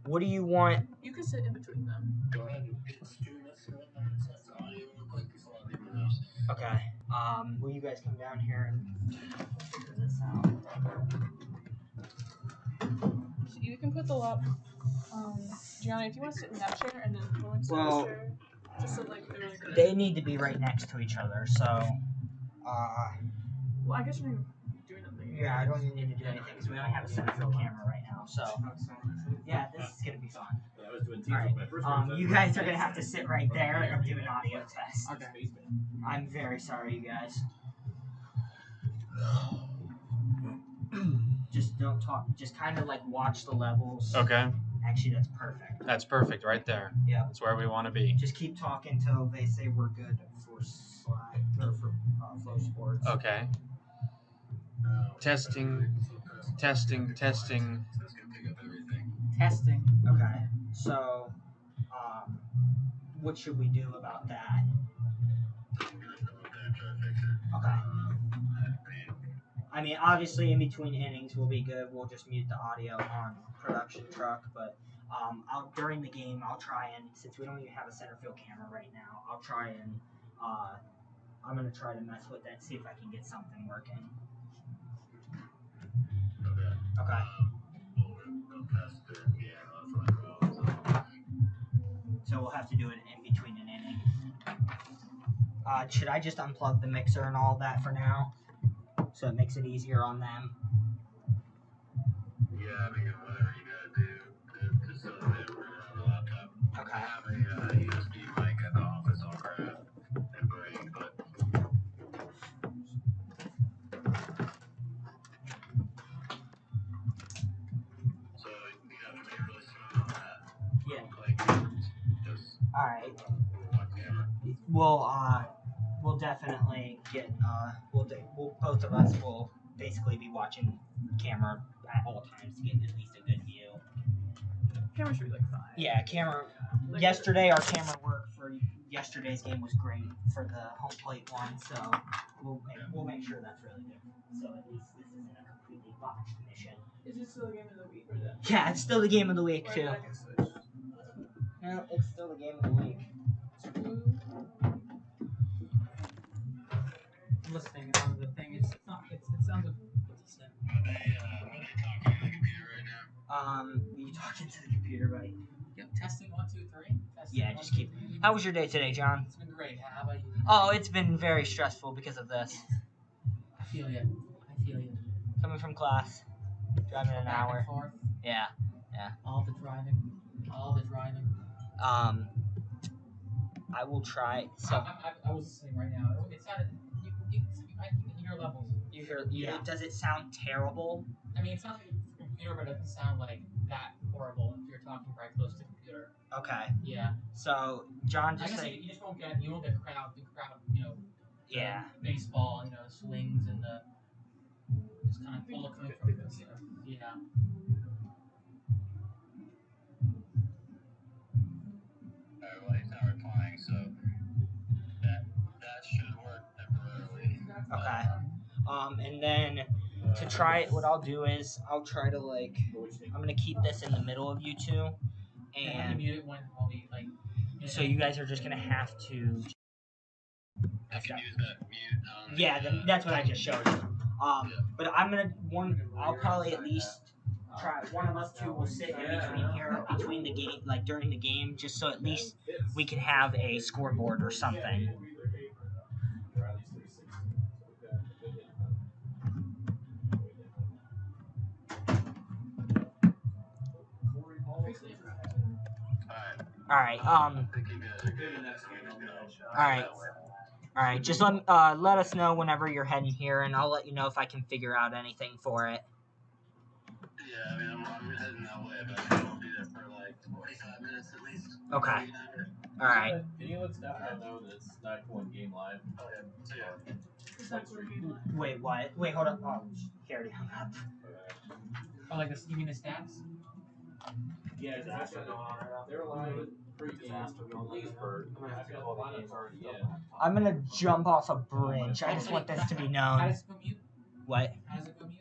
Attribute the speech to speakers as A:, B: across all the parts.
A: What do you want?
B: You can sit in between them.
C: Go ahead.
A: Okay. Will you guys come down here and figure this out?
B: So you can put the Gianni, if you want to sit in that chair and then go into
A: Well,
B: this chair, just so like they're like.
A: They need to be right next to each other, so.
B: Well, I guess you're not doing anything.
A: Yeah, I don't even need to do anything because we only have a center field camera right now, so. Yeah, this is gonna be fun. Alright, you guys are gonna have to sit right there and do an audio test.
B: Okay.
A: I'm very sorry, you guys. Just don't talk. Just kind of like watch the levels.
D: Okay.
A: Actually, that's perfect.
D: That's perfect right there.
A: Yeah.
D: That's where we want to be.
A: Just keep talking till they say we're good for slide or for flow sports.
D: Okay. Testing.
A: Testing. Okay. So, what should we do about that? Okay. I mean, obviously, in between innings, we'll be good. We'll just mute the audio on production truck, but during the game, I'll try and, since we don't even have a center field camera right now, I'll try and, I'm going to try to mess with that, see if I can get something working. Okay. So we'll have to do it in between an inning. Should I just unplug the mixer and all that for now? So it makes it easier on them.
C: Yeah, I mean, whatever you gotta do to set it up on the laptop.
A: Okay.
C: I have a USB mic at the office I'll grab and bring, but. So you have to be really smooth on that.
A: Yeah.
C: Like, just
A: Alright.
C: one camera.
A: We'll definitely get, we'll both of us will basically be watching camera at all times to get at least a good view.
B: Camera should be like 5.
A: Yeah, camera. Yesterday, our camera work for yesterday's game was great for the home plate one, so we'll make sure that's really good. So at least this isn't a completely botched mission.
B: Is this still the game of the week or that?
A: Yeah, it's still the game of the week too.
B: I can switch.
A: No, it's still the game of the week.
E: Listening on the thing. It sounds like what's he saying?
C: Are they talking to the computer right now?
A: Are you talking to the computer, buddy?
E: Yep. Testing 1, 2, 3. Testing,
A: Yeah, just keep. How was your day today, John?
E: It's been great. How about you?
A: Oh, it's been very stressful because of this.
E: I feel you.
A: Coming from class, driving an
E: Back
A: hour.
E: and forth.
A: Yeah.
E: All the driving.
A: I will try. So
E: I was listening right now. It sounded. I can hear levels.
A: you hear? Does it sound terrible?
E: I mean, it sounds like a computer, but it doesn't sound like that horrible if you're talking right close to the computer.
A: Okay.
E: Yeah.
A: So John,
E: I
A: just
E: guess
A: say.
E: you just won't get the crowd, the
A: Yeah.
E: baseball, the swings and the just kind of all coming from this. Yeah.
C: Alright, well, he's not replying, so that should work temporarily.
A: Okay. And then to try it, what I'll do is I'll try to I'm gonna keep this in the middle of you two, and
E: mute it when we
A: so you guys are just gonna have to.
C: I can use that mute.
A: Yeah, that's what I just showed you. But I'll probably at least try. One of us two will sit in between the game, like during the game, just so at least we can have a scoreboard or something. Alright, Alright, just let us know whenever you're heading here, and I'll let you know if I can figure out anything for it.
C: Yeah, I mean, I'm heading that way, but I won't be there for like 45 minutes at least.
A: Okay. Alright.
F: Can you let Steph know that it's 9-1 game live?
C: Oh, yeah. So, yeah.
B: It's not for game live.
A: Wait, what? Wait, hold up. Oh, he already hung up.
E: Oh, like you mean the stats?
F: Yeah, disaster going on right now. They're live pre-disaster going on. Leesburg. I feel all the games already in.
A: I'm gonna jump off a bridge. I just want this to be known.
E: How does it go mute?
A: What?
E: How does it go mute?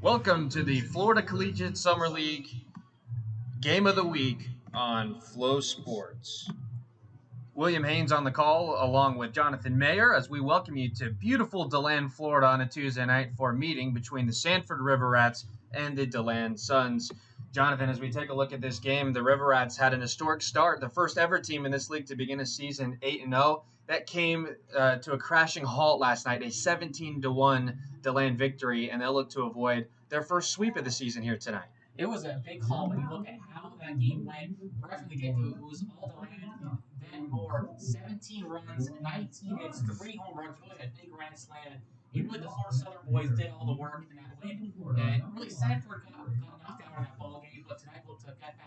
D: Welcome to the Florida Collegiate Summer League Game of the Week on Flow Sports. William Haynes on the call, along with Jonathan Mayer, as we welcome you to beautiful DeLand, Florida on a Tuesday night for a meeting between the Sanford River Rats and the DeLand Suns. Jonathan, as we take a look at this game, the River Rats had an historic start, the first ever team in this league to begin a season 8-0. That came to a crashing halt last night, a 17-1 DeLand victory, and they'll look to avoid their first sweep of the season here tonight.
E: It was a big haul when you look at how that game went. Right from the get-go, it was all DeLand. Then more 17 runs, 19 hits, 3 home runs, really a big grand slam. And really the Florida Southern boys did all the work in that win. And really Sanford got knocked out in that ball game, but tonight looked to get back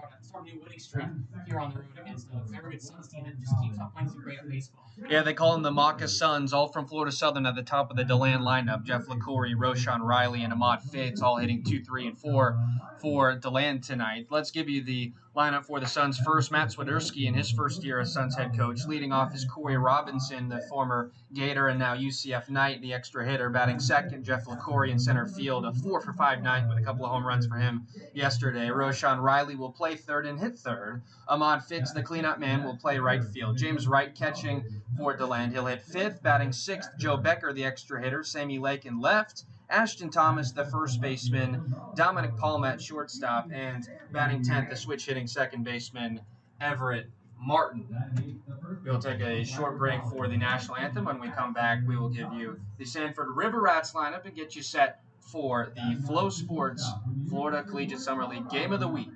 E: up and start a new winning streak here on the road against a very good Suns team that just keeps on playing some great baseball.
D: Yeah, they call them the Maka Suns, all from Florida Southern at the top of the DeLand lineup. Jeff LaCourie, Roshan Riley, and Ahmad Fitz all hitting 2, 3, and 4 for DeLand tonight. Let's give you the lineup for the Suns first. Matt Swiderski in his first year as Suns head coach. Leading off is Corey Robinson, the former Gator and now UCF Knight, the extra hitter. Batting second, Jeff LaCourie in center field, a 4-for-5 night with a couple of home runs for him yesterday. Roshan Riley will play third and hit third. Ahmad Fitz, the cleanup man, will play right field. James Wright catching for DeLand. He'll hit fifth. Batting sixth, Joe Becker, the extra hitter. Sammy Lake in left. Ashton Thomas, the first baseman. Dominic Palma at shortstop. And batting 10th, the switch hitting second baseman, Everett Martin. We'll take a short break for the national anthem. When we come back, we will give you the Sanford River Rats lineup and get you set for the Flow Sports Florida Collegiate Summer League Game of the Week.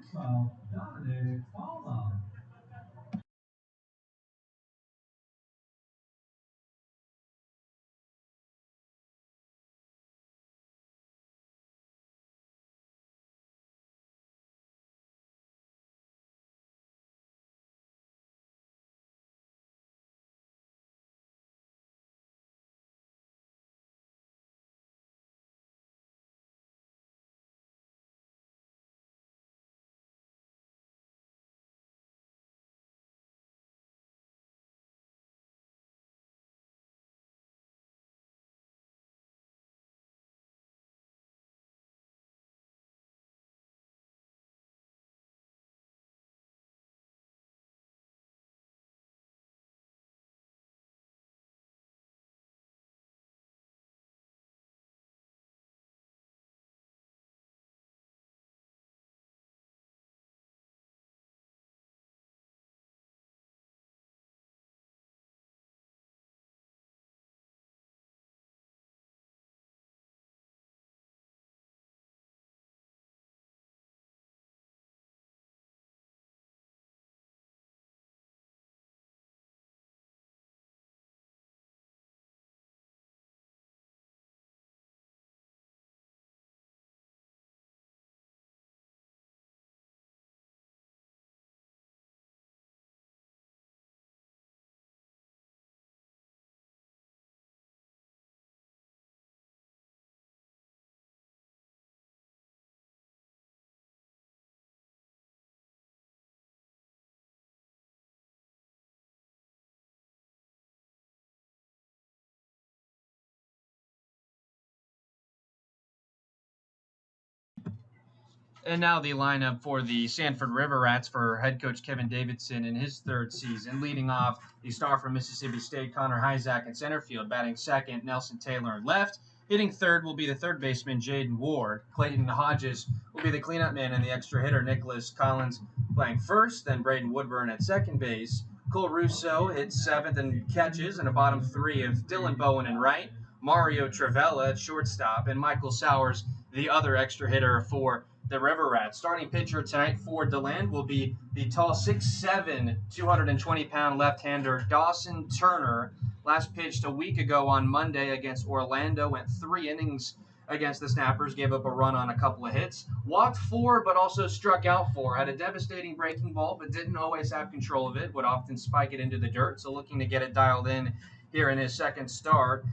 D: And now the lineup for the Sanford River Rats for head coach Kevin Davidson in his third season. Leading off, the star from Mississippi State, Connor Hyzak in center field. Batting second, Nelson Taylor in left. Hitting third will be the third baseman, Jaden Ward. Clayton Hodges will be the cleanup man, and the extra hitter, Nicholas Collins, playing first. Then Braden Woodburn at second base. Cole Russo hits seventh and catches, and a bottom three of Dylan Bowen in right. Mario Travella at shortstop, and Michael Sowers, the other extra hitter for the River Rats. Starting pitcher tonight for DeLand will be the tall 6'7", 220-pound left-hander Dawson Turner. Last pitched a week ago on Monday against Orlando, went 3 innings against the Snappers, gave up a run on a couple of hits. Walked 4, but also struck out 4. Had a devastating breaking ball, but didn't always have control of it. Would often spike it into the dirt, so looking to get it dialed in here in his second start.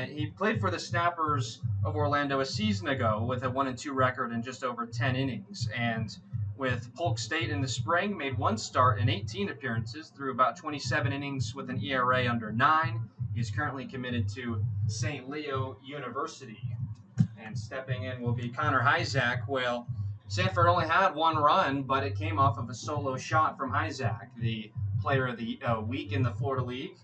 D: He played for the Snappers of Orlando a season ago with a 1-2 record in just over 10 innings. And with Polk State in the spring, made 1 start in 18 appearances through about 27 innings with an ERA under 9. He's currently committed to St. Leo University. And stepping in will be Connor Hyzak. Well, Sanford only had one run, but it came off of a solo shot from Hyzak, the player of the week in the Florida League.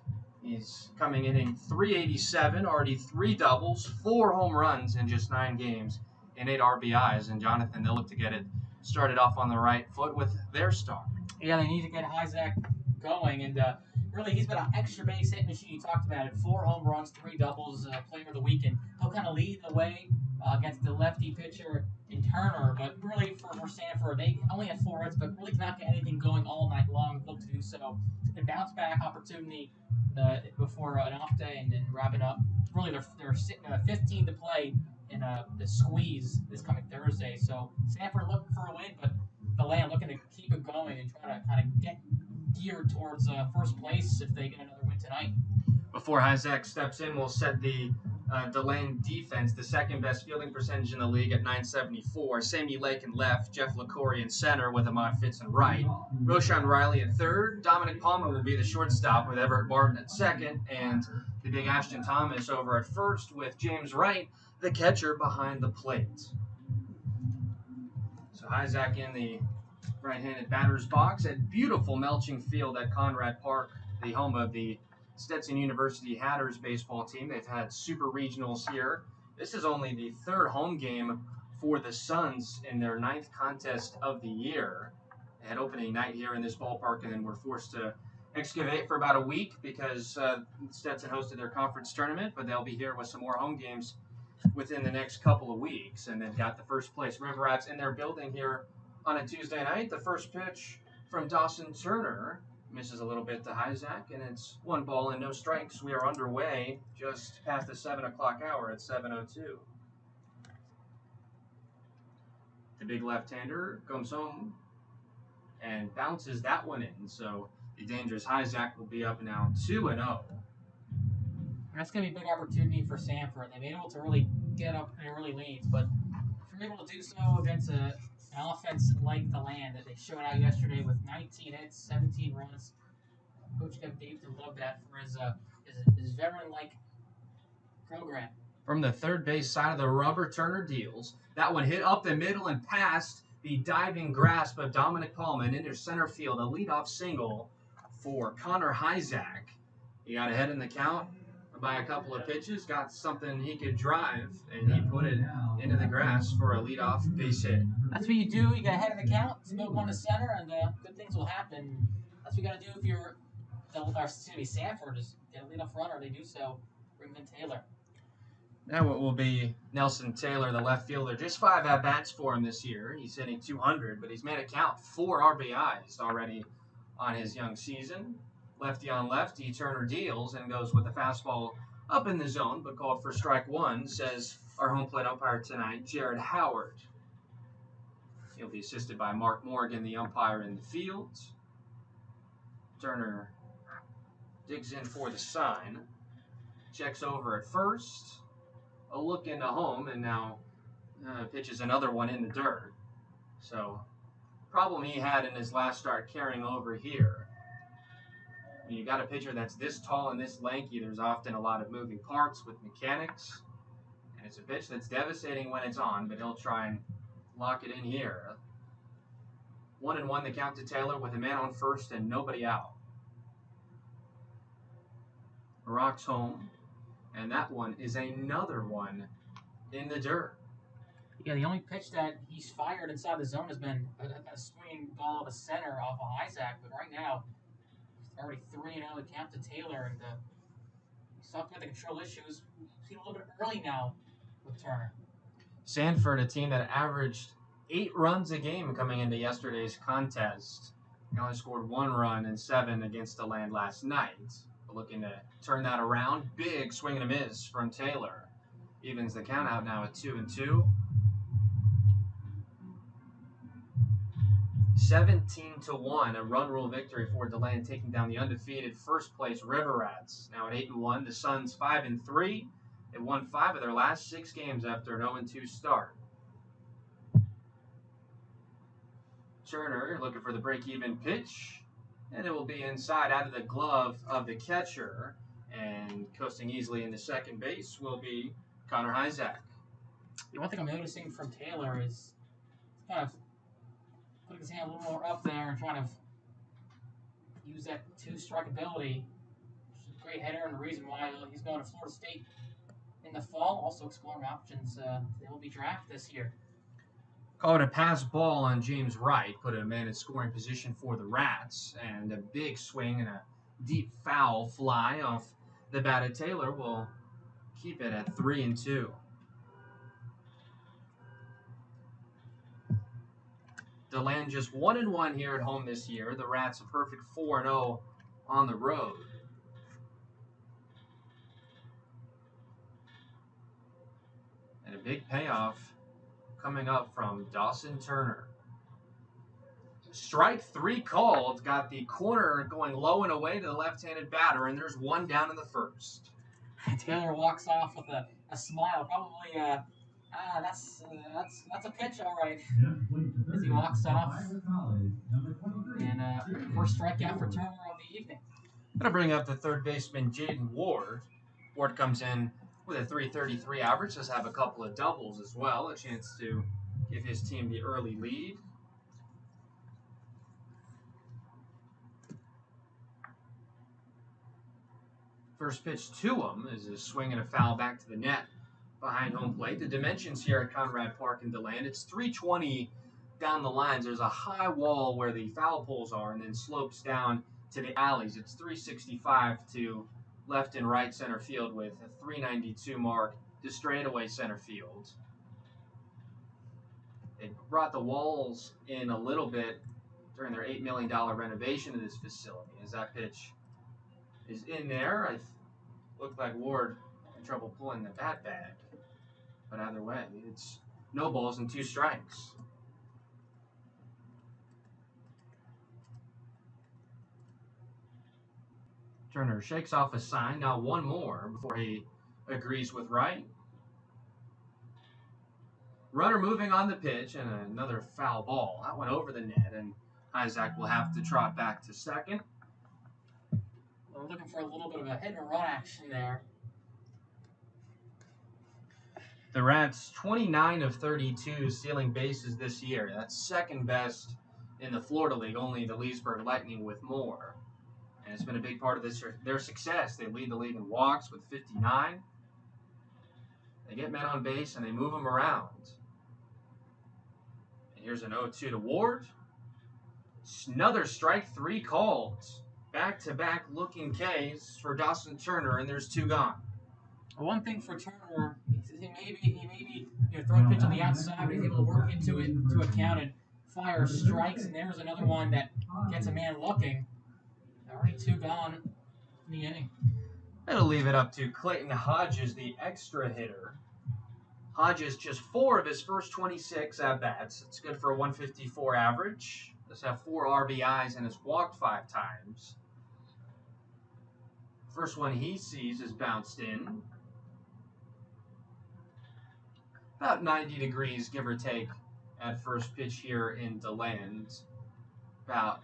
D: He's coming in hitting .387, already 3 doubles, 4 home runs in just 9 games, and 8 RBIs. And Jonathan, they'll look to get it started off on the right foot with their star.
E: Yeah, they need to get Hyzak going, and really, he's been an extra base hit machine. You talked about it. 4 home runs, 3 doubles, player of the week, and he'll kind of lead the way against the lefty pitcher in Turner. But really, for Sanford, they only had 4 hits, but really did not get anything going all night long. Look to do so. A bounce back opportunity before an off day, and then wrap it up. Really, they're sitting 15 to play in the squeeze this coming Thursday. So Sanford looking for a win, but DeLand looking to keep it going and try to kind of get geared towards first place if they get another win tonight.
D: Before Hyzak steps in, we'll set the DeLand defense, the second best fielding percentage in the league at .974. Sammy Lake in left, Jeff LaCory in center with Ahmad Fitz in right. Roshan Riley at third. Dominic Palmer will be the shortstop with Everett Barton at second. And the big Ashton Thomas over at first with James Wright, the catcher, behind the plate. So Hyzak in the right-handed batter's box at beautiful Melching Field at Conrad Park, the home of the Stetson University Hatters baseball team. They've had super regionals here. This is only the 3rd home game for the Suns in their 9th contest of the year. They had opening night here in this ballpark and then were forced to excavate for about a week because Stetson hosted their conference tournament, but they'll be here with some more home games within the next couple of weeks. And they've got the first place River Rats in their building here on a Tuesday night. The first pitch from Dawson Turner misses a little bit to Hyzak, and it's 1 ball and no strikes. We are underway just past the 7 o'clock hour at 7:02. The big left-hander comes home and bounces that one in. So the dangerous Hyzak will be up now 2-0.
E: That's going to be a big opportunity for Sanford. They've been able to really get up in early leads, but if you're able to do so against an offense like DeLand that they showed out yesterday with 19 hits, 17 runs, Coach Kevin Davidson loved that for his veteran-like program.
D: From the third base side of the rubber, Turner deals. That one hit up the middle and past the diving grasp of Dominic Palman into center field. A leadoff single for Connor Hyzak. He got ahead in the count by a couple of pitches, got something he could drive, and he put it into the grass for a leadoff base hit.
E: That's what you do. You get ahead in the count, smoke one to center, and good things will happen. That's what you got to do if you're Sanford is get a leadoff runner. They do so. Bring in Taylor.
D: Now it will be Nelson Taylor, the left fielder. Just 5 at-bats for him this year. He's hitting .200, but he's made it count 4 RBIs already on his young season. Lefty on lefty, Turner deals and goes with the fastball up in the zone, but called for strike 1, says our home plate umpire tonight, Jared Howard. He'll be assisted by Mark Morgan, the umpire in the field. Turner digs in for the sign, checks over at first, a look into home, and now pitches another one in the dirt. So, problem he had in his last start carrying over here. When you got a pitcher that's this tall and this lanky, there's often a lot of moving parts with mechanics. And it's a pitch that's devastating when it's on, but he'll try and lock it in here. 1-1 the count to Taylor with a man on first and nobody out. Rocks home, and that one is another one in the dirt.
E: Yeah, the only pitch that he's fired inside the zone has been a swinging ball to center off of Hyzak, but right now, he's already 3-0 the count to Taylor, and he's talking about the control issues. He's a little bit early now with Turner.
D: Sanford, a team that averaged 8 runs a game coming into yesterday's contest. They only scored 1 run and 7 against DeLand last night. We're looking to turn that around. Big swing and a miss from Taylor. Evens the count out now at 2-2. 17-1, a run rule victory for DeLand, taking down the undefeated first place River Rats. Now at 8-1, the Suns 5-3. They won 5 of their last 6 games after an 0-2 start. Turner looking for the break-even pitch, and it will be inside out of the glove of the catcher. And coasting easily into second base will be Connor Hyzak.
E: The one thing I'm noticing from Taylor is kind of putting his hand a little more up there and trying to use that two-strike ability. Great hitter, and the reason why he's going to Florida State in the fall. Also exploring options. They will be drafted this year.
D: Called a pass ball on James Wright, put a man in scoring position for the Rats, and a big swing and a deep foul fly off the bat of Taylor will keep it at 3-2. DeLand just 1-1 here at home this year. The Rats a perfect 4-0 on the road. And a big payoff coming up from Dawson Turner. Strike 3 called, got the corner going low and away to the left-handed batter, and there's one down in the first.
E: Taylor walks off with a smile. Probably, that's a pitch, all right. As he walks off. And first strikeout for Turner of the evening.
D: Gonna bring up the third baseman, Jaden Ward. Ward comes in with a .333 average, does have a couple of doubles as well, a chance to give his team the early lead. First pitch to him is a swing and a foul back to the net behind home plate. The dimensions here at Conrad Park in DeLand, it's 320 down the lines. There's a high wall where the foul poles are and then slopes down to the alleys. It's 365 to left and right center field with a 392 mark to straightaway center field. They brought the walls in a little bit during their $8 million renovation of this facility. As that pitch is in there, I looked like Ward had trouble pulling the bat bag. But either way, it's no balls and 2 strikes. Turner shakes off a sign. Now one more before he agrees with Wright. Runner moving on the pitch and another foul ball. That went over the net, and Isaac will have to trot back to second.
E: We're looking for a little bit of a hit and run action there.
D: The Rats 29 of 32 stealing bases this year. That's second best in the Florida League, only the Leesburg Lightning with more. And it's been a big part of their success. They lead the league in walks with 59. They get men on base and they move them around. And here's an 0-2 to Ward. Another strike 3 called. Back-to-back looking Ks for Dawson Turner, and there's 2 gone.
E: One thing for Turner, he may be throwing a pitch on the outside, but he's able to work into it to account and fire strikes. And there's another one that gets a man looking. Already 2 gone in the inning.
D: That'll leave it up to Clayton Hodges, the extra hitter. Hodges just 4 of his first 26 at-bats. It's good for a 154 average. Does have 4 RBIs and has walked 5 times. First one he sees is bounced in. About 90 degrees, give or take, at first pitch here in DeLand. About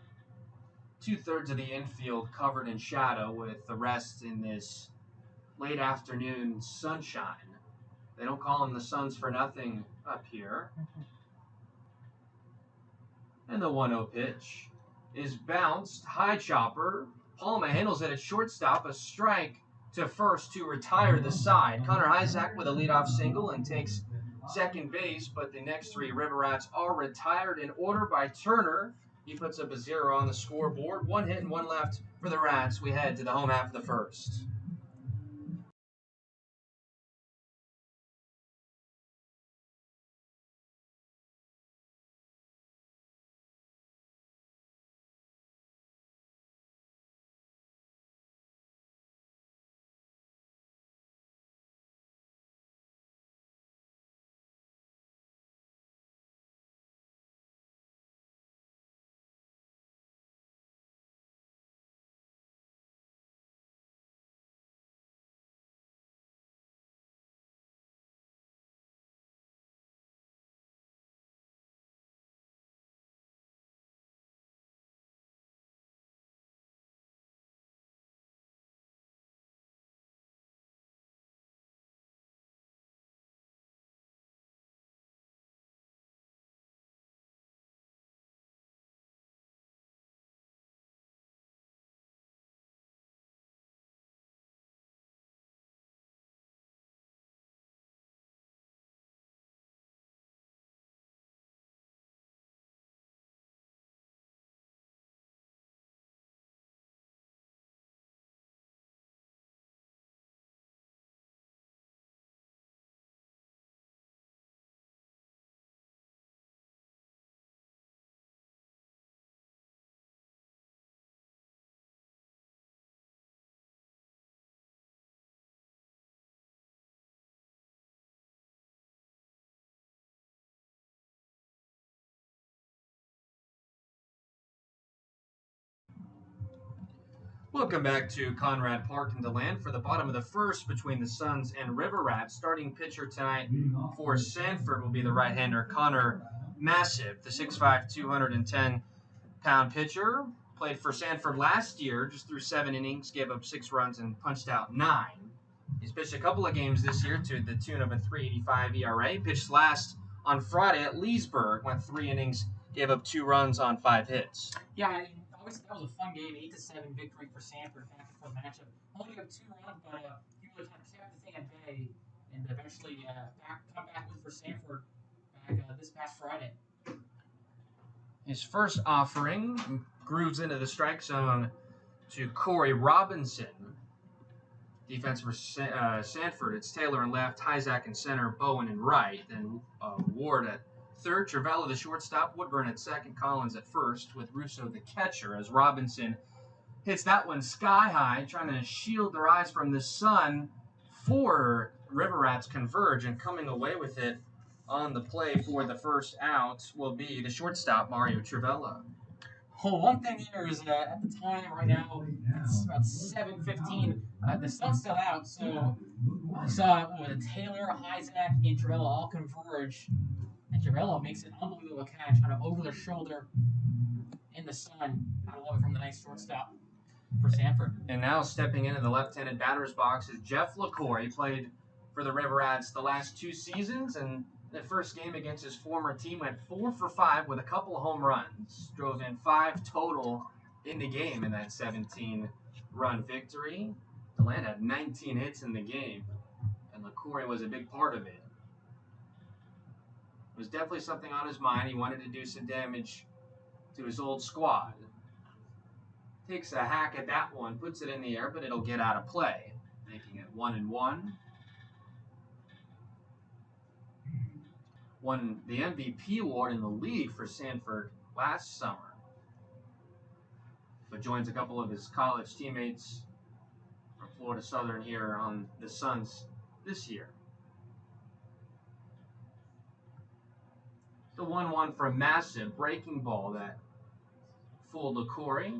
D: 2/3 of the infield covered in shadow, with the rest in this late afternoon sunshine. They don't call them the Suns for nothing up here. And the 1-0 pitch is bounced. High chopper. Palma handles it at shortstop. A strike to first to retire the side. Connor Isaac with a leadoff single and takes second base, but the next 3 River Rats are retired in order by Turner. He puts up a 0 on the scoreboard. 1 hit and 1 left for the Rats. We head to the home half of the first. Welcome back to Conrad Park in DeLand for the bottom of the first between the Suns and River Rats. Starting pitcher tonight for Sanford will be the right-hander Connor Massive, the 6'5", 210-pound pitcher. Played for Sanford last year, just threw 7 innings, gave up 6 runs, and punched out 9. He's pitched a couple of games this year to the tune of a 3.85 ERA. Pitched last on Friday at Leesburg, went 3 innings, gave up 2 runs on 5 hits.
E: Yeah, I mean, obviously that was a fun game, 8-7 victory for Sanford. Back and forth matchup. Only up 2 runs, but he really kind of kept the thing at bay, and eventually come back with for Sanford back this past Friday.
D: His first offering grooves into the strike zone to Corey Robinson. Defense for Sanford, it's Taylor in left, Hyzak in center, Bowen in right, then Ward at third, Travella the shortstop, Woodburn at second, Collins at first, with Russo the catcher as Robinson hits that one sky high, trying to shield their eyes from the sun. 4 River Rats converge, and coming away with it on the play for the first out will be the shortstop, Mario Travella.
E: Well, one thing here is at the time right now, it's about 7:15. The sun's still out, so we saw Taylor, Hyzak, and Travella all converge. And Travella makes an unbelievable catch kind of over the shoulder in the sun. I love it from the nice shortstop for Sanford.
D: And now stepping into the left-handed batter's box is Jeff LaCour. He played for the River Rats the last 2 seasons, and the first game against his former team went 4 for 5 with a couple of home runs. Drove in 5 total in the game in that 17-run victory. DeLand had 19 hits in the game, and LaCour was a big part of it. It was definitely something on his mind. He wanted to do some damage to his old squad. Takes a hack at that one, puts it in the air, but it'll get out of play, making it 1-1. Won the MVP award in the league for Sanford last summer, but joins a couple of his college teammates from Florida Southern here on the Suns this year. The 1-1 for a massive breaking ball that fooled LaCour.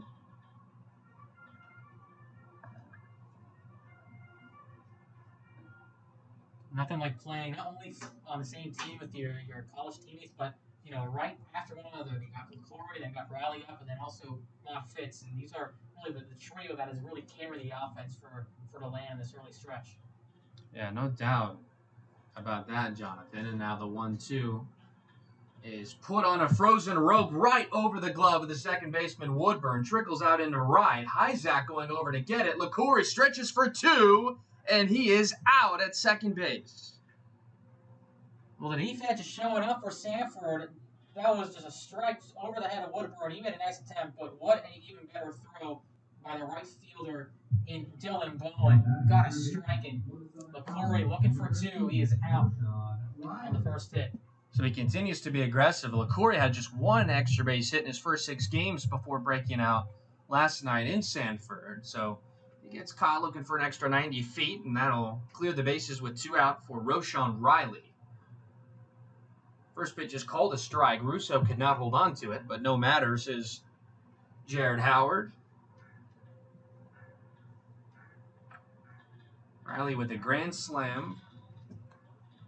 E: Nothing like playing not only on the same team with your college teammates, but right after one another. You got LaCour, then got Riley up, and then also Mont Fitz. And these are really the trio that has really carried the offense for DeLand this early stretch.
D: Yeah, no doubt about that, Jonathan. And now the 1-2 is put on a frozen rope right over the glove of the second baseman Woodburn. Trickles out into right. Hyzak going over to get it. LaCour stretches for 2. And he is out at second base.
E: Well, the defense is showing up for Sanford. That was just a strike over the head of Woodburn. He made a nice attempt, but what an even better throw by the right fielder in Dylan Bowen. Got a strike, and LaCour looking for 2. He is out on the first hit.
D: So he continues to be aggressive. LaCour had just 1 extra base hit in his first 6 games before breaking out last night in Sanford. So he gets caught looking for an extra 90 feet, and that'll clear the bases with 2 out for Roshan Riley. First pitch is called a strike. Russo could not hold on to it, but no matter, says Jared Howard. Riley with a grand slam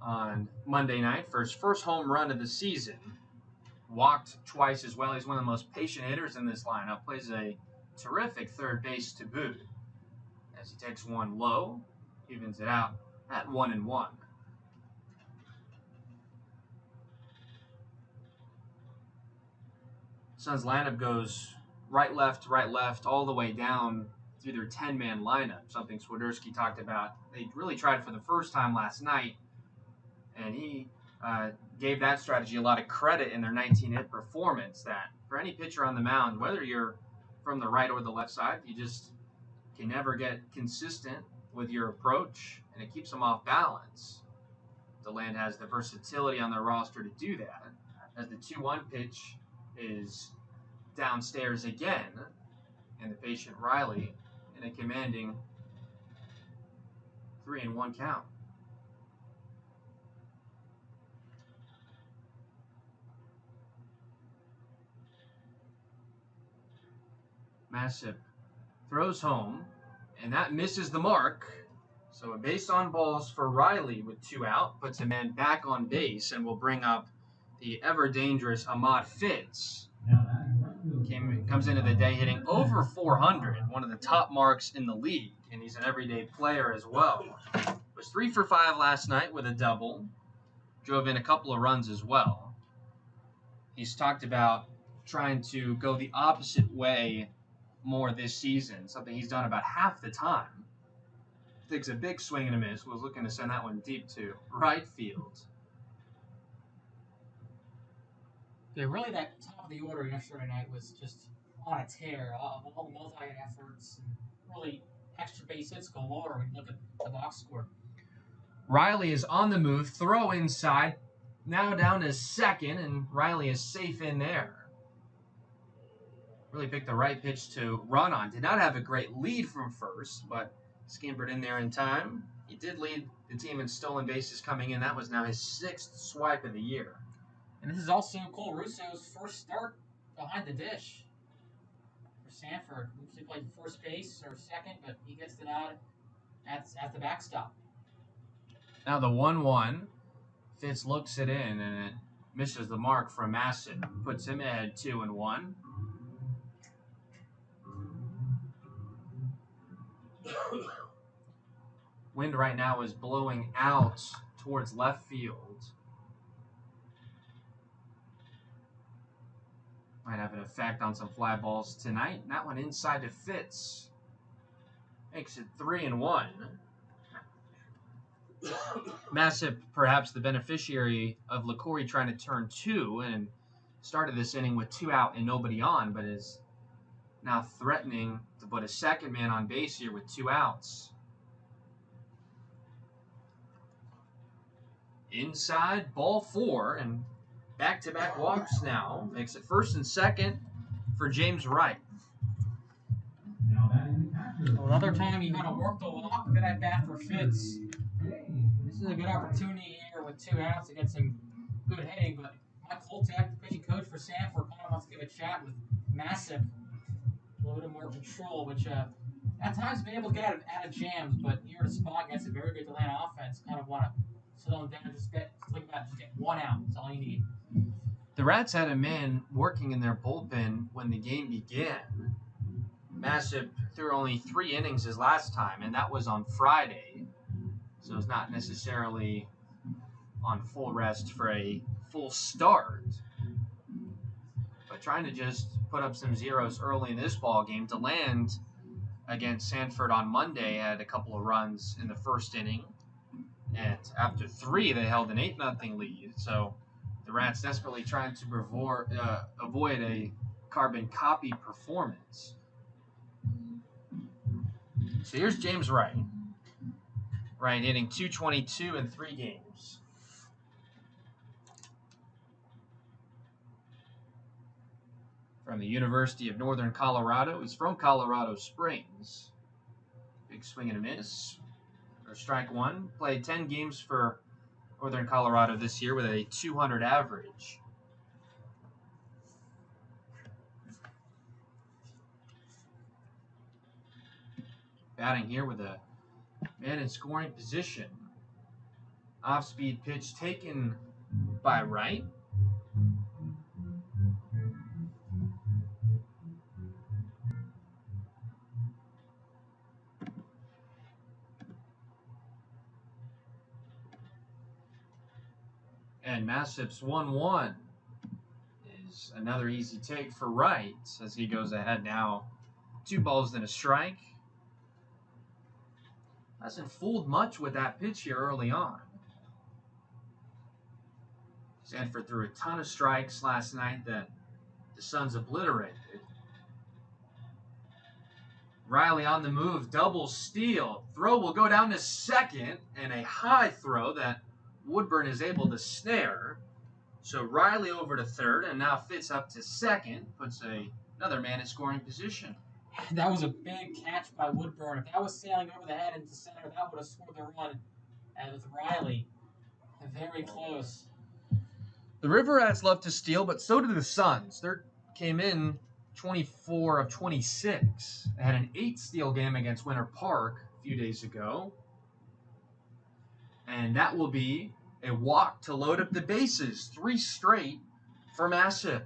D: on Monday night for his first home run of the season. Walked twice as well. He's one of the most patient hitters in this lineup. Plays a terrific third base to boot. As he takes one low, evens it out at 1-1. Suns lineup goes right, left, all the way down through their 10-man lineup, something Swiderski talked about. They really tried for the first time last night, and he gave that strategy a lot of credit in their 19-hit performance, that for any pitcher on the mound, whether you're from the right or the left side, you just can never get consistent with your approach, and it keeps them off balance. DeLand has the versatility on their roster to do that, as the 2-1 pitch is downstairs again, and the patient Riley in a commanding 3-1 count. Massive throws home, and that misses the mark. So a base on balls for Riley with 2 out, puts a man back on base, and will bring up the ever-dangerous Ahmad Fitz. Comes into the day hitting over 400, one of the top marks in the league, and he's an everyday player as well. Was 3 for 5 last night with a double. Drove in a couple of runs as well. He's talked about trying to go the opposite way more this season, something he's done about half the time. Takes a big swing and a miss. Was looking to send that one deep to right field.
E: Yeah, really, that top of the order yesterday night was just on a tear. All the multi-hit efforts and really extra base hits galore when you look at the box score.
D: Riley is on the move, throw inside, now down to second, and Riley is safe in there. Really picked the right pitch to run on. Did not have a great lead from first, but scampered in there in time. He did lead the team in stolen bases coming in. That was now his 6th swipe of the year.
E: And this is also Cole Russo's first start behind the dish for Sanford. Usually played first base or second, but he gets the nod at the backstop.
D: Now the 1-1. Fitz looks it in, and it misses the mark from Massive. Puts him ahead 2-1. Wind right now is blowing out towards left field. Might have an effect on some fly balls tonight. That one inside to Fitz. Makes it 3-1. Massive, perhaps the beneficiary of LaCory trying to turn 2 and started this inning with 2 out and nobody on, but is now threatening to put a second man on base here with 2 outs. Inside, ball 4, and back-to-back walks now. Makes it first and second for James Wright.
E: Well, another time you got to work the walk. Good at bat for Fitz. This is a good opportunity here with 2 outs to get some good hitting, but Mike Holtek, the pitching coach for Sanford, kind of wants to give a chat with Massive. A little bit more control, which at times been able to get out of jams, but here in a spot against a very good DeLand offense, kind of want to slow them down and just get 1 out. That's all you need.
D: The Rats had a man working in their bullpen when the game began. Massive threw only 3 innings his last time, and that was on Friday. So it's not necessarily on full rest for a full start. But trying to just put up some zeros early in this ball game. DeLand against Sanford on Monday had a couple of runs in the first inning. And after 3, they held an 8-0 lead. So the Rats desperately trying to avoid a carbon copy performance. So here's James Wright. Wright hitting .222 in 3 games. From the University of Northern Colorado. He's from Colorado Springs. Big swing and a miss. Or strike 1. Played 10 games for Northern Colorado this year with a 200 average. Batting here with a man in scoring position. Off-speed pitch taken by Wright. And Massip's 1-1 is another easy take for Wright as he goes ahead now. 2 balls and a strike. Hasn't fooled much with that pitch here early on. Sanford threw a ton of strikes last night that the Suns obliterated. Riley on the move, double steal. Throw will go down to second, and a high throw that Woodburn is able to snare. So Riley over to third, and now Fitz up to second, puts another man in scoring position.
E: That was a big catch by Woodburn. If that was sailing over the head into center, that would have scored the run. And with Riley, very close.
D: The River Rats love to steal, but so do the Suns. They came in 24 of 26. Had an 8-steal game against Winter Park a few days ago. And that will be a walk to load up the bases. 3 straight for Massett.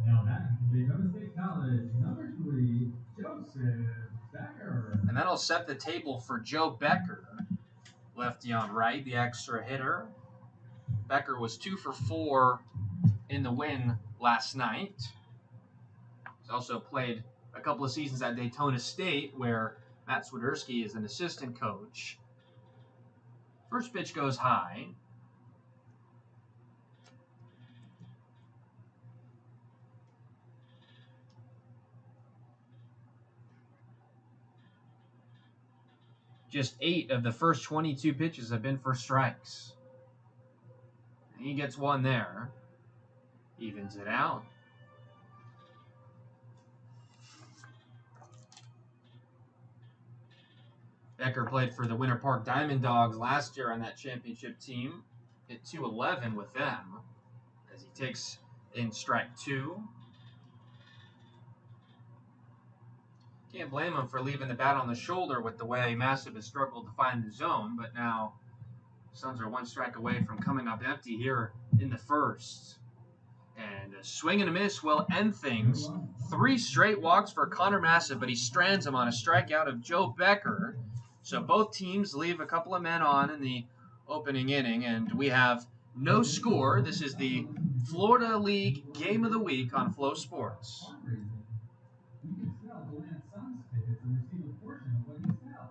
G: Now back to the United States College, number 3, Joseph Becker.
D: And that'll set the table for Joe Becker. Lefty on right, the extra hitter. Becker was 2 for 4 in the win last night. He's also played a couple of seasons at Daytona State, where Matt Swiderski is an assistant coach. First pitch goes high. Just 8 of the first 22 pitches have been for strikes. He gets one there. Evens it out. Becker played for the Winter Park Diamond Dogs last year on that championship team. Hit .211 with them as he takes in strike 2. Can't blame him for leaving the bat on the shoulder with the way Massive has struggled to find the zone, but now Suns are 1 strike away from coming up empty here in the first. And a swing and a miss will end things. 3 straight walks for Connor Massive, but he strands him on a strikeout of Joe Becker. So both teams leave a couple of men on in the opening inning, and we have no score. This is the Florida League Game of the Week on Flow Sports.
G: You can sell DeLand Suns tickets and receive a portion of what you sell.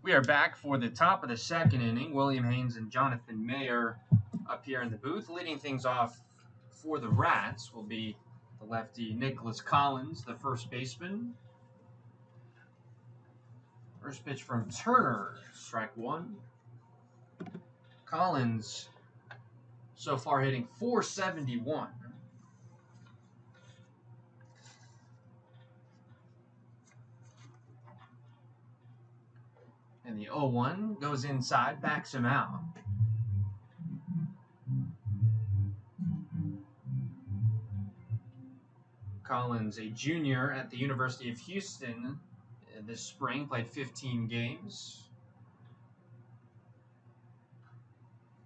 D: We are back for the top of the second inning. William Haynes and Jonathan Mayer up here in the booth. Leading things off for the Rats will be the lefty Nicholas Collins, the first baseman. First pitch from Turner, strike 1. Collins so far hitting .471. And the 0-1 goes inside, backs him out. Collins, a junior at the University of Houston this spring, played 15 games.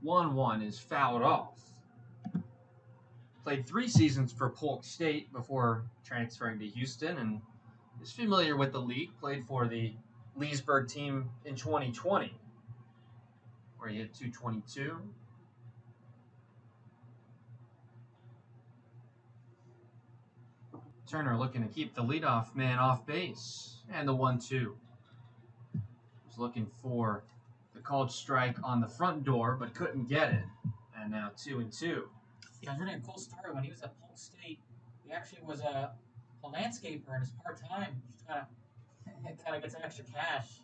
D: 1-1 is fouled off. Played 3 seasons for Polk State before transferring to Houston and is familiar with the league. Played for the Leesburg team in 2020, where he hit .222. Turner looking to keep the leadoff man off base. And the 1-2. Was looking for the called strike on the front door, but couldn't get it. And now 2-2.
E: Yeah, it's really a cool story. When he was at Polk State, he actually was a landscaper in his part-time. Just kind of gets some extra cash.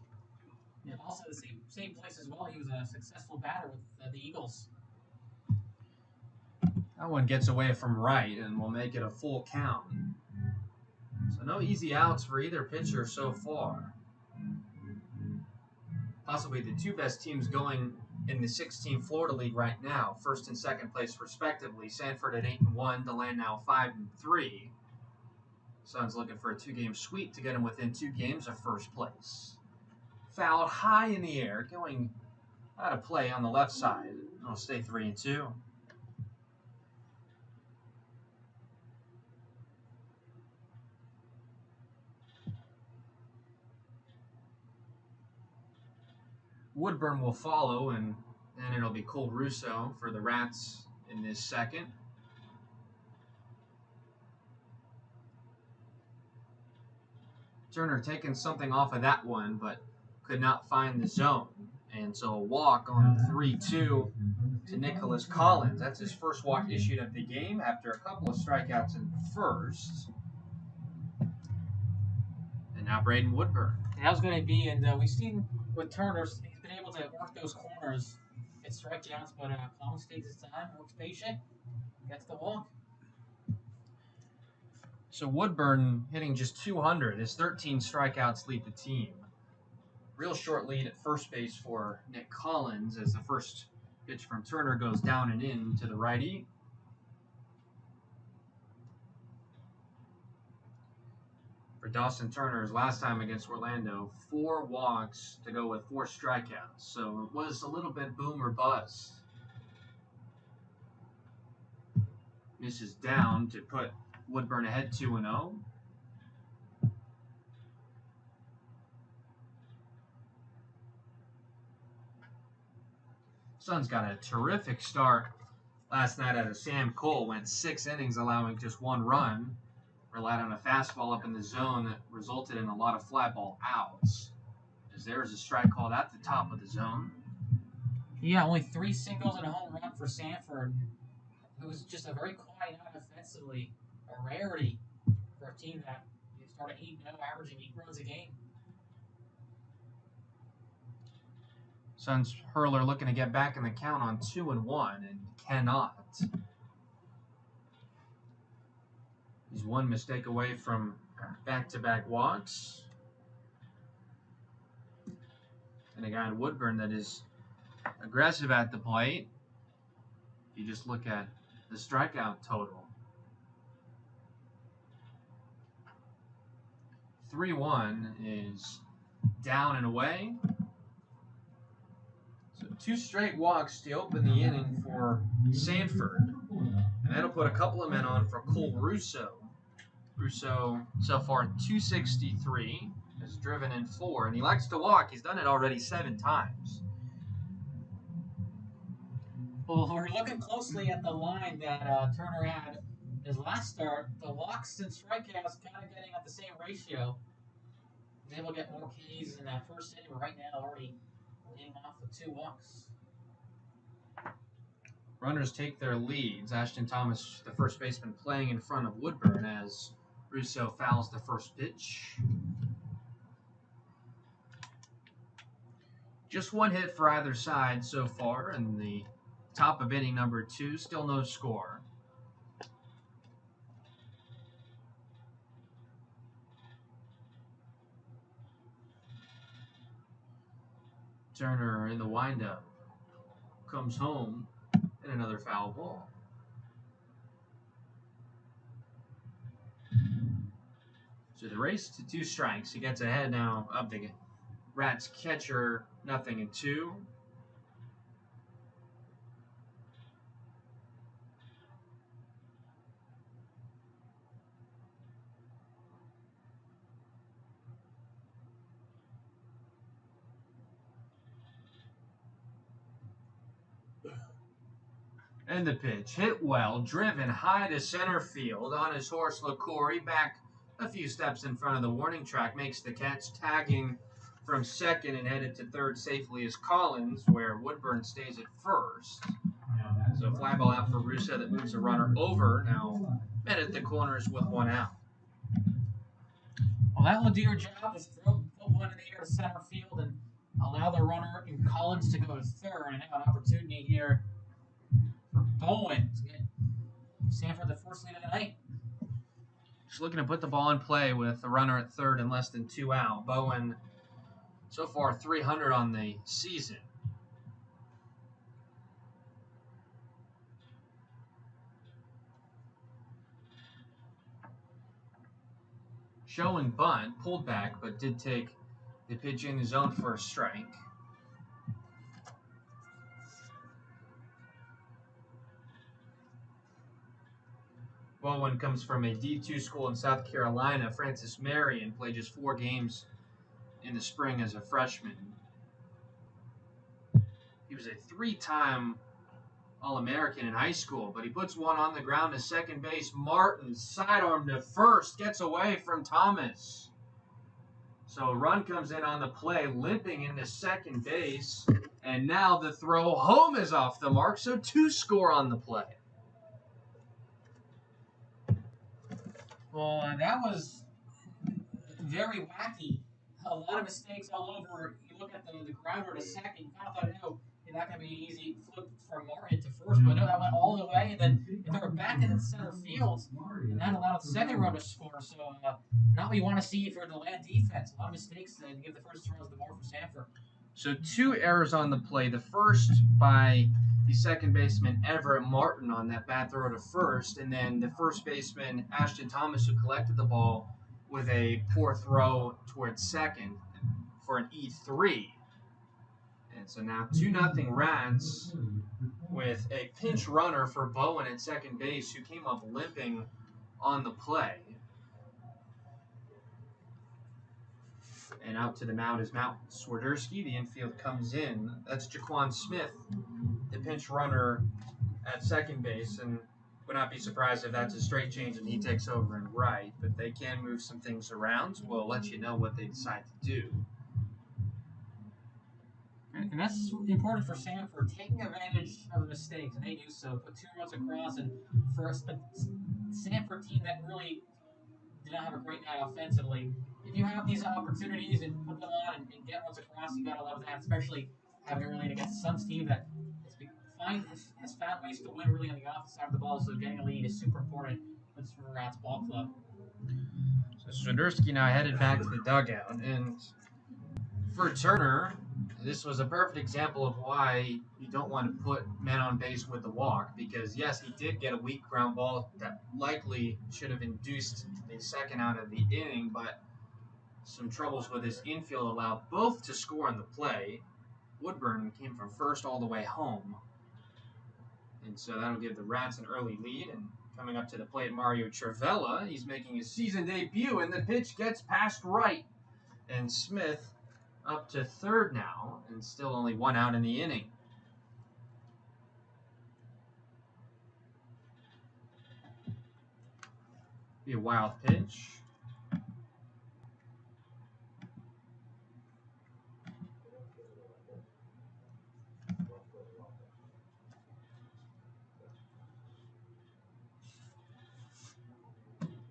E: And also the same place as well. He was a successful batter with the Eagles.
D: That one gets away from right and will make it a full count. So no easy outs for either pitcher so far. Possibly the two best teams going in the 16 Florida League right now, first and second place respectively. Sanford at 8-1, DeLand now 5-3. Suns looking for a 2-game sweep to get him within 2 games of first place. Fouled high in the air, going out of play on the left side. It'll stay 3-2. Woodburn will follow, and then it'll be Cole Russo for the Rats in this second. Turner taking something off of that one, but could not find the zone. And so a walk on 3-2 to Nicholas Collins. That's his first walk issued of the game after a couple of strikeouts in the first. And now Braden Woodburn.
E: And that was going to be, and we've seen with Turner, he's been able to work those corners, get strikeouts, but Collins takes his time, works patient, gets the walk.
D: So Woodburn hitting just 200. His 13 strikeouts lead the team. Real short lead at first base for Nick Collins as the first pitch from Turner goes down and in to the righty. For Dawson Turner's last time against Orlando, 4 walks to go with 4 strikeouts. So it was a little bit boom or bust. Misses down to put Woodburn ahead 2-0. Suns got a terrific start last night out of Sam Cole. Went 6 innings, allowing just 1 run. Relied on a fastball up in the zone that resulted in a lot of fly ball outs. As there's a strike called at the top of the zone.
E: Yeah, only 3 singles and a home run for Sanford. It was just a very quiet night offensively. A rarity for a team that started 8-0, averaging 8 runs a game.
D: Suns hurler looking to get back in the count on 2-1 and cannot. He's 1 mistake away from back-to-back walks. And a guy in Woodburn that is aggressive at the plate. If you just look at the strikeout total. 3-1 is down and away. So 2 straight walks to open the inning for Sanford. And that'll put a couple of men on for Cole Russo. Russo so far 263, has driven in 4, and he likes to walk. He's done it already 7 times.
E: Well, we're looking closely at the line that Turner had his last start. The walks and strikeouts kind of getting at the same ratio. He's able to get more Ks in that first inning, but right now already leading off with 2 walks.
D: Runners take their leads. Ashton Thomas, the first baseman, playing in front of Woodburn as Russo fouls the first pitch. Just 1 hit for either side so far in the top of inning number 2. Still no score. Turner in the windup comes home and another foul ball. So the race to 2 strikes. He gets ahead now of the Rats catcher, 0-2. And the pitch hit well, driven high to center field on his horse LaCory, back a few steps in front of the warning track, makes the catch, tagging from second and headed to third safely is Collins, where Woodburn stays at first. So fly ball out for Russo that moves the runner over. Now met at the corners with one out.
E: Well, that will do your job. Just throw one in the air to center field and allow the runner in Collins to go to third and have an opportunity here for Bowen to get Sanford the first lead of the night.
D: Just looking to put the ball in play with the runner at third and less than 2 out. Bowen so far 300 on the season. Showing bunt, pulled back, but did take the pitch in his zone for a strike. Bowen comes from a D2 school in South Carolina, Francis Marion, played just 4 games in the spring as a freshman. He was a 3-time All-American in high school, but he puts one on the ground to second base. Martin, sidearm to first, gets away from Thomas. So a run comes in on the play, limping into second base, and now the throw home is off the mark, so 2 score on the play.
E: Well, that was very wacky. A lot of mistakes all over. You look at the grounder to second, you kind of thought, no, it's not going to be an easy flip from Martin to first, but no, that went all the way, and then they were back in the center field, and that allowed the second run to score. So not what you want to see for the DeLand defense. A lot of mistakes to give the first 2 runs the board for Sanford.
D: So 2 errors on the play. The first by the second baseman Everett Martin on that bad throw to first, and then the first baseman Ashton Thomas, who collected the ball with a poor throw towards second for an E3. And so now 2-0 Rats with a pinch runner for Bowen at second base, who came up limping on the play. And out to the mound is Mount Swiderski. The infield comes in. That's Jaquan Smith, the pinch runner at second base. And would not be surprised if that's a straight change and he takes over in right. But they can move some things around. So we'll let you know what they decide to do.
E: And that's important for Sanford, taking advantage of mistakes, and they do so. Put 2 runs across, and for a Sanford team that really did not have a great night offensively, if you have these opportunities and put them on and get runs across, you gotta love that, especially having early against the Suns team that has found ways to win really on the offensive side of the ball. So getting a lead is super important for Rats Ball Club.
D: So Swiderski now headed back to the dugout, and for Turner, this was a perfect example of why you don't want to put men on base with the walk, because yes, he did get a weak ground ball that likely should have induced the second out of the inning, but some troubles with his infield allowed both to score on the play. Woodburn came from first all the way home, and so that'll give the Rats an early lead. And coming up to the plate, Mario Travella, he's making his season debut, and the pitch gets past right, and Smith up to third now, and still only 1 out in the inning. Be a wild pitch.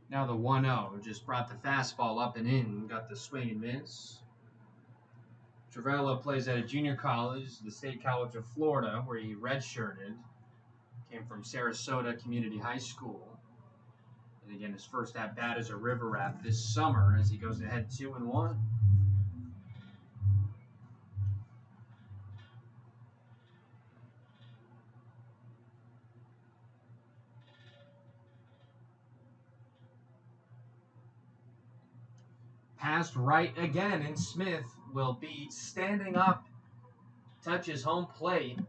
D: Now the 1-0 just brought the fastball up and in, got the swing and miss. Travella plays at a junior college, the State College of Florida, where he redshirted. Came from Sarasota Community High School. And again, his first at-bat as a River Rat this summer as he goes ahead 2-1. Passed right again, and Smith will be standing up, touches home plate,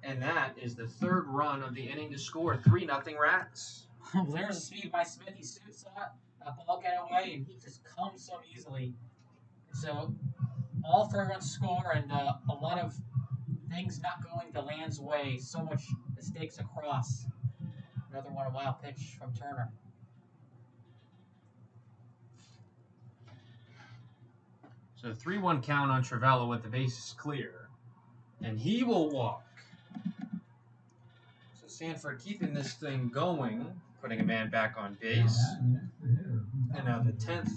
D: and that is the 3rd run of the inning to score. 3-0 Rats.
E: There's a speed by Smith. He saw that ball get away, and he just comes so easily. So all 3 runs score, and a lot of things not going DeLand's way. So much mistakes across. Another one, a wild pitch from Turner.
D: So 3-1 count on Trivella with the bases clear. And he will walk. So Sanford keeping this thing going, putting a man back on base. And now the 10th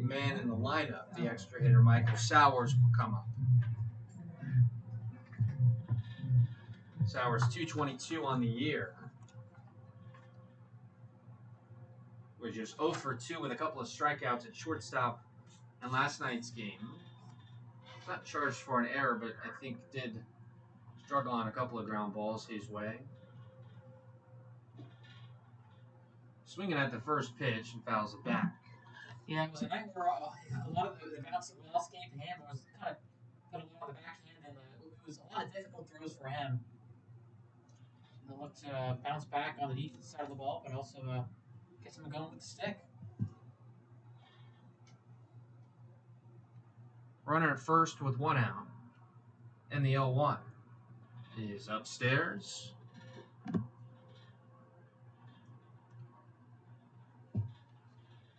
D: man in the lineup, the extra hitter Michael Sowers, will come up. Sowers 222 on the year. We're just 0 for 2 with a couple of strikeouts at shortstop in last night's game. Not charged for an error, but I think did struggle on a couple of ground balls his way. Swinging at the first pitch and fouls it back.
E: Yeah, it was a night where a lot of the bouncing balls came to him. It was kind of put a lot of the backhand, and it was a lot of difficult throws for him. He looked to bounce back on the defense side of the ball, but also get some going with the stick.
D: Runner at first with 1 out. And the 0-1 is upstairs.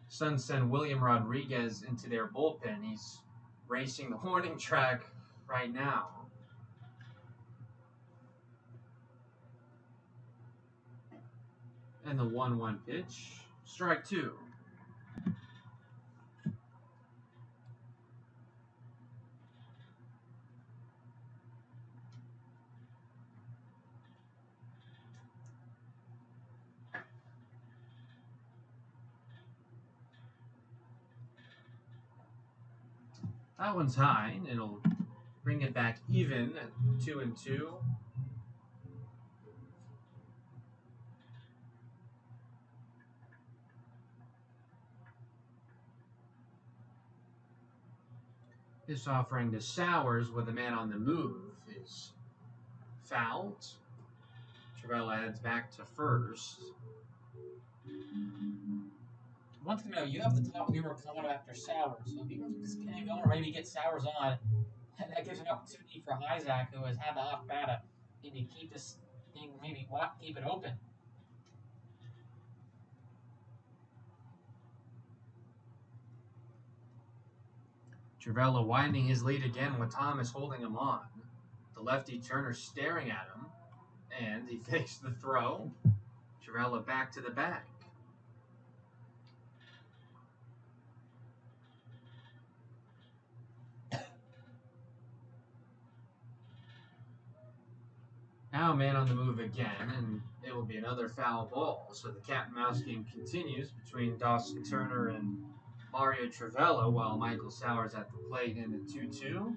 D: Suns send William Rodriguez into their bullpen. He's racing the warning track right now. And the 1-1 pitch. Strike 2. That one's high. It'll bring it back even at 2-2. This offering to Sowers with a man on the move is fouled. Trivella heads back to first.
E: One thing to know, you have the top viewer coming after Sowers. So if you can keep this game going or maybe get Sowers on, that gives an opportunity for Isaac, who has had the off batter, maybe keep this thing, maybe keep it open.
D: Trivella widening his lead again with Thomas holding him on. The lefty Turner staring at him, and he fakes the throw. Trivella back to the bag. Now man on the move again, and it will be another foul ball. So the cat and mouse game continues between Dawson Turner and Mario Trivella, while Michael Sowers at the plate in the 2-2.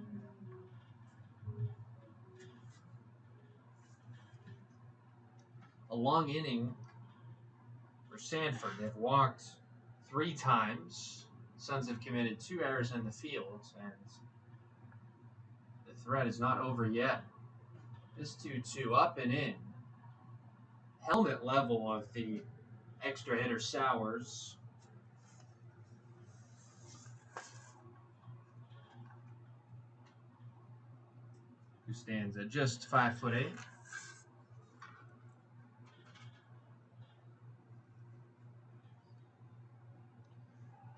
D: A long inning for Sanford. They've walked 3 times. Suns have committed 2 errors in the field, and the threat is not over yet. This 2-2 up and in. Helmet level of the extra hitter Sowers. Who stands at just 5'8".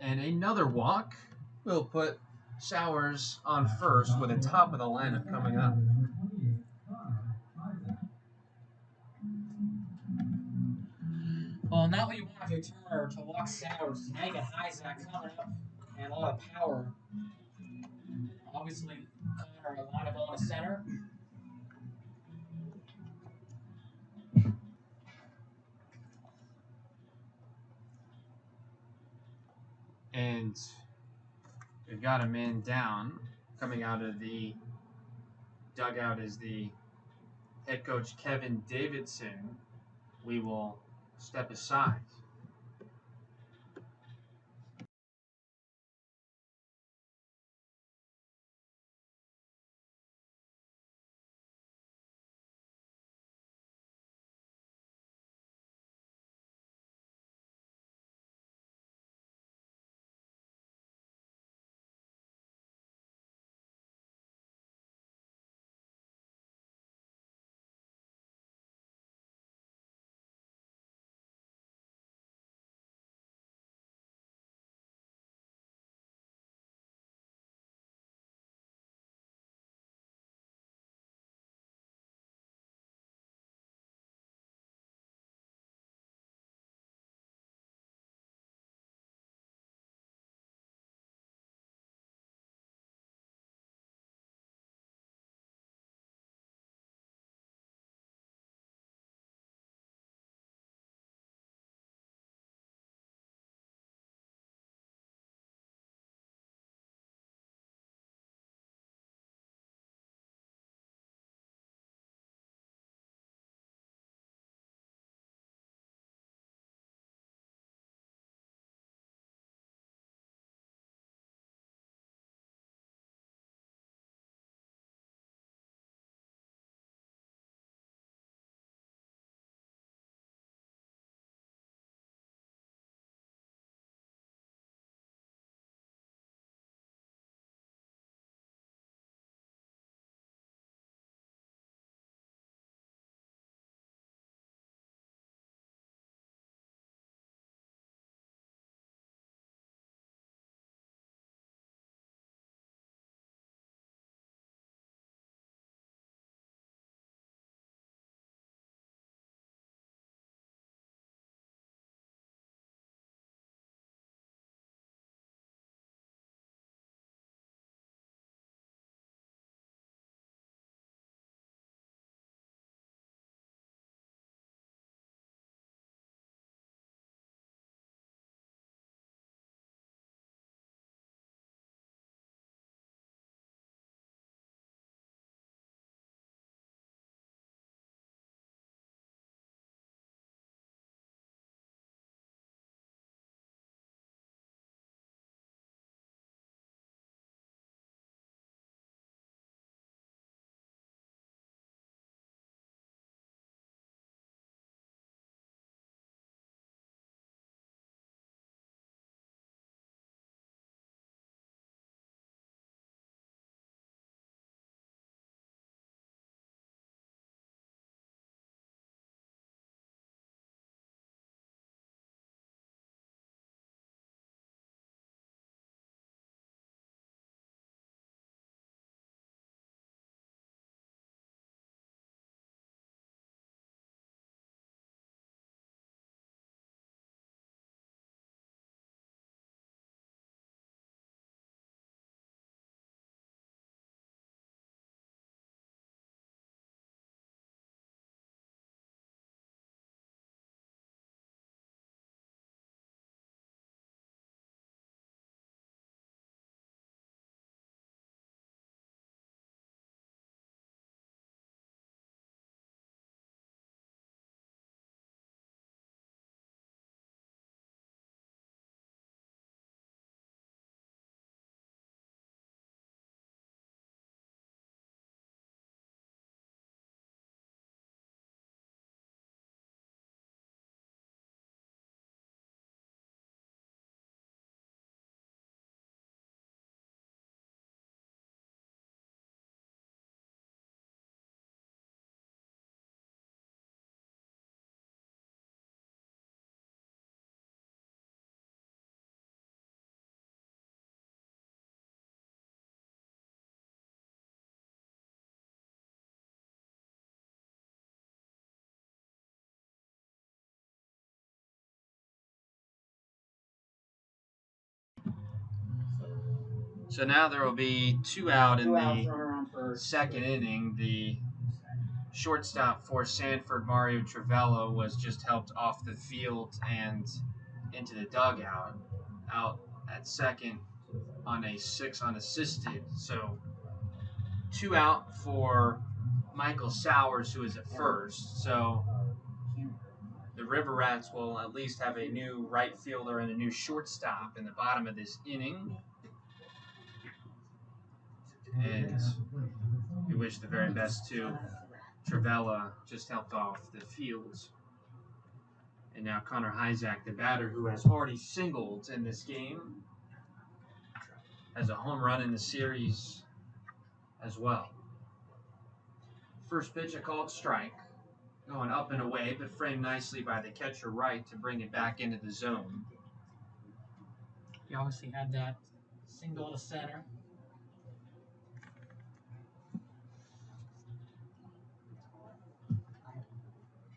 D: And another walk will put Sowers on first with a top of the lineup coming up.
E: Well, not what you want if you're Turner to walk Sowers. Now you got Isaac coming up and a lot of power. Obviously, Connor a lot of ball to center.
D: And we've got a man down. Coming out of the dugout is the head coach Kevin Davidson. We will step aside. So now there will be 2 out in
E: Two outs,
D: the
E: runner on first.
D: second inning. The shortstop for Sanford, Mario Travello, was just helped off the field and into the dugout, out at second on a 6 unassisted. So 2 out for Michael Sowers, who is at first. So the River Rats will at least have a new right fielder and a new shortstop in the bottom of this inning. And we wish the very best to Travella, just helped off the field. And now Connor Hyzak, the batter who has already singled in this game, has a home run in the series as well. First pitch, a called strike. Going up and away, but framed nicely by the catcher right to bring it back into the zone.
E: He obviously had that single to center.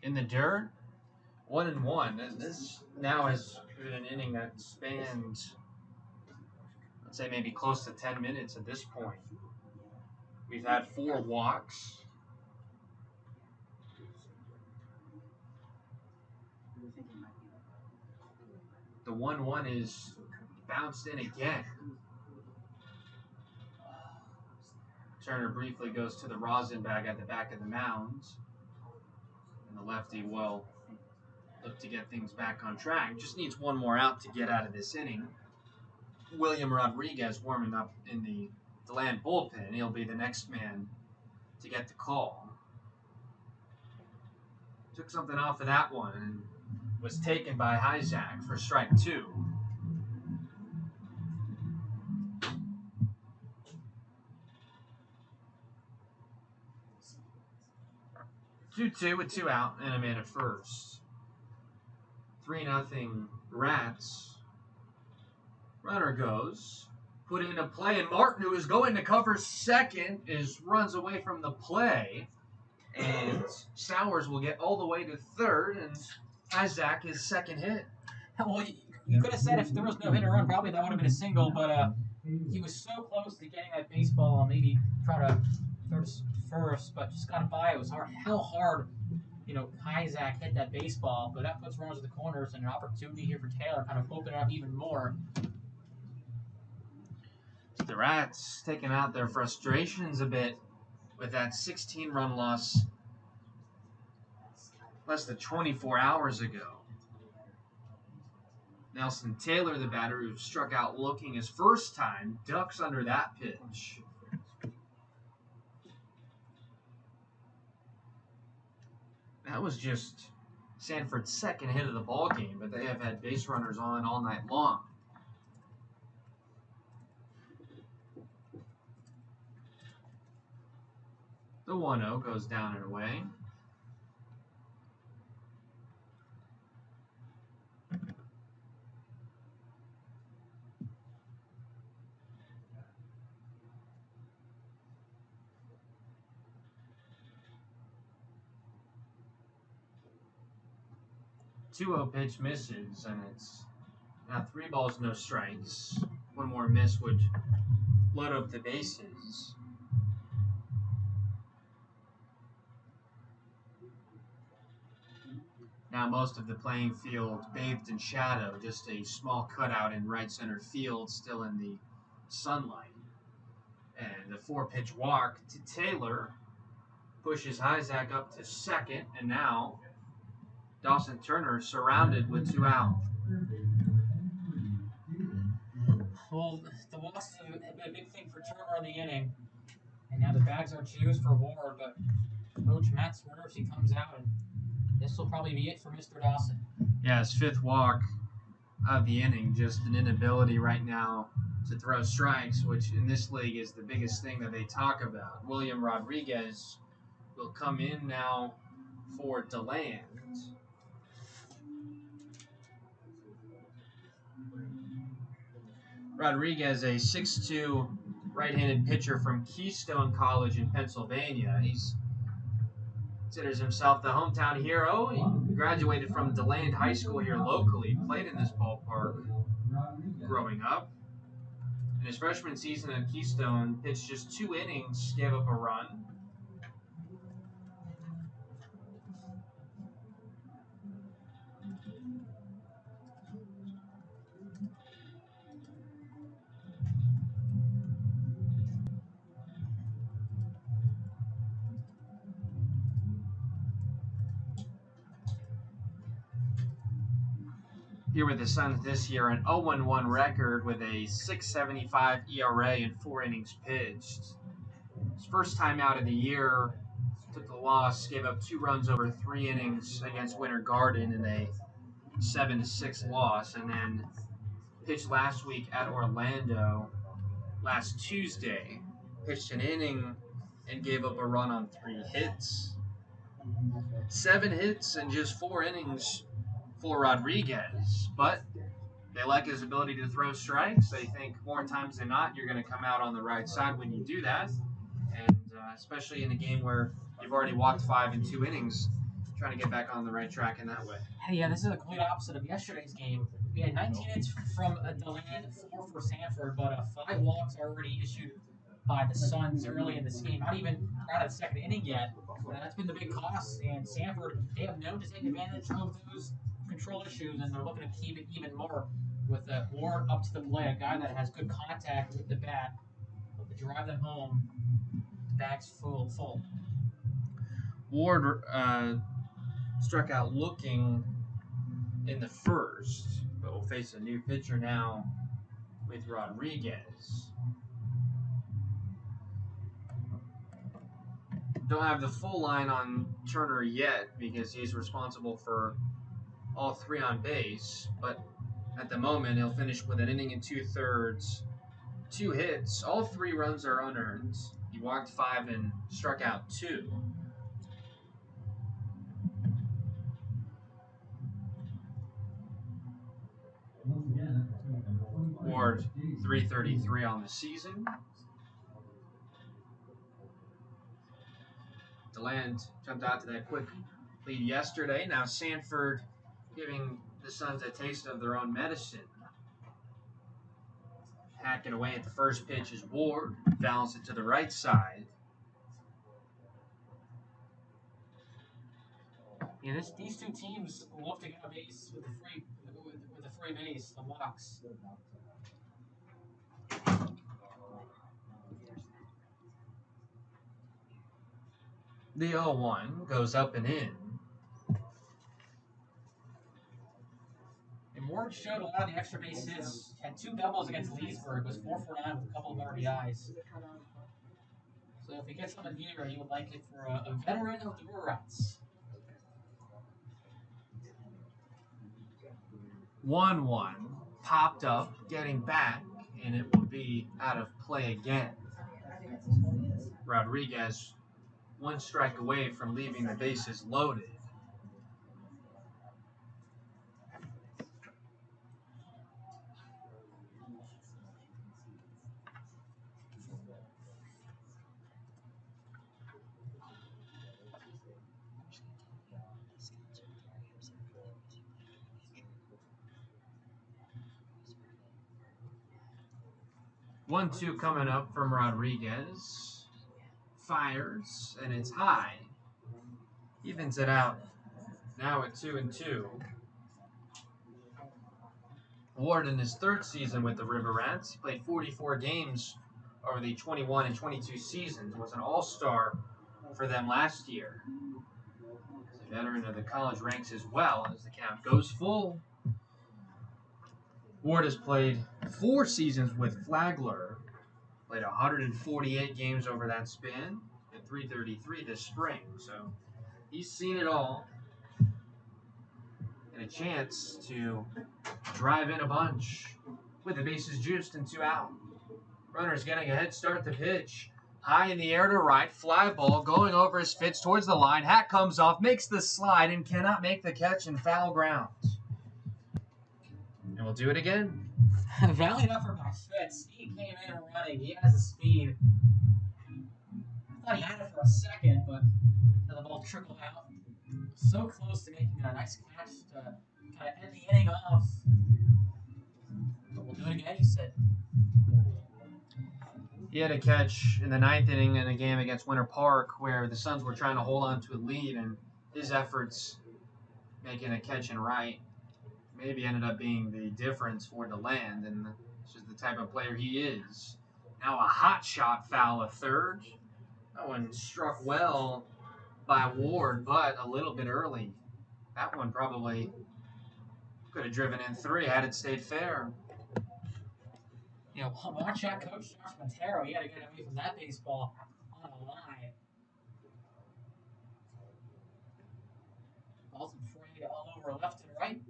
D: In the dirt, 1-1. And this now has been an inning that spans, let's say, maybe close to 10 minutes at this point. We've had 4 walks. The 1-1 is bounced in again. Turner briefly goes to the rosin bag at the back of the mound. And the lefty will look to get things back on track. Just needs 1 more out to get out of this inning. William Rodriguez warming up in the DeLand bullpen. He'll be the next man to get the call. Took something off of that one and was taken by Hyzak for strike 2. Two with 2 out and a man at first. 3-0 Rats. Runner goes. Put into play, and Martin, who is going to cover second, runs away from the play. And Sowers will get all the way to third, and Hyzak his second hit.
E: Well, you could have said if there was no hit or run, probably that would have been a single, but he was so close to getting that baseball, maybe try to throw to first, but just got by. It was hard. How hard, Hyzak hit that baseball, but that puts runners at the corners and an opportunity here for Taylor, kind of open it up even more.
D: The Rats taking out their frustrations a bit with that 16-run loss less than 24 hours ago. Nelson Taylor, the batter who struck out looking his first time, ducks under that pitch. That was just Sanford's second hit of the ball game, but they have had base runners on all night long. The 1-0 goes down and away. The 2-0 pitch misses, and it's now 3 balls, no strikes. 1 more miss would load up the bases. Now most of the playing field bathed in shadow, just a small cutout in right center field still in the sunlight. And the 4-pitch walk to Taylor pushes Hyzak up to second, and now Dawson Turner surrounded with 2 out.
E: Well, the loss has been a big thing for Turner in the inning, and now the bags are used for Ward, but Coach Matt swerves, he comes out, and this will probably be it for Mr. Dawson.
D: Yeah, his 5th walk of the inning, just an inability right now to throw strikes, which in this league is the biggest thing that they talk about. William Rodriguez will come in now for DeLand. Rodriguez, a 6'2", right-handed pitcher from Keystone College in Pennsylvania. He's considers himself the hometown hero. He graduated from DeLand High School here locally, played in this ballpark growing up, In his freshman season at Keystone, pitched just 2 innings, gave up a run. Here with the Suns this year, an 0-1 record with a 6.75 ERA in 4 innings pitched. His first time out of the year, took the loss, gave up 2 runs over 3 innings against Winter Garden in a 7-6 loss, and then pitched last week at Orlando last Tuesday. Pitched an inning and gave up a run on 3 hits. 7 hits in just 4 innings for Rodriguez, but they like his ability to throw strikes. They think more times than not you're going to come out on the right side when you do that, and especially in a game where you've already walked 5 in 2 innings, trying to get back on the right track in that way.
E: Hey, yeah, this is a complete opposite of yesterday's game. We had 19 hits from DeLand, 4 for Sanford, but 5 walks already issued by the Suns early in this game. Not even out of the second inning yet. That's been the big cost, and Sanford, they have known to take advantage of those control issues, and they're looking to keep it even more with Ward up to the plate, a guy that has good contact with the bat, to drive them home. The bag's full.
D: Ward struck out looking in the first, but will face a new pitcher now with Rodriguez. Don't have the full line on Turner yet because he's responsible for all 3 on base, but at the moment he'll finish with an inning and 2/3, 2 hits, all 3 runs are unearned. He walked 5 and struck out 2. Ward 333 on the season. DeLand jumped out to that quick lead yesterday. Now Sanford giving the Suns a taste of their own medicine. Hacking away at the first pitch is Ward. Fouls it to the right side.
E: Yeah, these 2 teams love to get a base with a free base, the walks.
D: The 0-1 goes up and in.
E: And Ward showed a lot of the extra base hits. Had 2 doubles against Leesburg. Was 4 for 9 with a couple of RBIs. So if he gets something here, he would like it for a veteran of the River Rats.
D: 1-1 popped up, getting back, and it will be out of play again. Rodriguez 1 strike away from leaving the bases loaded. One, 2 coming up from Rodriguez. Fires, and it's high. Evens it out. Now at 2-2. Ward in his 3rd season with the River Rats. He played 44 games over the 21 and 22 seasons. Was an all-star for them last year. He's a veteran of the college ranks as well as the count goes full. Ward has played 4 seasons with Flagler. Played 148 games over that span. At 333 this spring. So he's seen it all. And a chance to drive in a bunch with the bases juiced and 2 out. Runner's getting a head start. The pitch. High in the air to right. Fly ball going over his fits towards the line. Hat comes off. Makes the slide and cannot make the catch in foul ground. And we'll do it again.
E: Valiant effort by Fitz. He came in running. He has the speed. I thought he had it for a second, but the ball trickled out. So close to making a nice catch to kind of end the inning off. But we'll do it again, he said.
D: He had a catch in the 9th inning in a game against Winter Park where the Suns were trying to hold on to a lead, and his efforts making a catch and right maybe ended up being the difference for DeLand, and this is the type of player he is. Now a hot shot foul at third. That one struck well by Ward, but a little bit early. That one probably could have driven in 3 had it stayed fair.
E: You know, watch out, Coach Josh Montero. You got to get away from that baseball on the line. Balls and frayed all over left and right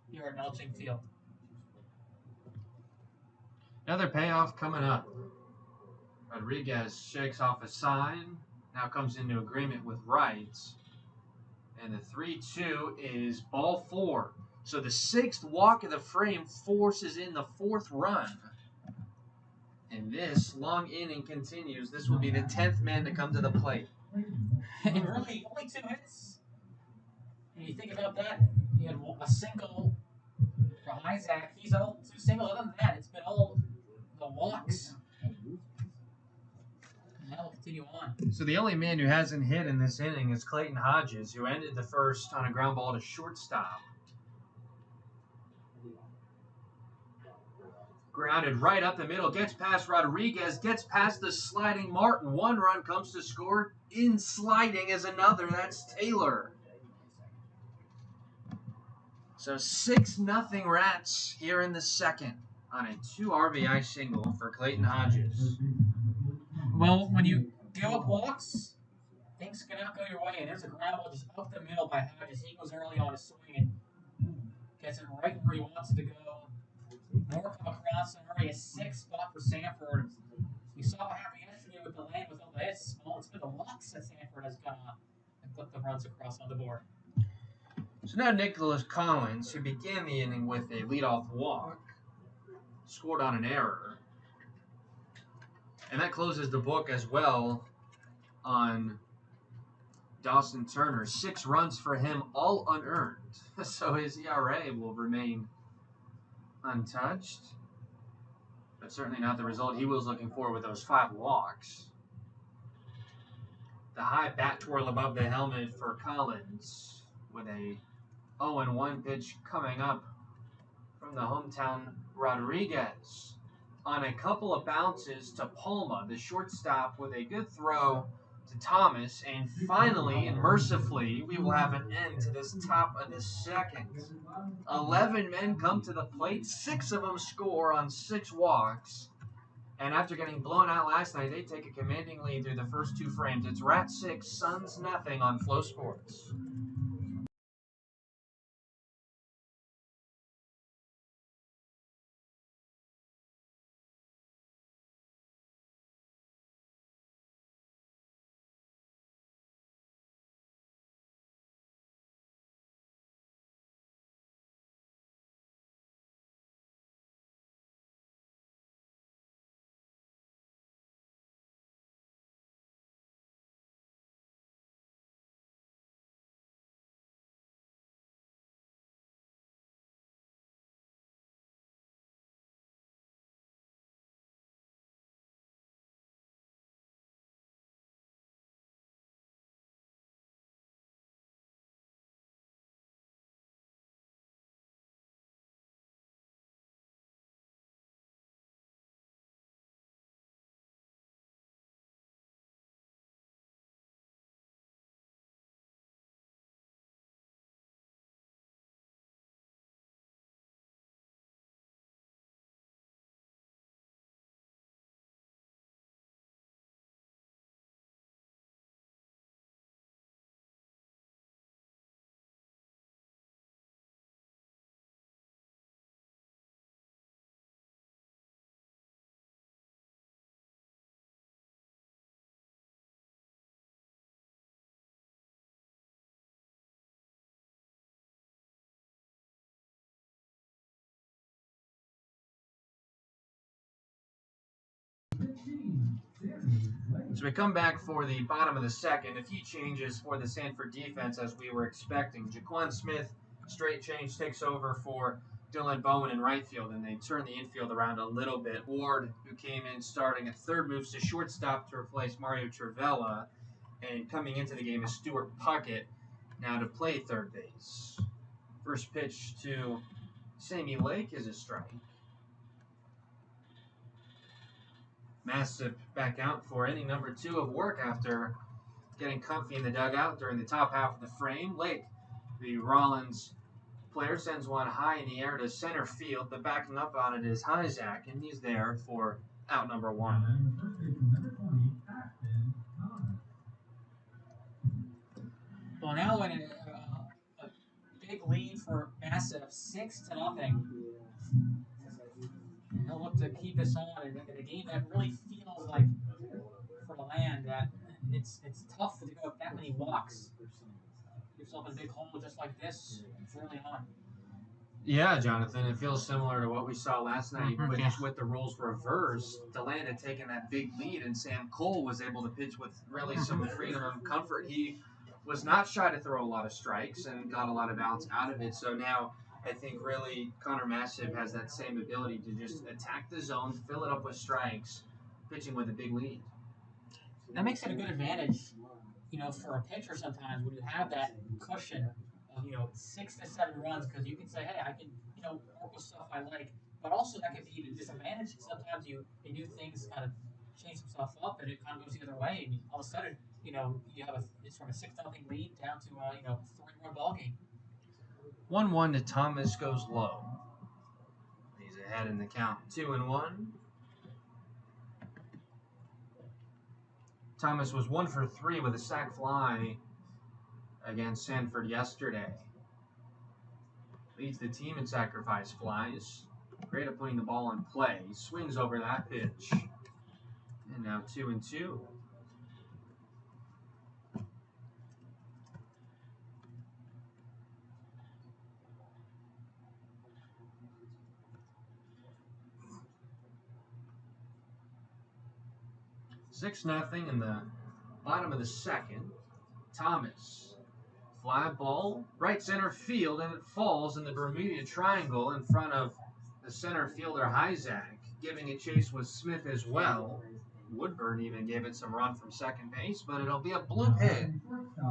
E: here at Melching Field.
D: Another payoff coming up. Rodriguez shakes off a sign, now comes into agreement with rights. And the 3-2 is ball 4. So the 6th walk of the frame forces in the 4th run. And this long inning continues. This will be the 10th man to come to the plate.
E: And really, only 2 hits. And you think about that, he had a single from Isaac. He's all 2 singles. Other than that, it's been all the walks. And that will continue on.
D: So the only man who hasn't hit in this inning is Clayton Hodges, who ended the first on a ground ball to shortstop. Grounded right up the middle, gets past Rodriguez, gets past the sliding Martin. 1 run comes to score. In sliding is another. That's Taylor. So 6-0 Rats here in the 2nd on a 2 RBI single for Clayton Hodges.
E: Well, when you give up walks, things cannot go your way. And there's a ground ball just up the middle by Hodges. He goes early on his swing and gets it right where he wants it to go. More come across and already a 6th spot for Sanford. We saw what happened yesterday with DeLand with all the hits. Well, it's been the walks that Sanford has gone on and put the runs across on the board.
D: So now Nicholas Collins, who began the inning with a leadoff walk, scored on an error. And that closes the book as well on Dawson Turner. 6 runs for him, all unearned. So his ERA will remain untouched. But certainly not the result he was looking for with those 5 walks. The high bat twirl above the helmet for Collins with a 0-1 pitch coming up from the hometown Rodriguez. On a couple of bounces to Palma, the shortstop, with a good throw to Thomas. And finally, and mercifully, we will have an end to this top of the 2nd. 11 men come to the plate. 6 of them score on 6 walks. And after getting blown out last night, they take a commanding lead through the first 2 frames. It's Rats 6, Suns nothing on Flow Sports. So we come back for the bottom of the 2nd. A few changes for the Sanford defense as we were expecting. Jaquan Smith, straight change, takes over for Dylan Bowman in right field, and they turned the infield around a little bit. Ward, who came in starting at third, moves to shortstop to replace Mario Trivella, and coming into the game is Stuart Puckett, now to play third base. First pitch to Sammy Lake is a strike. Massive back out for inning number 2 of work after getting comfy in the dugout during the top half of the frame. Lake, the Rollins player, sends one high in the air to center field, but backing up on it is Hyzak, and he's there for out number 1.
E: Well, now in a big lead for Massive, 6-0. They'll look to keep this on in a game that really feels like, for DeLand, that it's tough to go that many walks. Yourself in a big hole just like this early on.
D: Yeah, Jonathan, it feels similar to what we saw last night, but just with the roles reversed. DeLand had taken that big lead, and Sam Cole was able to pitch with really some freedom and comfort. He was not shy to throw a lot of strikes and got a lot of outs out of it. So now I think really Connor Massive has that same ability to just attack the zone, fill it up with strikes, pitching with a big lead.
E: That makes it a good advantage, for a pitcher sometimes when you have that cushion of, 6 to 7 runs, because you can say, hey, I can, work with stuff I like, but also that can be a disadvantage. Sometimes you do things kind of change some stuff up, and it kind of goes the other way, and all of a sudden, you have it's from a 6-0 lead down to a 3-run ball game.
D: 1-1 to Thomas goes low. He's ahead in the count. 2-1. Thomas was 1 for 3 with a sac fly against Sanford yesterday. Leads the team in sacrifice flies. Great at putting the ball in play. He swings over that pitch. And now 2-2. Six nothing in the bottom of the second. Thomas, fly ball, right center field, and it falls in the Bermuda Triangle in front of the center fielder Hyzak. Giving it chase was Smith as well. Woodburn even gave it some run from second base, but it'll be a bloop hit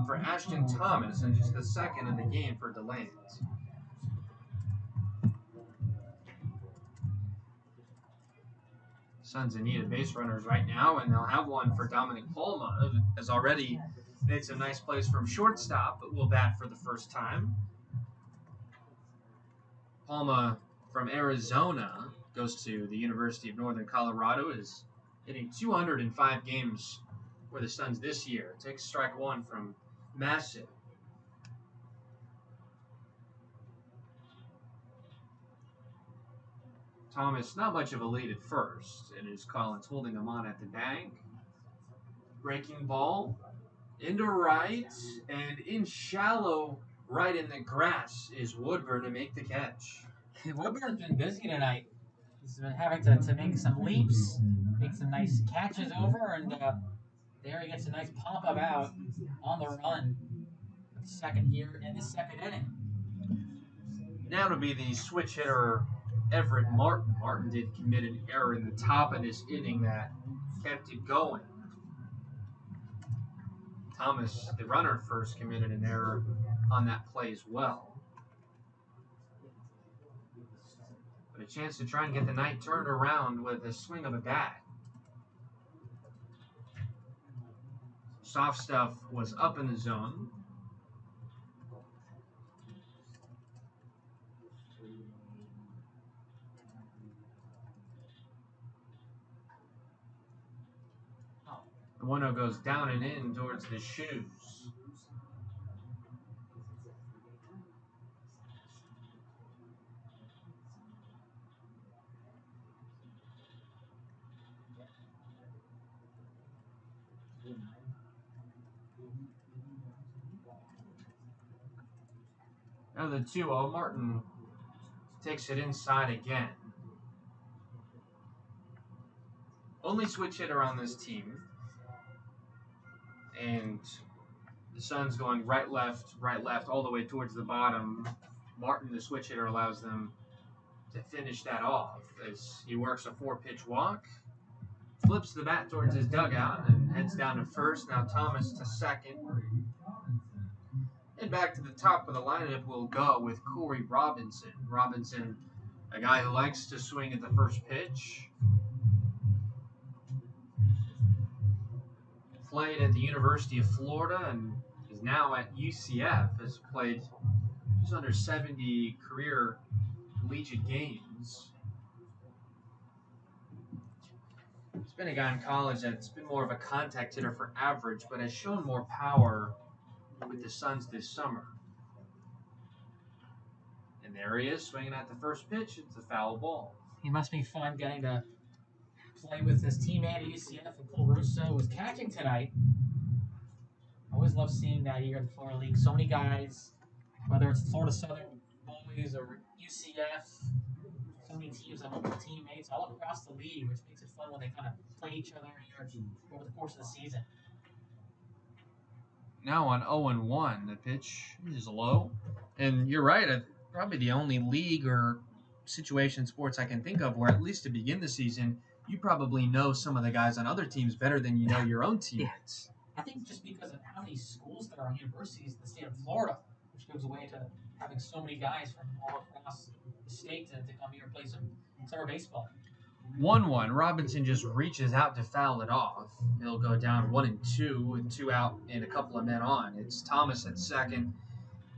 D: for Ashton Thomas and just the second of the game for DeLand. Suns in need of base runners right now, and they'll have one for Dominic Palma, who has already made some nice plays from shortstop, but will bat for the first time. Palma from Arizona goes to the University of Northern Colorado, is hitting 205 games for the Suns this year. Takes strike 1 from Massive. Thomas, not much of a lead at first, and is Collins holding him on at the bank. Breaking ball into right, and in shallow right in the grass is Woodburn to make the catch.
E: Woodburn's been busy tonight. He's been having to make some leaps, make some nice catches over, and there he gets a nice pop-up out on the run. Second here in the second inning.
D: Now to be the switch hitter Everett Martin. Martin did commit an error in the top of this inning that kept it going. Thomas, the runner, first committed an error on that play as well. But a chance to try and get the night turned around with a swing of a bat. Soft stuff was up in the zone. The 1-0 goes down and in towards the shoes. Now the 2-0, Martin takes it inside again. Only switch hitter on this team. And the Suns going right, left, all the way towards the bottom. Martin, the switch hitter, allows them to finish that off as he works a 4-pitch walk, flips the bat towards his dugout, and heads down to first. Now Thomas to second. And back to the top of the lineup we'll go with Corey Robinson. Robinson, a guy who likes to swing at the first pitch. Played at the University of Florida and is now at UCF. Has played just under 70 career collegiate games. He's been a guy in college that's been more of a contact hitter for average, but has shown more power with the Suns this summer. And there he is, swinging at the first pitch. It's a foul ball.
E: He must be fun getting to play with his teammate at UCF, and Cole Russo was catching tonight. I always love seeing that here in the Florida League. So many guys, whether it's Florida Southern Boys or UCF, so many teams have multiple teammates all across the league, which makes it fun when they kind of play each other over the course of the season.
D: Now on 0-1, the pitch is low. And you're right, probably the only league or situation in sports I can think of where, at least to begin the season, you probably know some of the guys on other teams better than you know your own teammates.
E: I think just because of how many schools there are, universities in the state of Florida, which gives away to having so many guys from all across the state to come here and play some summer baseball.
D: 1-1. Robinson just reaches out to foul it off. He'll go down 1-2 with 2 out and a couple of men on. It's Thomas at second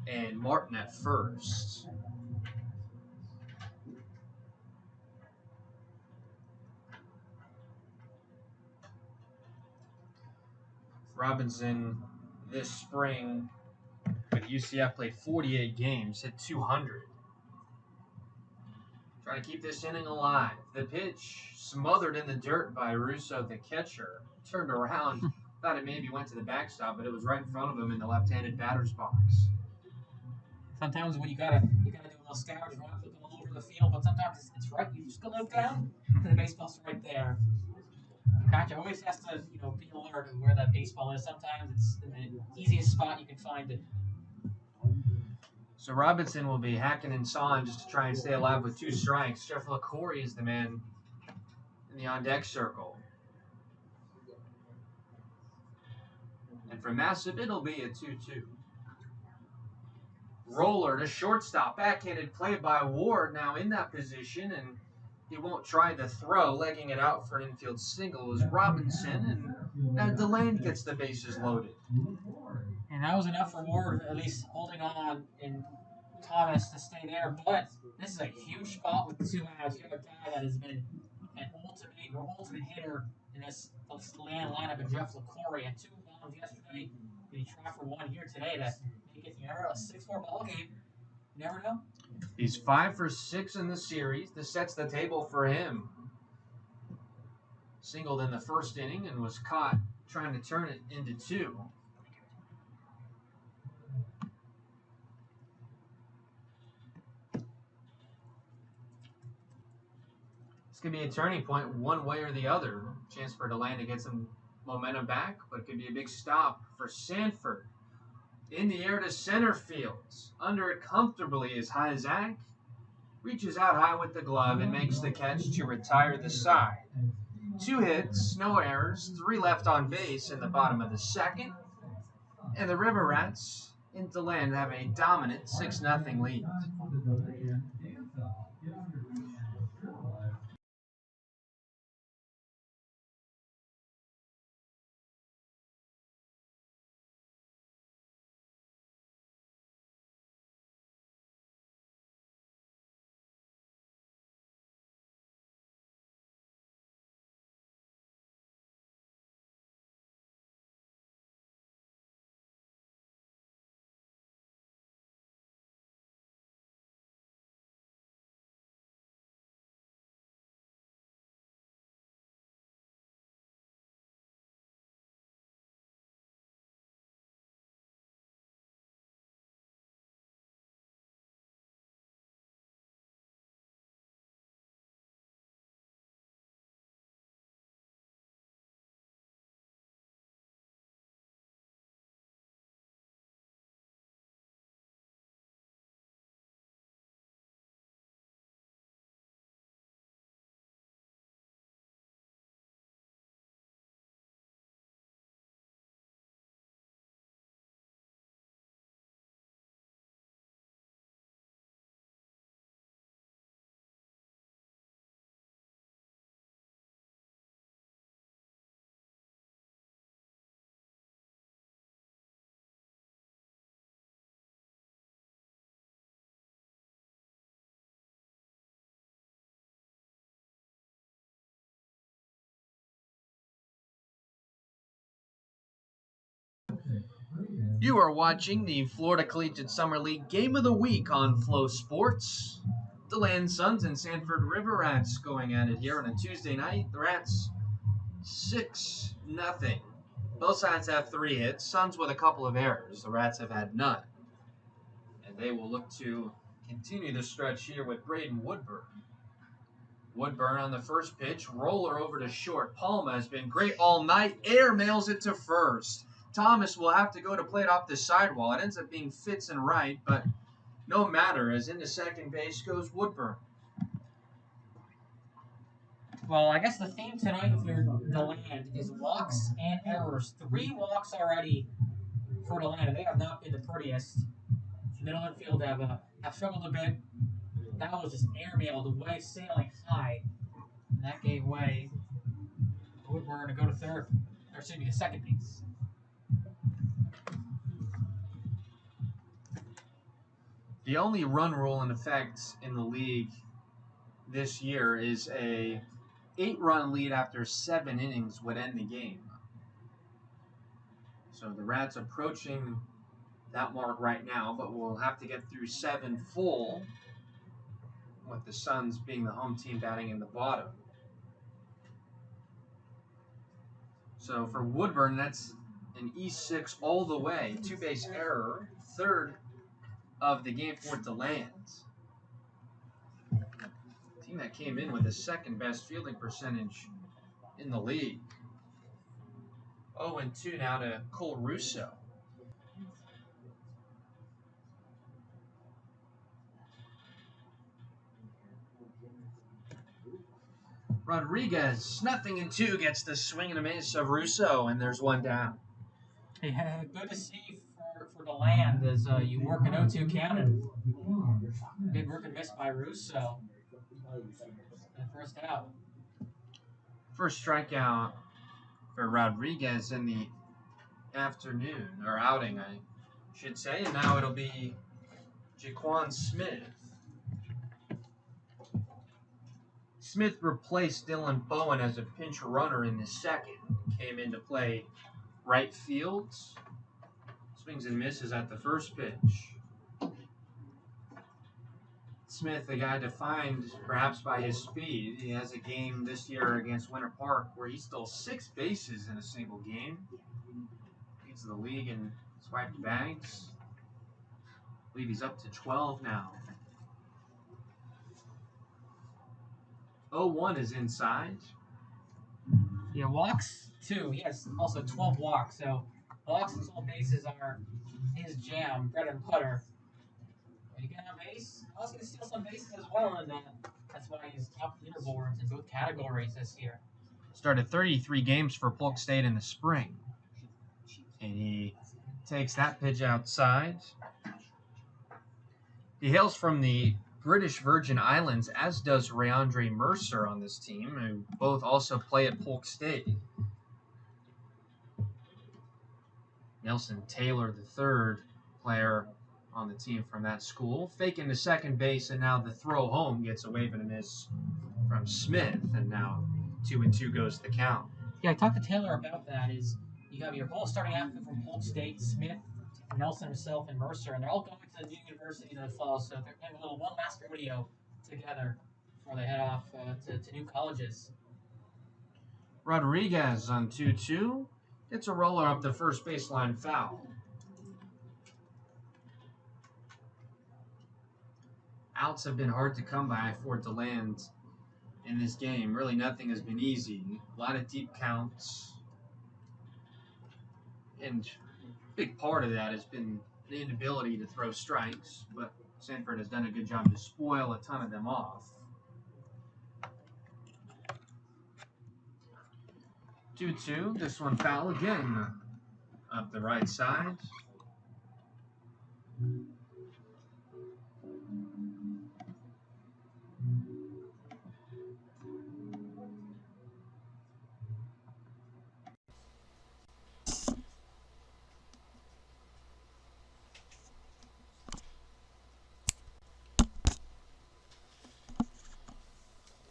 D: and Martin at first. Robinson this spring with UCF played 48 games, hit 200. Trying to keep this inning alive. The pitch smothered in the dirt by Russo, the catcher. Turned around, thought it maybe went to the backstop, but it was right in front of him in the left-handed batter's box.
E: Sometimes when you gotta do a little scourge run, look all over the field, but sometimes it's right. You just go look down, and the baseball's right there. Catcher always has to, be alert of where that baseball is. Sometimes it's in the easiest spot you can find it.
D: So Robinson will be hacking and sawing just to try and stay alive with 2 strikes. Jeff LaCory is the man in the on-deck circle. And for Massive, it'll be a 2-2. Roller to shortstop. Backhanded play by Ward, now in that position, and he won't try the throw. Legging it out for an infield single is Robinson, and DeLand gets the bases loaded.
E: And that was enough for Ward, at least holding on in Thomas to stay there. But this is a huge spot with 2 outs. You have a guy that has been an ultimate hitter in this DeLand lineup, and Jeff LaCory had 2 bombs yesterday. Did he try for 1 here today to make it a 6-4 ball game? You never know.
D: He's 5 for 6 in the series. This sets the table for him. Singled in the first inning and was caught trying to turn it into 2. This could be a turning point one way or the other. Chance for DeLand to get some momentum back, but it could be a big stop for Sanford. In the air to center field. Under it comfortably is Isaac. Reaches out high with the glove and makes the catch to retire the side. 2 hits, no errors, 3 left on base in the bottom of the second. And the River Rats in DeLand have a dominant 6-0 lead. You are watching the Florida Collegiate Summer League Game of the Week on Flow Sports. DeLand Suns and Sanford River Rats going at it here on a Tuesday night. The Rats 6-0. Both sides have 3 hits. Suns with a couple of errors. The Rats have had none. And they will look to continue the stretch here with Braden Woodburn. Woodburn on the first pitch. Roller over to short. Palma has been great all night. Air mails it to first. Thomas will have to go to play it off the sidewall. It ends up being Fitz and right, but no matter, as into second base goes Woodburn.
E: Well, I guess the theme tonight for DeLand is walks and errors. 3 walks already for DeLand, and they have not been the prettiest. Middle infield have struggled a bit. That was just airmailed away, sailing high. And that gave way for Woodburn to go to third. Or excuse me, to second base.
D: The only run rule in effect in the league this year is a 8-run lead after 7 innings would end the game. So the Rats approaching that mark right now, but we'll have to get through 7 full, with the Suns being the home team batting in the bottom. So for Woodburn, that's an E6 all the way, 2-base error, third of the game for DeLand. Team that came in with the second best fielding percentage in the league. 0-2 now to Cole Russo. Rodriguez, 0-2, gets the swing and a miss of Russo, and there's 1 down.
E: Yeah, good to see for DeLand as you work an 0-2 count and big work and miss by Russo. And first out.
D: First strikeout for Rodriguez in the afternoon, or outing, I should say, and now it'll be Jaquan Smith. Smith replaced Dylan Bowen as a pinch runner in the second. Came in to play right field. Swings and misses at the first pitch. Smith, the guy defined perhaps by his speed. He has a game this year against Winter Park where he stole 6 bases in a single game. Leads the league in swiped bags. I believe he's up to 12 now. 0-1 is inside.
E: Yeah, walks too. He has also 12 walks, so walks and stolen bases are his jam, bread and butter. When you get on base, also going to steal some bases as well, and that's why he's top leaderboards in both categories this year.
D: Started 33 games for Polk State in the spring. And he takes that pitch outside. He hails from the British Virgin Islands, as does Rayondre Mercer on this team, who both also play at Polk State. Nelson Taylor, the third player on the team from that school, faking to second base, and now the throw home gets a wave and a miss from Smith, and now 2-2 goes the count.
E: Yeah, I talked to Taylor about that. Is you have your whole starting outfit from Polk State, Smith, Nelson himself, and Mercer, and they're all going to the new university in the fall, so they're having a little one last rodeo together before they head off to new colleges.
D: Rodriguez on 2-2 gets a roller up the first baseline foul. Outs have been hard to come by for DeLand in this game. Really nothing has been easy. A lot of deep counts. And a big part of that has been the inability to throw strikes, but Sanford has done a good job to spoil a ton of them off. 2-2, this one foul again up the right side.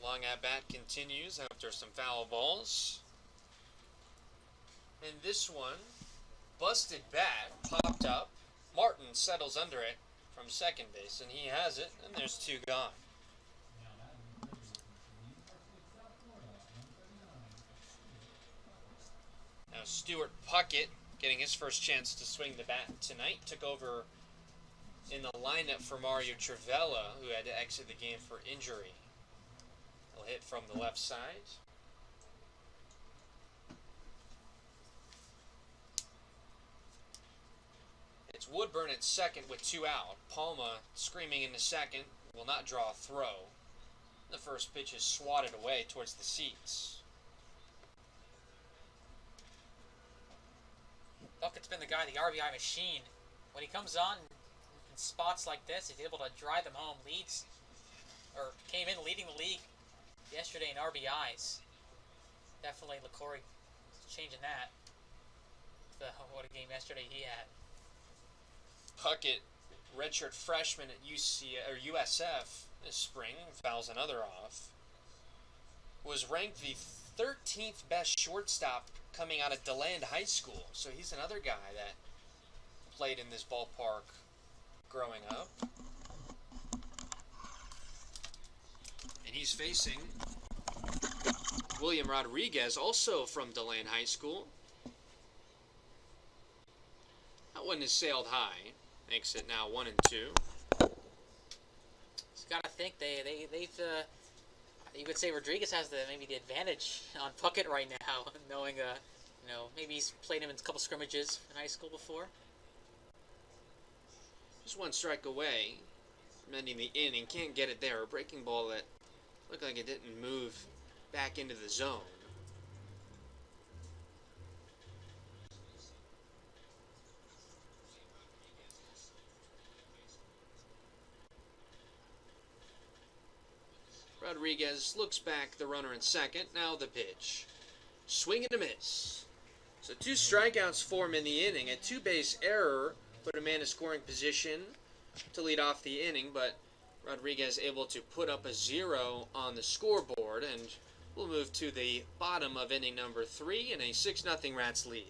D: Long at-bat continues after some foul balls. And this one busted bat popped up. Martin settles under it from second base, and he has it, and there's 2 gone. Now Stuart Puckett, getting his first chance to swing the bat tonight, took over in the lineup for Mario Trivella, who had to exit the game for injury. He'll hit from the left side. It's Woodburn at second with 2 out. Palma screaming into second, will not draw a throw. The first pitch is swatted away towards the seats.
E: Bucket's been the guy, the RBI machine. When he comes on in spots like this, he's able to drive them home. Came in leading the league yesterday in RBIs. Definitely LaCory changing that. What a game yesterday he had.
D: Puckett, redshirt freshman at USF this spring, fouls another off. Was ranked the 13th best shortstop coming out of DeLand High School. So he's another guy that played in this ballpark growing up. And he's facing William Rodriguez, also from DeLand High School. That one is sailed high. Makes it now 1-2.
E: Just gotta think they've you would say Rodriguez has maybe the advantage on Puckett right now, knowing maybe he's played him in a couple scrimmages in high school before.
D: Just 1 strike away, mending the inning. Can't get it there. A breaking ball that looked like it didn't move back into the zone. Rodriguez looks back, the runner in second. Now the pitch. Swing and a miss. So 2 strikeouts for him in the inning. A 2-base error put a man in scoring position to lead off the inning, but Rodriguez able to put up a 0 on the scoreboard, and we'll move to the bottom of inning number 3 in a 6-0 Rats lead.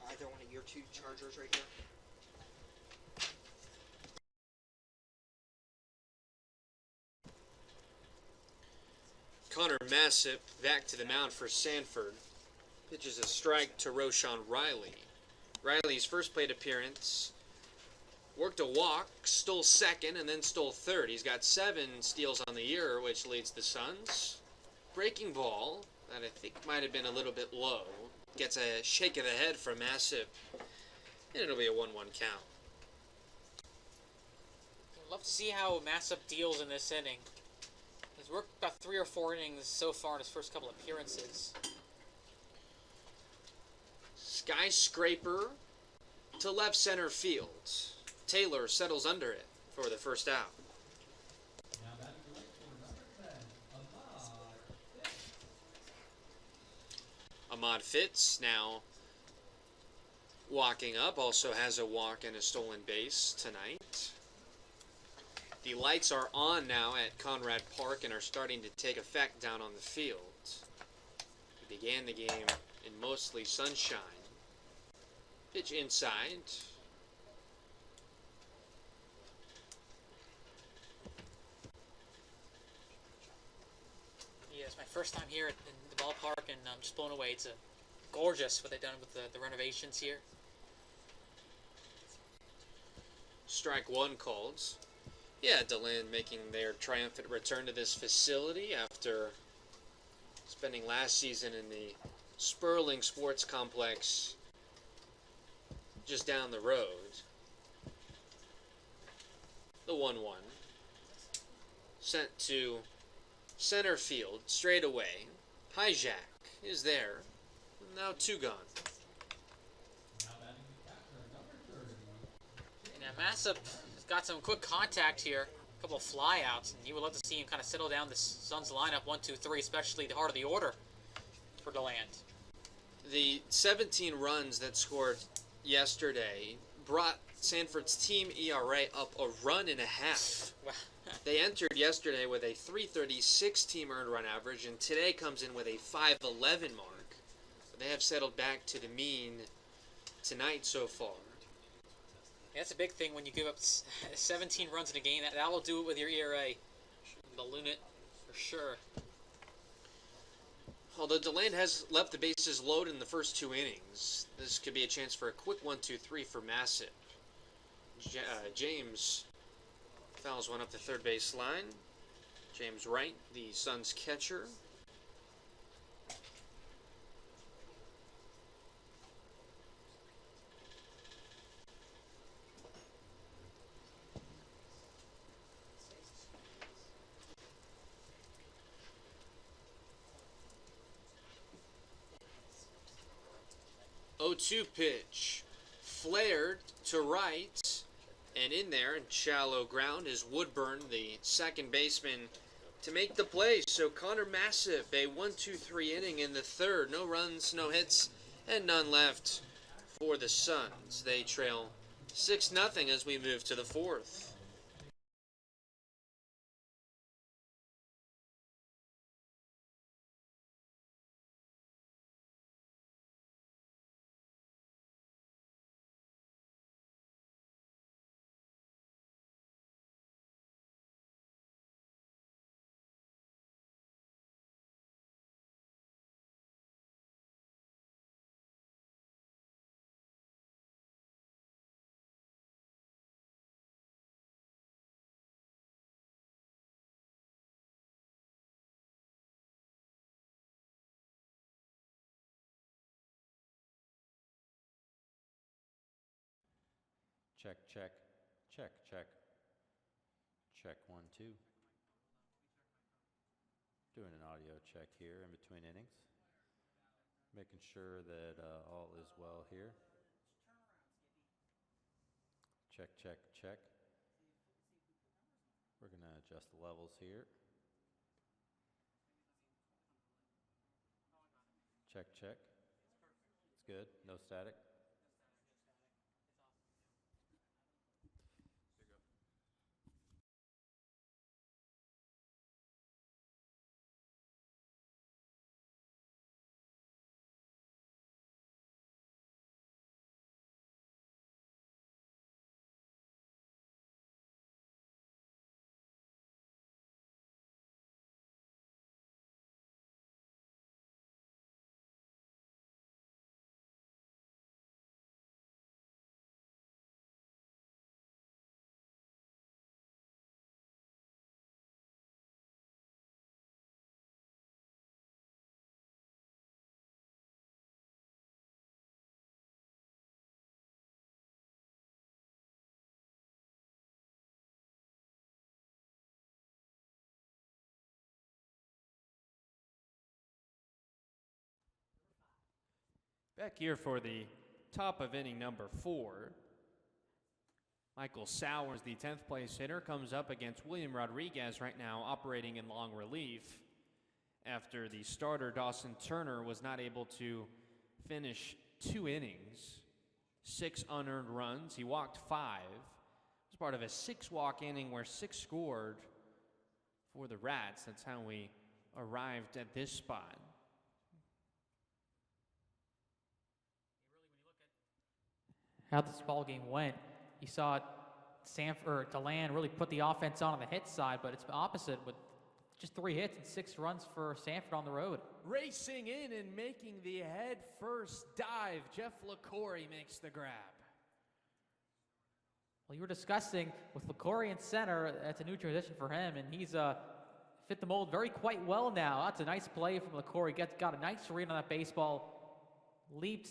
A: Either one of your 2 chargers right here.
D: Connor Massip back to the mound for Sanford. Pitches a strike to Roshan Riley. Riley's first plate appearance, worked a walk, stole second, and then stole third. He's got 7 steals on the year, which leads the Suns. Breaking ball that I think might have been a little bit low. Gets a shake of the head from Massip, and it'll be a 1-1 count.
E: I'd love to see how Massip deals in this inning. He's worked about 3 or 4 innings so far in his first couple appearances.
D: Skyscraper to left center field. Taylor settles under it for the first out.
G: Now batting right for number 10,
D: Ahmad Fitz now walking up, also has a walk and a stolen base tonight. The lights are on now at Conrad Park and are starting to take effect down on the field. We began the game in mostly sunshine. Pitch inside.
E: Yeah, it's my first time here in the ballpark, and I'm just blown away. It's gorgeous what they've done with the renovations here.
D: Strike one called. Yeah, DeLand making their triumphant return to this facility after spending last season in the Sperling Sports Complex just down the road. The 1-1. Sent to center field straight away. Hijack is there. Now 2 gone.
G: now batting the catcher, number 30.
E: And now Massip has got some quick contact here. A couple of flyouts, and you would love to see him kind of settle down the Suns lineup 1, 2, 3, especially the heart of the order for DeLand.
D: The 17 runs that scored yesterday brought Sanford's team ERA up a run and a half.
E: Wow.
D: They entered yesterday with a 336 team earned run average, and today comes in with a 511 mark. They have settled back to the mean tonight so far.
E: Yeah, that's a big thing when you give up 17 runs in a game. That will do it with your ERA. Balloon it for sure.
D: Although DeLand has left the bases loaded in the first 2 innings, this could be a chance for a quick 1-2-3 for Massip. James fouls one up the third base line. James Wright, the Suns catcher. Oh-2 pitch. Flared to right. And in there, in shallow ground, is Woodburn, the second baseman, to make the play. So Connor Massip, a 1-2-3 inning in the third. No runs, no hits, and none left for the Suns. They trail 6-0 as we move to the fourth.
H: Check, check, check, check. Check 1, 2. Doing an audio check here in between innings. Making sure that all is well here. Check, check, check. We're going to adjust the levels here. Check, check. It's good. No static.
I: Back here for the top of inning number 4. Michael Sowers, the 10th place hitter, comes up against William Rodriguez right now, operating in long relief after the starter Dawson Turner was not able to finish 2 innings, 6 unearned runs. He walked 5. It was part of a 6-walk inning where 6 scored for the Rats. That's how we arrived at this spot.
E: How this ball game went, you saw Sanford, DeLand really put the offense on the hit side, but it's the opposite with just 3 hits and 6 runs for Sanford on the road.
I: Racing in and making the head first dive, Jeff LaCorey makes the grab.
E: Well, you were discussing with LaCorey in center, that's a new transition for him, and he's fit the mold very quite well now. That's a nice play from LaCorey. Got a nice read on that baseball, leaped,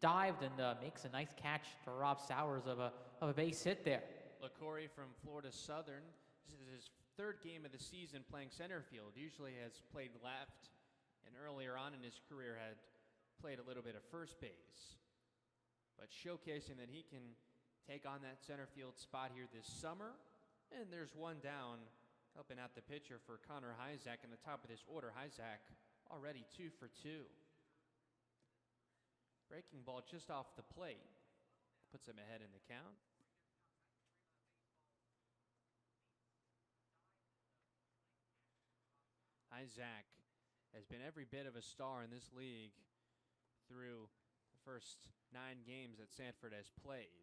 E: dived, and makes a nice catch to rob Sowers of a base hit there.
I: LaCorey from Florida Southern. This is his 3rd game of the season playing center field. Usually has played left, and earlier on in his career had played a little bit of first base. But showcasing that he can take on that center field spot here this summer. And there's one down, helping out the pitcher for Connor Hyzak in the top of this order. Hyzak already 2 for 2. Breaking ball just off the plate. Puts him ahead in the count. Hyzak has been every bit of a star in this league through the first 9 games that Sanford has played.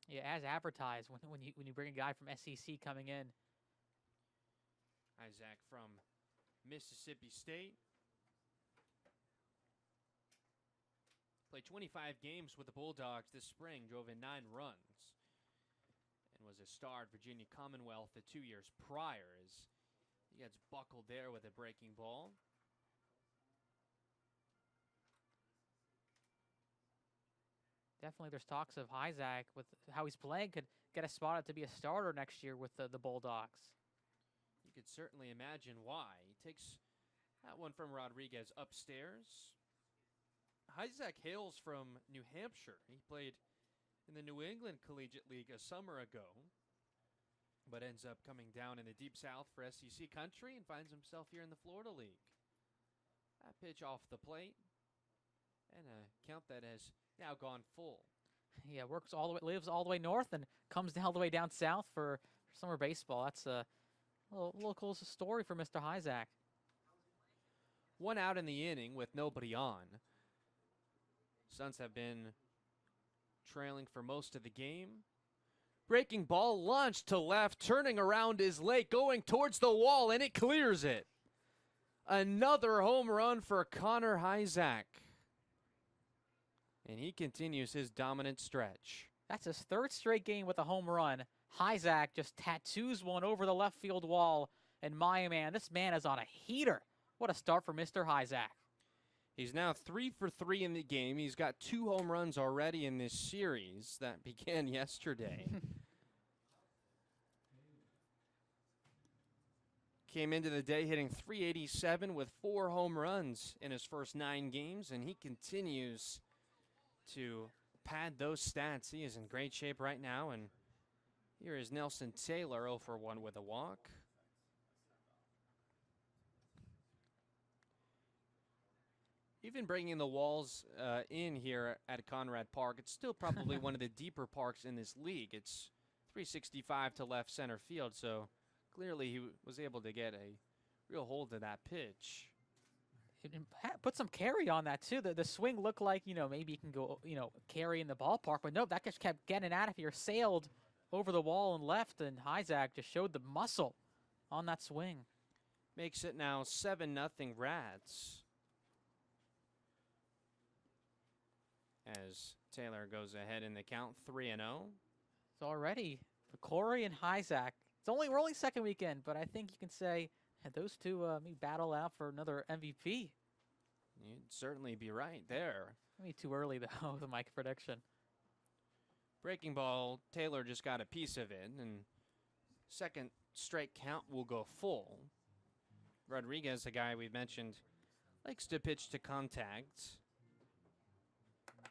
E: Yeah, as advertised, when you bring a guy from SEC coming in.
I: Hyzak from Mississippi State. Played 25 games with the Bulldogs this spring, drove in 9 runs, and was a star at Virginia Commonwealth the 2 years prior as he gets buckled there with a breaking ball.
E: Definitely there's talks of Hyzak with how he's playing could get a spot to be a starter next year with the Bulldogs.
I: You could certainly imagine why. He takes that one from Rodriguez upstairs. Hyzak hails from New Hampshire. He played in the New England Collegiate League a summer ago, but ends up coming down in the Deep South for SEC country and finds himself here in the Florida League. That pitch off the plate, and a count that has now gone full.
E: Yeah, lives all the way north and comes all the way down south for summer baseball. That's a little cool story for Mr. Hyzak.
I: 1 out in the inning with nobody on. Suns have been trailing for most of the game. Breaking ball launched to left, turning around is late, going towards the wall, and it clears it. Another home run for Connor Hyzak. And he continues his dominant stretch.
E: That's his 3rd straight game with a home run. Hyzak just tattoos one over the left field wall. And my man, this man is on a heater. What a start for Mr. Hyzak.
I: He's now 3 for 3 in the game. He's got 2 home runs already in this series that began yesterday. Came into the day hitting .387 with 4 home runs in his first 9 games, and he continues to pad those stats. He is in great shape right now, and here is Nelson Taylor 0 for 1 with a walk. Even bringing the walls in here at Conrad Park, it's still probably one of the deeper parks in this league. It's 365 to left center field, so clearly he was able to get a real hold of that pitch.
E: Put some carry on that, too. The swing looked like, maybe you can go, carry in the ballpark. But no, that just kept getting out of here, sailed over the wall and left, and Hyzak just showed the muscle on that swing.
I: Makes it now 7-0 Rats. As Taylor goes ahead in the count 3-0.
E: It's already LaCorey and Hyzak. We're only second weekend, but I think you can say those two may battle out for another MVP.
I: You'd certainly be right there.
E: Maybe too early, though, with my prediction.
I: Breaking ball, Taylor just got a piece of it, and second straight count will go full. Rodriguez, a guy we've mentioned, likes to pitch to contact.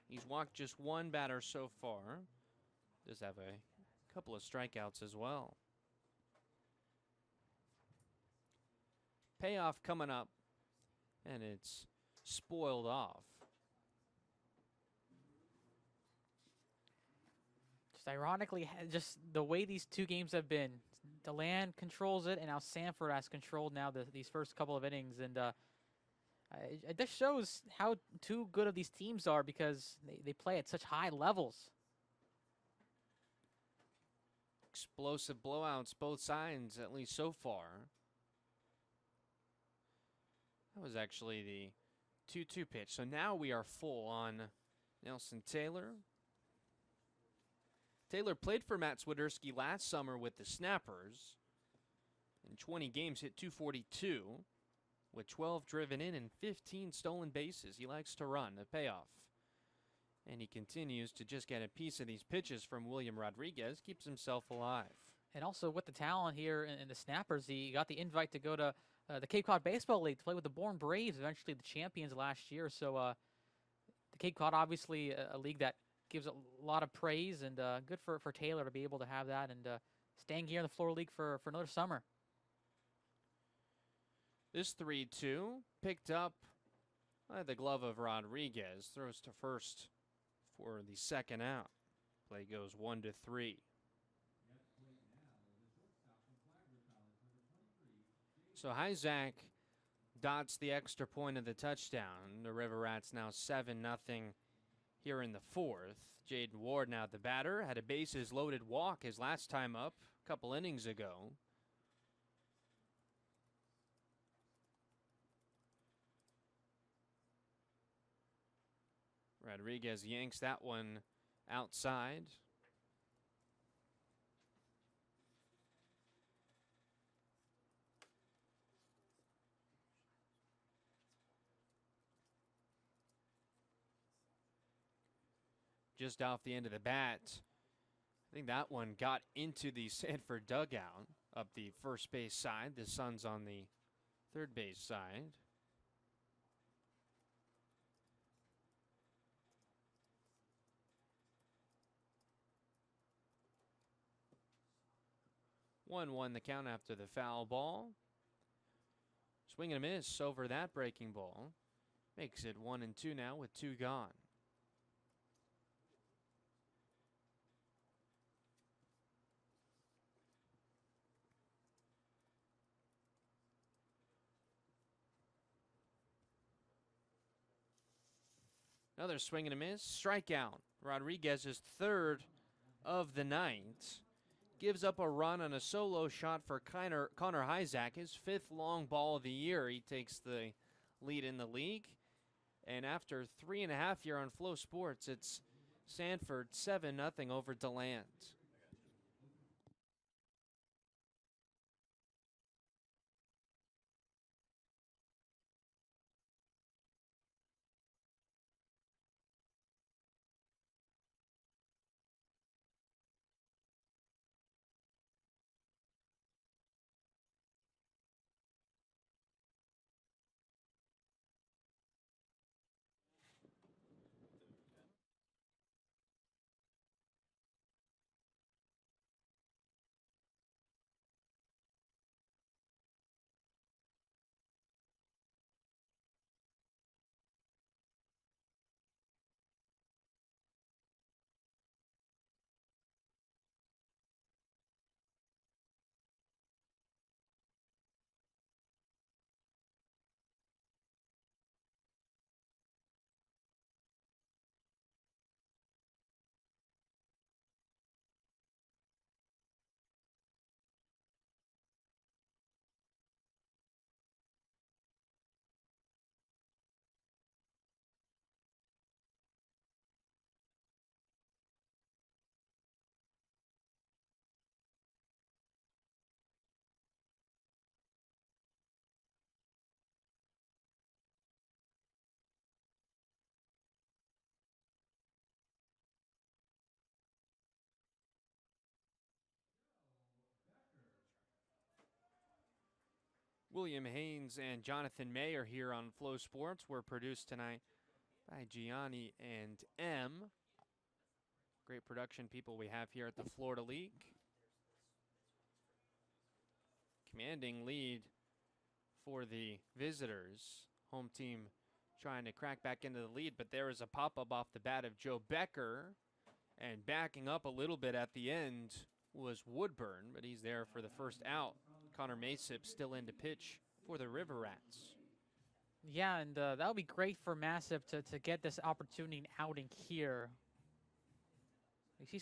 I: He's walked just one batter so far. Does have a couple of strikeouts as well. Payoff coming up, and it's spoiled off.
J: Just ironically, just the way these two games have been, DeLand controls it, and now Sanford has controlled now these first couple of innings, and it just shows how two good of these teams are because they play at such high levels.
I: Explosive blowouts both sides, at least so far. That was actually the 2-2 pitch. So now we are full on Nelson Taylor. Taylor played for Matt Swiderski last summer with the Snappers. In 20 games, hit .242 with 12 driven in and 15 stolen bases. He likes to run, a payoff. And he continues to just get a piece of these pitches from William Rodriguez, keeps himself alive.
J: And also with the talent here in the Snappers, he got the invite to go to the Cape Cod Baseball League to play with the Bourne Braves, eventually the champions last year. So the Cape Cod, obviously a league that gives a lot of praise, and good for Taylor to be able to have that and staying here in the Florida League for another summer.
I: This 3-2 picked up by the glove of Rodriguez. Throws to first for the second out. Play goes 1-3. So Hyzak dots the extra point of the touchdown. The River Rats now 7-0 here in the fourth. Jaden Ward now the batter. Had a bases loaded walk his last time up a couple innings ago. Rodriguez yanks that one outside. Just off the end of the bat. I think that one got into the Sanford dugout up the first base side. The Suns on the third base side. One the count after the foul ball. Swing and a miss over that breaking ball. Makes it 1-2 now with 2 gone. Another swing and a miss. Strikeout. Rodriguez's third of the night. Gives up a run on a solo shot for Connor Hyzak, his 5th long ball of the year. He takes the lead in the league. And after 3.5 years on Flow Sports, it's Sanford 7-0 over DeLand. William Haynes and Jonathan May are here on Flow Sports. We're produced tonight by Gianni and M. Great production people we have here at the Florida League. Commanding lead for the visitors. Home team trying to crack back into the lead, but there is a pop-up off the bat of Joe Becker. And backing up a little bit at the end was Woodburn, but he's there for the first out. Connor Masip still in to pitch for the River Rats.
J: Yeah, and that would be great for Massive to get this opportunity and outing here. You see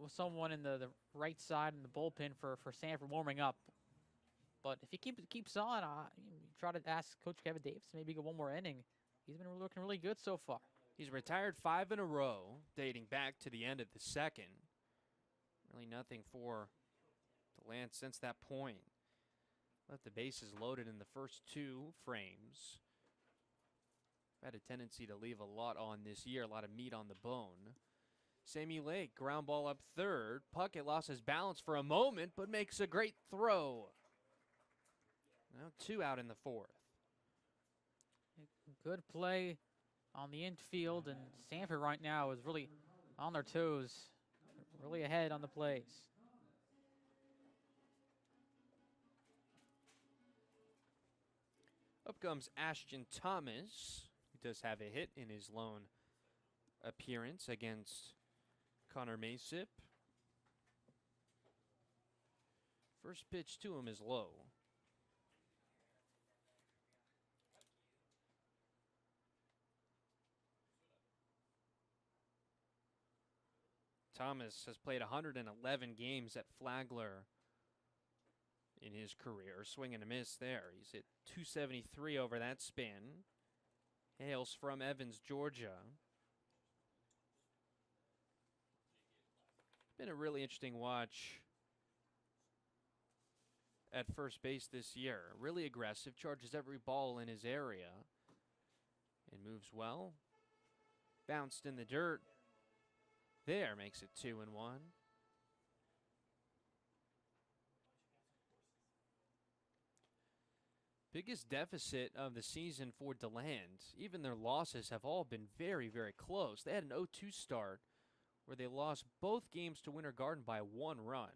J: someone in the right side in the bullpen for Sanford warming up. But if he keeps on, try to ask Coach Kevin Davis maybe go one more inning. He's been looking really good so far.
I: He's retired 5 in a row, dating back to the end of the second. Really nothing for DeLand since that point. Left the bases loaded in the first 2 frames. Had a tendency to leave a lot on this year, a lot of meat on the bone. Sammy Lake, ground ball up third. Puckett lost his balance for a moment, but makes a great throw. Now 2 out in the 4th.
J: Good play on the infield, and Sanford right now is really on their toes, really ahead on the plays.
I: Up comes Ashton Thomas, who does have a hit in his lone appearance against Connor Masip. First pitch to him is low. Thomas has played 111 games at Flagler in his career. Swing and a miss there. He's hit .273 over that span. Hails from Evans, Georgia. Been a really interesting watch at first base this year. Really aggressive, charges every ball in his area, and moves well. Bounced in the dirt. There, makes it 2-1. Biggest deficit of the season for DeLand. Even their losses have all been very, very close. They had an 0-2 start where they lost both games to Winter Garden by 1 run.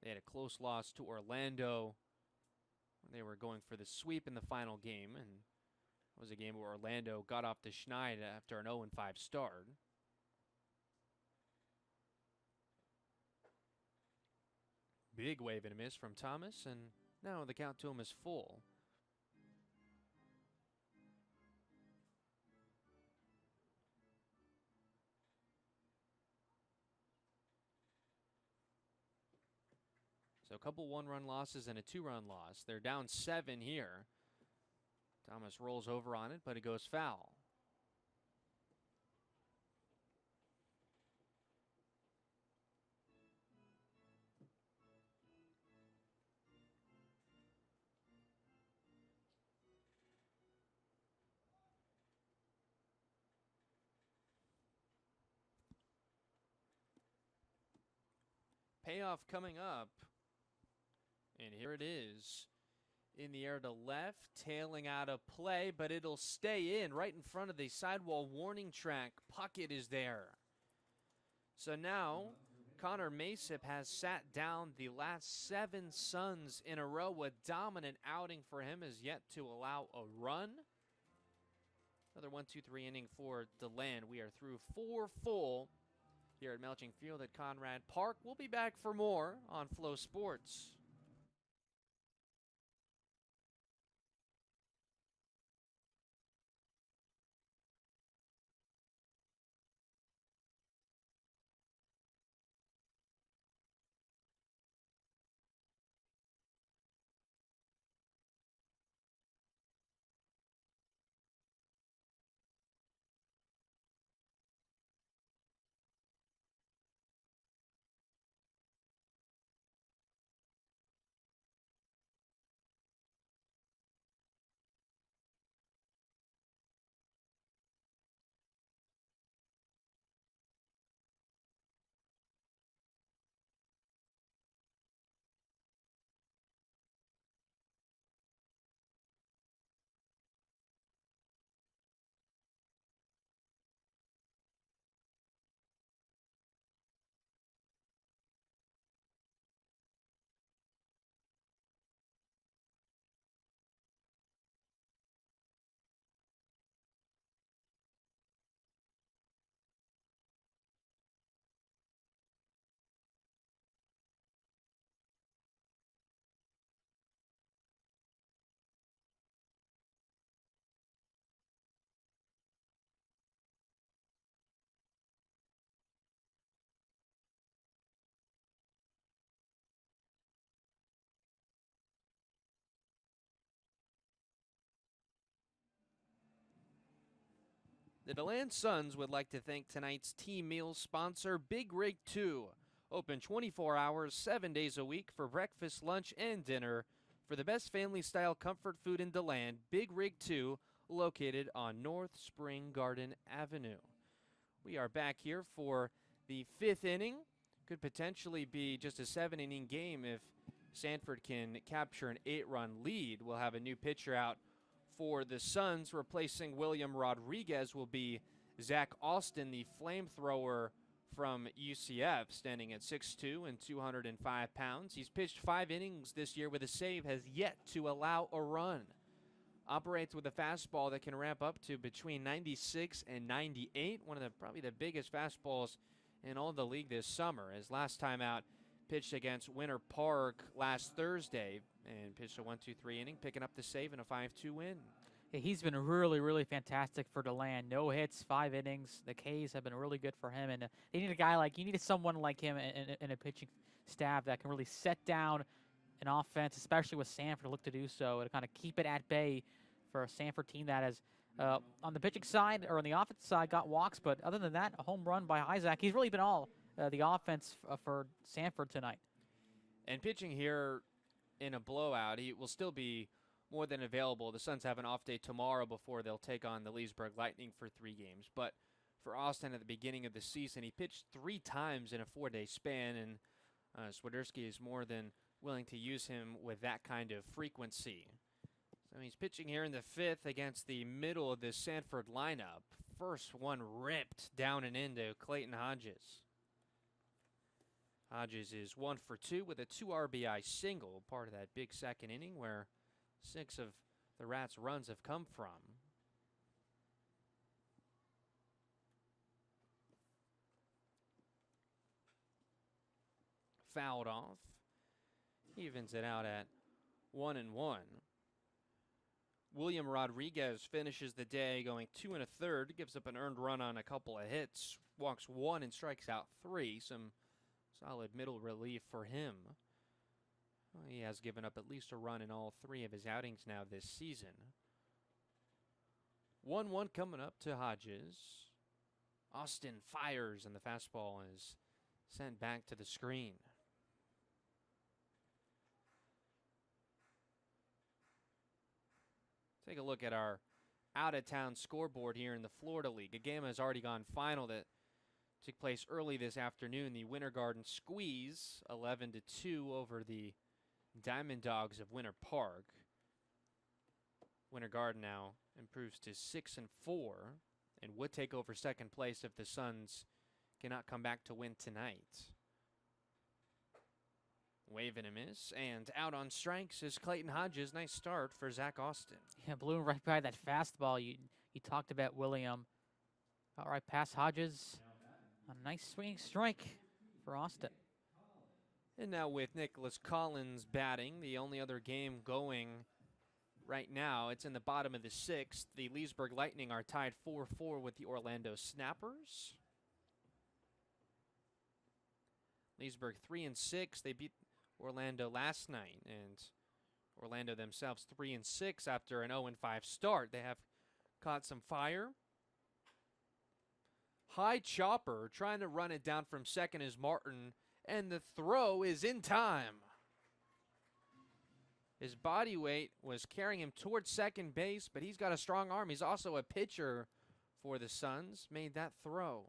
I: They had a close loss to Orlando. They were going for the sweep in the final game, and it was a game where Orlando got off the schneid after an 0-5 start. Big wave and a miss from Thomas, and now the count to him is full. So a couple 1-run losses and a 2-run loss. They're down 7 here. Thomas rolls over on it, but it goes foul. Payoff coming up. And here it is. In the air to left, tailing out of play, but it'll stay in right in front of the sidewall warning track. Puckett is there. So now, Connor Masip has sat down the last 7 Suns in a row. A dominant outing for him is yet to allow a run. Another 1-2-3 inning for DeLand. We are through 4 full here at Melching Field at Conrad Park. We'll be back for more on Flow Sports. The DeLand Suns would like to thank tonight's team meal sponsor, Big Rig 2. Open 24 hours, 7 days a week for breakfast, lunch, and dinner. For the best family-style comfort food in DeLand, Big Rig 2, located on North Spring Garden Avenue. We are back here for the 5th inning. Could potentially be just a 7-inning game if Sanford can capture an 8-run lead. We'll have a new pitcher out for the Suns. Replacing William Rodriguez will be Zach Austin, the flamethrower from UCF, standing at 6'2" and 205 pounds. He's pitched 5 innings this year with a save, has yet to allow a run. Operates with a fastball that can ramp up to between 96 and 98, one of probably the biggest fastballs in all the league this summer. His last time out, pitched against Winter Park last Thursday and pitched a 1-2-3 inning, picking up the save in a 5-2 win.
J: Yeah, he's been really, really fantastic for DeLand. No hits, 5 innings. The K's have been really good for him, and they need a guy like, you need someone like him in a pitching staff that can really set down an offense, especially with Sanford, look to do so, and kind of keep it at bay for a Sanford team that has, on the pitching side or on the offensive side, got walks, but other than that, a home run by Isaac. He's really been all the offense for Sanford tonight.
I: And pitching here in a blowout, he will still be more than available. The Suns have an off day tomorrow before they'll take on the Leesburg Lightning for 3 games. But for Austin at the beginning of the season, he pitched 3 times in a 4-day span, and Swiderski is more than willing to use him with that kind of frequency. So he's pitching here in the 5th against the middle of this Sanford lineup. First one ripped down and into Clayton Hodges. Hodges is 1 for 2 with a 2 RBI single, part of that big second inning where 6 of the Rats' runs have come from. Fouled off. Evens it out at 1-1. William Rodriguez finishes the day going 2 1/3, gives up an earned run on a couple of hits, walks 1 and strikes out 3. Some solid middle relief for him. He has given up at least a run in all 3 of his outings now this season. 1-1 coming up to Hodges. Austin fires, and the fastball is sent back to the screen. Take a look at our out-of-town scoreboard here in the Florida League. A game has already gone final that took place early this afternoon. The Winter Garden squeeze, 11-2 over the Diamond Dogs of Winter Park. Winter Garden now improves to 6-4 and would take over second place if the Suns cannot come back to win tonight. Wave and a miss, and out on strikes is Clayton Hodges. Nice start for Zach Austin.
J: Yeah, blew right by that fastball. You talked about William. All right, past Hodges. A nice swinging strike for Austin.
I: And now with Nicholas Collins batting, the only other game going right now, it's in the bottom of the 6th. The Leesburg Lightning are tied 4-4 with the Orlando Snappers. Leesburg 3-6. They beat Orlando last night, and Orlando themselves 3-6 after an 0-5 start. They have caught some fire. High chopper trying to run it down from second is Martin, and the throw is in time. His body weight was carrying him towards second base, but he's got a strong arm. He's also a pitcher for the Suns. Made that throw.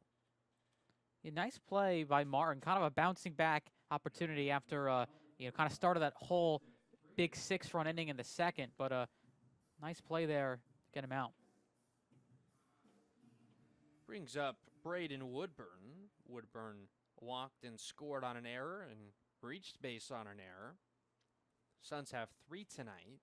J: A nice play by Martin, kind of a bouncing back opportunity after, kind of started that whole big 6-run inning in the second, but nice play there to get him out.
I: Brings up Braden Woodburn. Woodburn walked and scored on an error and reached base on an error. Suns have 3 tonight.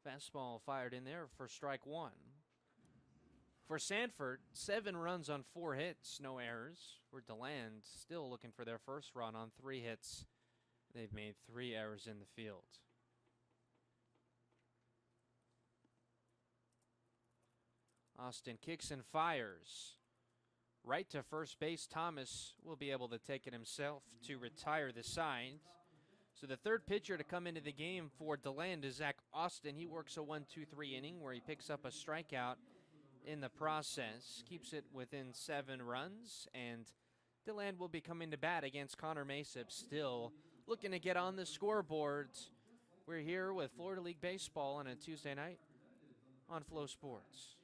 I: Fastball fired in there for strike 1. For Sanford, 7 runs on 4 hits, no errors. For DeLand, still looking for their first run on 3 hits. They've made 3 errors in the field. Austin kicks and fires. Right to first base, Thomas will be able to take it himself to retire the side. So the third pitcher to come into the game for DeLand is Zach Austin. He works a 1-2-3 inning where he picks up a strikeout in the process, keeps it within 7 runs, and DeLand will be coming to bat against Connor Masip, still looking to get on the scoreboard. We're here with Florida League Baseball on a Tuesday night on Flow Sports.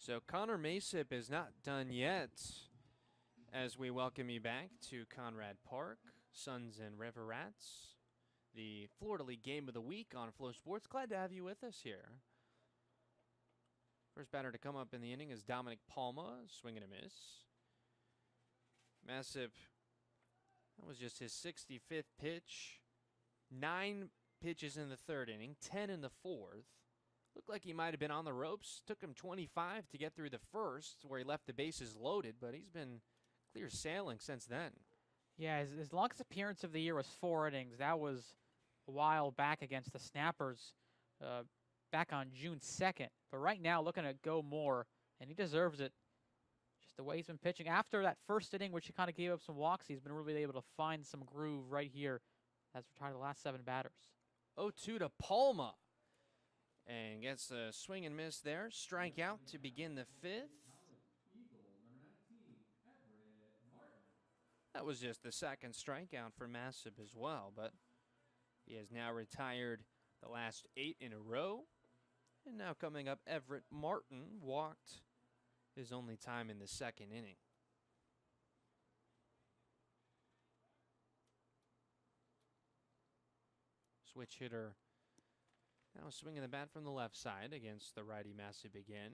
I: So Connor Masip is not done yet as we welcome you back to Conrad Park, Suns and River Rats, the Florida League Game of the Week on Flow Sports. Glad to have you with us here. First batter to come up in the inning is Dominic Palma, swing and a miss. Masip, that was just his 65th pitch. 9 pitches in the third inning, 10 in the fourth. Looked like he might have been on the ropes. Took him 25 to get through the first, where he left the bases loaded, but he's been clear sailing since then.
J: Yeah, his longest appearance of the year was 4 innings. That was a while back against the Snappers back on June 2nd. But right now, looking to go more, and he deserves it. Just the way he's been pitching. After that first inning, which he kind of gave up some walks, he's been really able to find some groove right here as we're trying the last 7 batters.
I: 0-2 to Palma. And gets a swing and miss there. Strikeout to begin the 5th. That was just the second strikeout for Masip as well, but he has now retired the last 8 in a row. And now coming up, Everett Martin walked his only time in the second inning. Switch hitter now swinging the bat from the left side against the righty Masip again.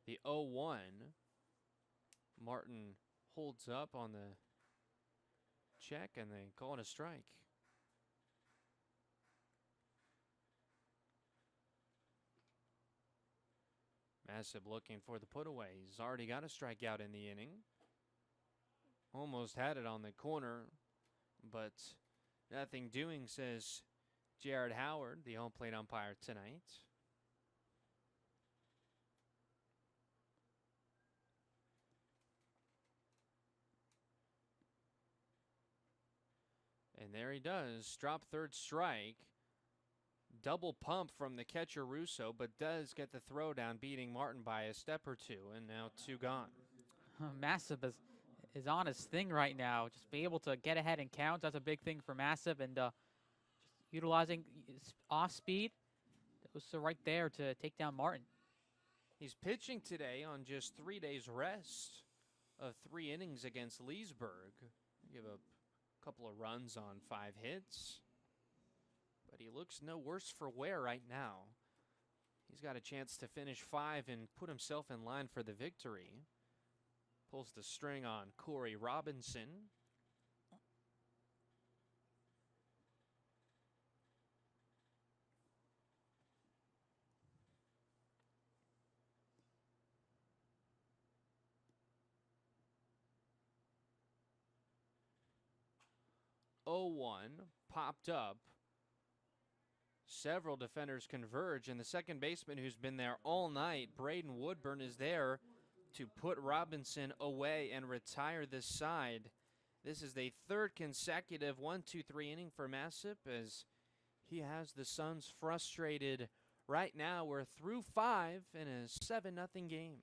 I: The 0-1. Martin holds up on the check and they call it a strike. Masip looking for the put away. He's already got a strikeout in the inning. Almost had it on the corner, but nothing doing, says Jared Howard, the home plate umpire tonight. And there he does, drop third strike. Double pump from the catcher Russo, but does get the throw down, beating Martin by a step or two, and now 2 gone.
J: Masip is on his thing right now. Just be able to get ahead and count. That's a big thing for Masip, and just utilizing off speed. That was right there to take down Martin.
I: He's pitching today on just 3 days rest of 3 innings against Leesburg. Give up a couple of runs on 5 hits. but he looks no worse for wear right now. He's got a chance to finish 5 and put himself in line for the victory. Pulls the string on Corey Robinson. Oh, 1 popped up. Several defenders converge, and the second baseman who's been there all night, Braden Woodburn, is there to put Robinson away and retire this side. This is the third consecutive 1-2-3 inning for Massip as he has the Suns frustrated. Right now, we're through 5 in a 7-0 game.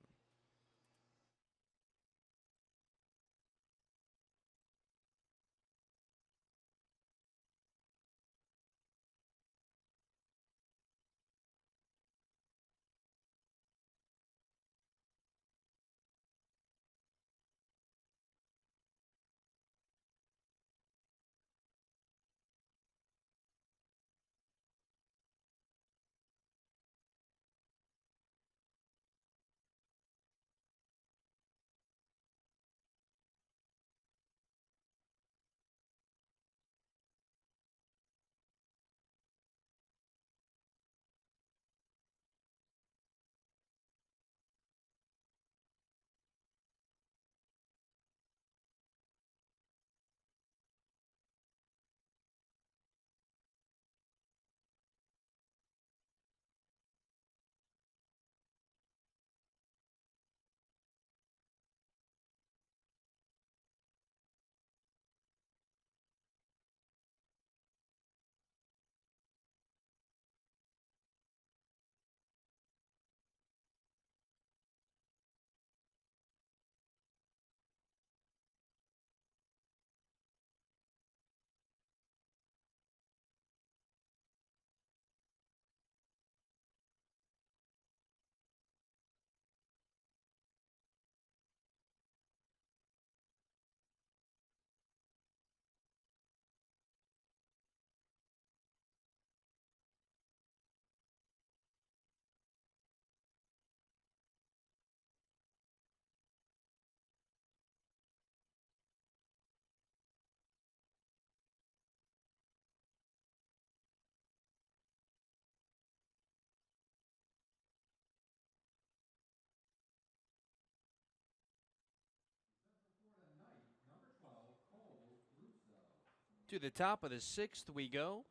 I: To the top of the 6th we go.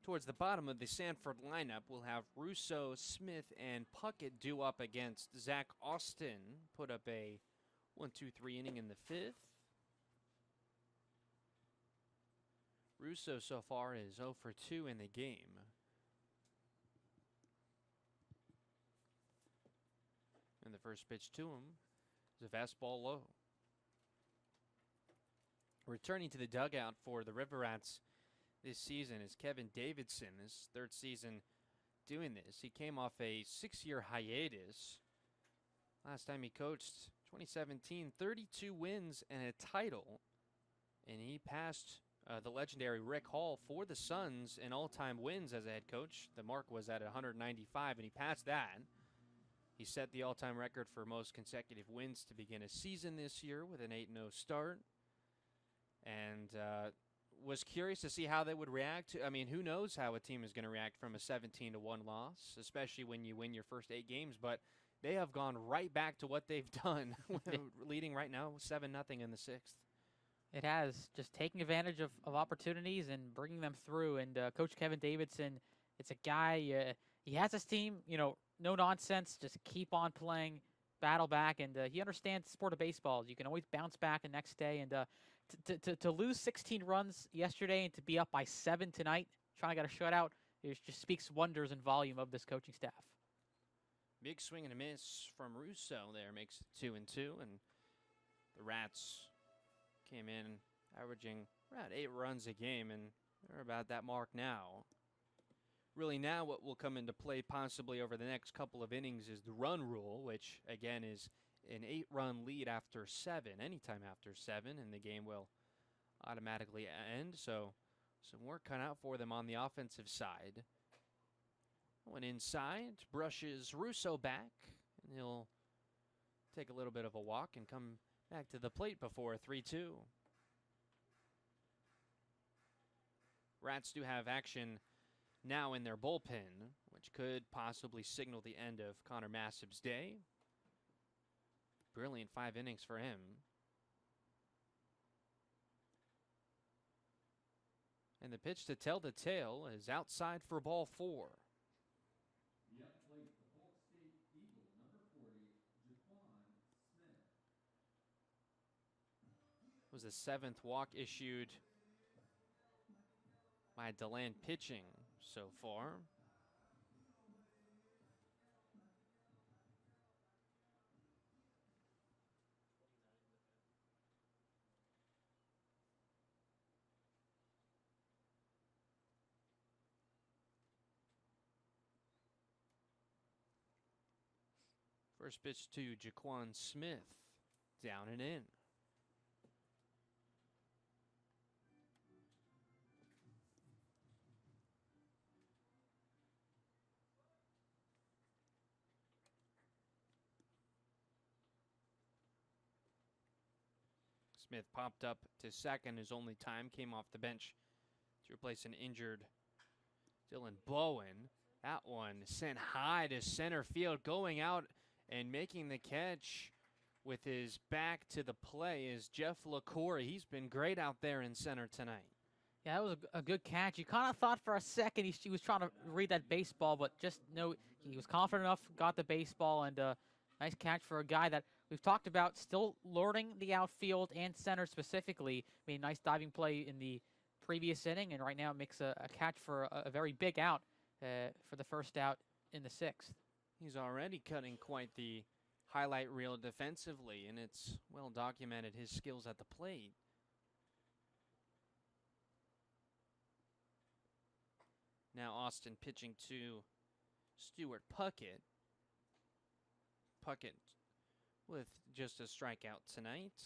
I: Towards the bottom of the Sanford lineup, we'll have Russo, Smith, and Puckett due up against Zach Austin. Put up a 1-2-3 inning in the 5th. Russo so far is 0 for 2 in the game. And the first pitch to him is a fastball low. Returning to the dugout for the River Rats this season is Kevin Davidson, his 3rd season doing this. He came off a 6-year hiatus. Last time he coached, 2017, 32 wins and a title. And he passed the legendary Rick Hall for the Suns in all-time wins as a head coach. The mark was at 195, and he passed that. He set the all-time record for most consecutive wins to begin a season this year with an 8-0 start. And was curious to see how they would react. I mean, who knows how a team is going to react from a 17-1 loss, especially when you win your first 8 games. But they have gone right back to what they've done, leading right now 7-0 in the 6th.
J: It has, just taking advantage of opportunities and bringing them through. And Coach Kevin Davidson, it's a guy, he has his team, no nonsense, just keep on playing, battle back, and he understands the sport of baseball. You can always bounce back the next day, and to lose 16 runs yesterday and to be up by 7 tonight, trying to get a shutout, it just speaks wonders and volume of this coaching staff.
I: Big swing and a miss from Russo there makes it 2-2, and the Rats came in averaging around 8 runs a game, and they're about that mark now. Really now what will come into play possibly over the next couple of innings is the run rule, which again is an 8-run lead after 7, anytime after 7, and the game will automatically end. So Some work cut out for them on the offensive side. Went inside, brushes Russo back, and he'll take a little bit of a walk and come back to the plate before 3-2. Rats do have action now in their bullpen, which could possibly signal the end of Connor Massib's day. Brilliant 5 innings for him. And the pitch to tell the tale is outside for ball 4.
G: The up plate, the Polk State Eagle, number 40, Jaquan Smith.
I: It was the 7th walk issued by DeLand pitching so far. First pitch to Jaquan Smith, down and in. Smith popped up to second. His only time came off the bench to replace an injured Dylan Bowen. That one sent high to center field, going out and making the catch with his back to the play is Jeff LaCour. He's been great out there in center tonight.
J: Yeah, that was a good catch. You kind of thought for a second he was trying to read that baseball, but just no, he was confident enough, got the baseball, and nice catch for a guy that we've talked about still learning the outfield and center specifically. I mean, nice diving play in the previous inning, and right now makes a catch for a very big out for the first out in the 6th.
I: He's already cutting quite the highlight reel defensively, and it's well documented his skills at the plate. Now Austin pitching to Stuart Puckett. Puckett with just a strikeout tonight.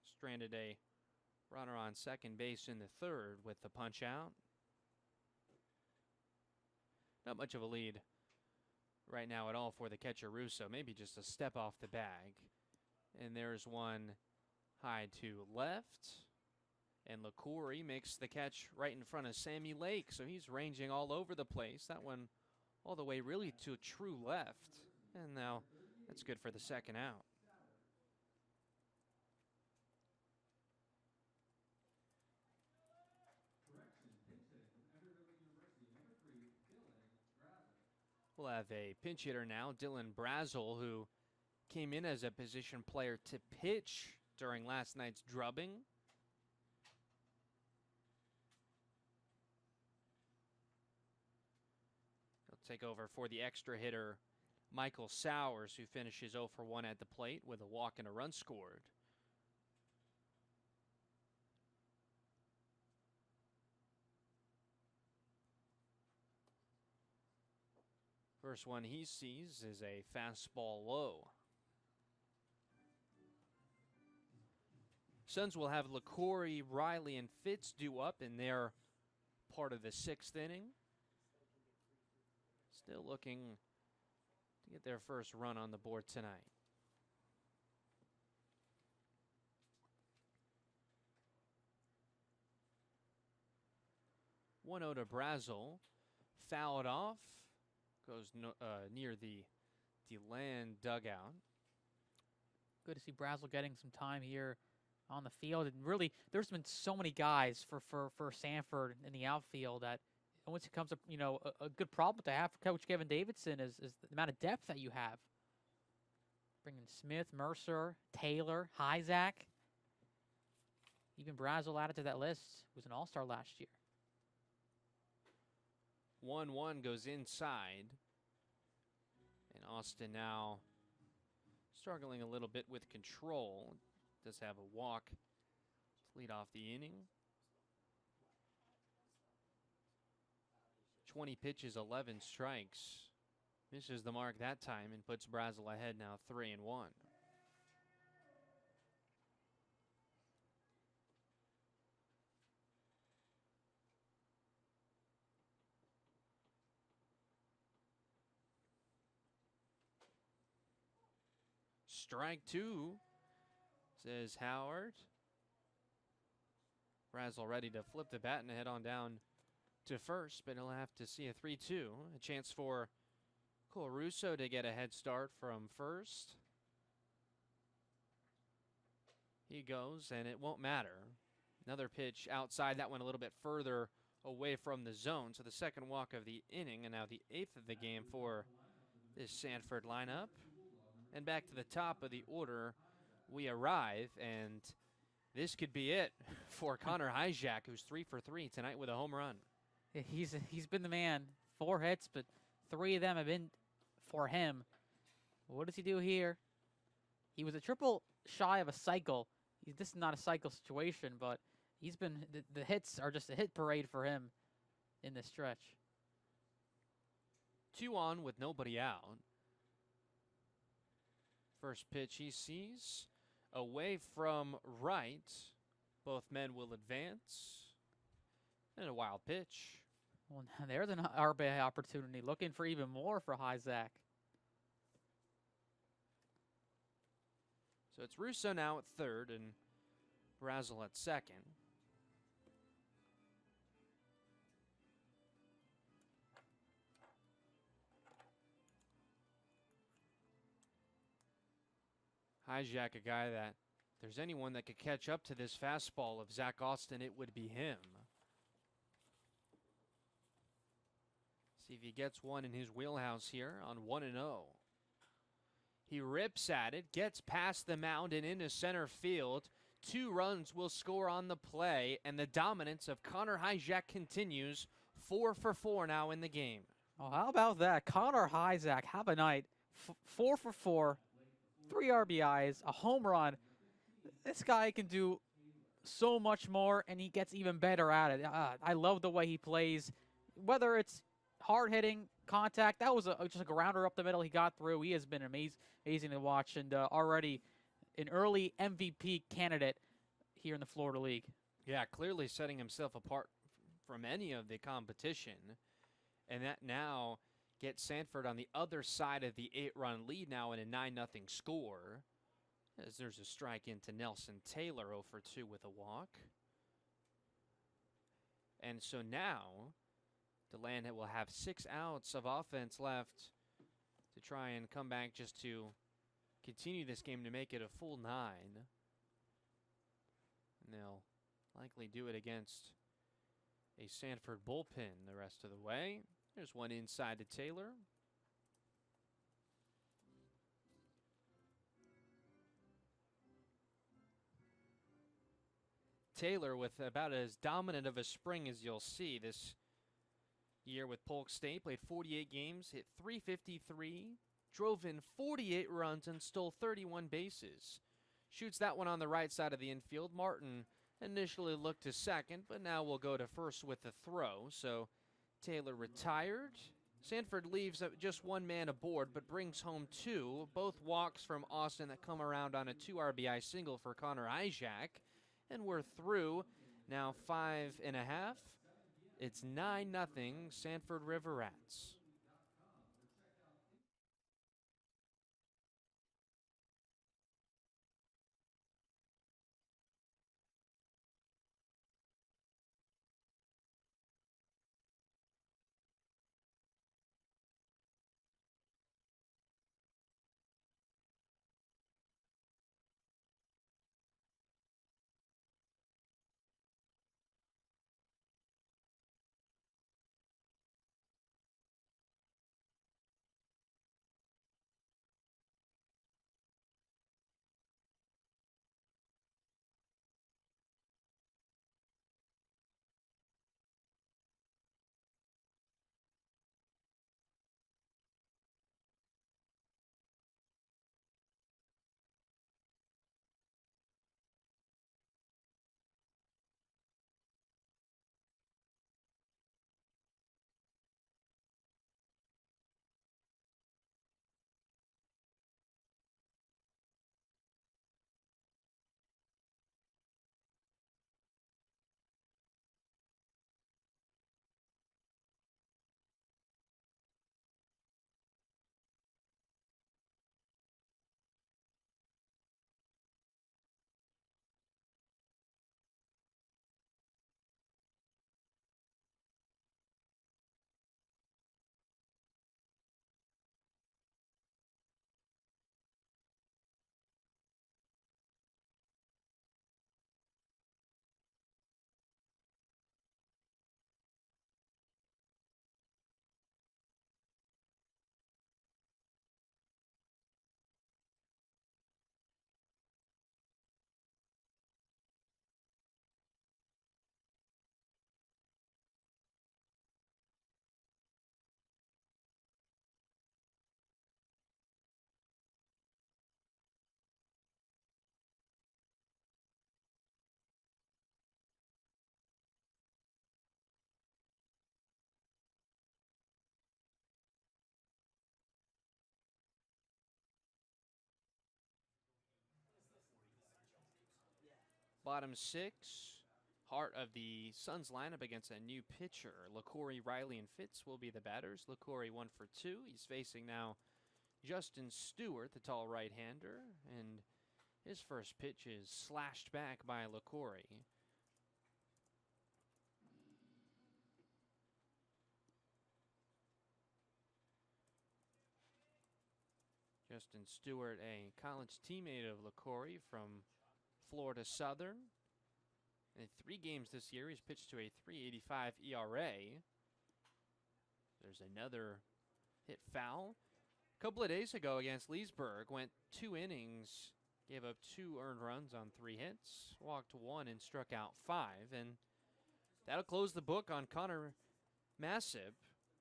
I: Stranded a runner on second base in the 3rd with the punch out. Not much of a lead right now at all for the catcher Russo. Maybe just a step off the bag. And there's one high to left. And LaCour makes the catch right in front of Sammy Lake. So he's ranging all over the place. That one all the way really to a true left. And now that's good for the second out. We'll have a pinch hitter now, Dylan Brazel, who came in as a position player to pitch during last night's drubbing. He'll take over for the extra hitter, Michael Sowers, who finishes 0 for 1 at the plate with a walk and a run scored. First one he sees is a fastball low. Suns will have LaCour, Riley, and Fitz due up in their part of the 6th inning. Still looking to get their first run on the board tonight. One 0 to Brazel. Fouled off. Goes near the DeLand dugout.
J: Good to see Brazel getting some time here on the field. And really, there's been so many guys for Sanford in the outfield that once it comes up, a good problem to have for Coach Kevin Davidson is the amount of depth that you have. Bringing Smith, Mercer, Taylor, Hyzak. Even Brazel added to that list. Was an all-star last year.
I: 1-1 goes inside. And Austin now struggling a little bit with control. Does have a walk to lead off the inning. 20 pitches, 11 strikes. Misses the mark that time and puts Brazel ahead now 3-1. Strike two, says Howard. Brazel ready to flip the bat and head on down to first, but he'll have to see a 3-2. A chance for Russo to get a head start from first. He goes, and it won't matter. Another pitch outside, that one a little bit further away from the zone. So the second walk of the inning, and now the 8th of the game for this Sanford lineup. And back to the top of the order we arrive, and this could be it for Connor Hyjak, who's 3 for 3 tonight with a home run.
J: Yeah, he's been the man. 4 hits, but 3 of them have been for him. What does he do here? He was a triple shy of a cycle. This is not a cycle situation, but he's been the hits are just a hit parade for him in this stretch.
I: 2 on with nobody out. First pitch he sees away from right. Both men will advance. And a wild pitch.
J: Well, there's an RBI opportunity. Looking for even more for Hyzak.
I: So it's Russo now at third and Brazel at second. Hyjak, a guy that if there's anyone that could catch up to this fastball of Zach Austin, it would be him. See if he gets one in his wheelhouse here on 1-0. He rips at it, gets past the mound and into center field. 2 runs will score on the play, and the dominance of Connor Hyjak continues. 4 for 4 now in the game.
J: Oh, how about that? Connor Hyzak, have a night. 4 for 4, 3 RBIs, a home run. This guy can do so much more, and he gets even better at it. I love the way he plays. Whether it's hard-hitting, contact, that was just a grounder up the middle he got through. He has been amazing to watch, and already an early MVP candidate here in the Florida League.
I: Yeah, clearly setting himself apart from any of the competition. And that now gets Sanford on the other side of the 8-run lead now in a 9-0 score. As there's a strike into Nelson Taylor, 0 for 2 with a walk. And so now DeLand will have 6 outs of offense left to try and come back just to continue this game to make it a full 9. And they'll likely do it against a Sanford bullpen the rest of the way. There's one inside to Taylor. Taylor with about as dominant of a spring as you'll see this year with Polk State. Played 48 games, hit .353, drove in 48 runs, and stole 31 bases. Shoots that one on the right side of the infield. Martin initially looked to second, but now will go to first with the throw. So Taylor retired. Sanford leaves just 1 man aboard, but brings home 2. Both walks from Austin that come around on a 2 RBI single for Connor Hyjak. And we're through now 5.5. It's 9-0 Sanford River Rats. Bottom 6, heart of the Suns lineup against a new pitcher. LaCorey, Riley, and Fitz will be the batters. LaCorey 1 for 2. He's facing now Justin Stewart, the tall right-hander, and his first pitch is slashed back by LaCorey. Justin Stewart, a college teammate of LaCorey from Florida Southern. In 3 games this year, he's pitched to a .385 ERA. There's another hit foul. A couple of days ago against Leesburg, went 2 innings, gave up 2 earned runs on 3 hits, walked 1 and struck out 5. And that'll close the book on Connor Massip.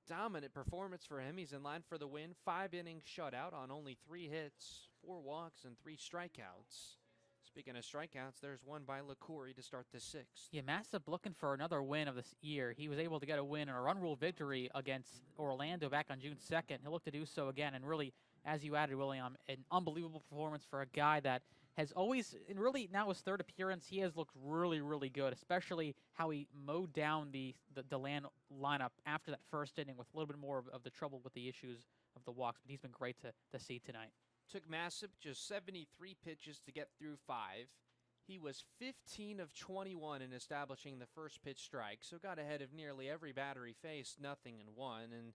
I: Dominant performance for him. He's in line for the win. 5 innings shutout on only 3 hits, 4 walks, and 3 strikeouts. Speaking of strikeouts, there's one by LaCorey to start the 6th.
J: Yeah, Massip looking for another win of this year. He was able to get a win, a run rule victory against Orlando back on June 2nd. He'll look to do so again. And really, as you added, William, an unbelievable performance for a guy that has always, and really now his 3rd appearance, he has looked really, really good, especially how he mowed down the DeLand lineup after that first inning with a little bit more of the trouble with the issues of the walks. But he's been great to see tonight.
I: Took Massip just 73 pitches to get through 5. He was 15 of 21 in establishing the first pitch strike, so got ahead of nearly every batter he faced, 0-1, and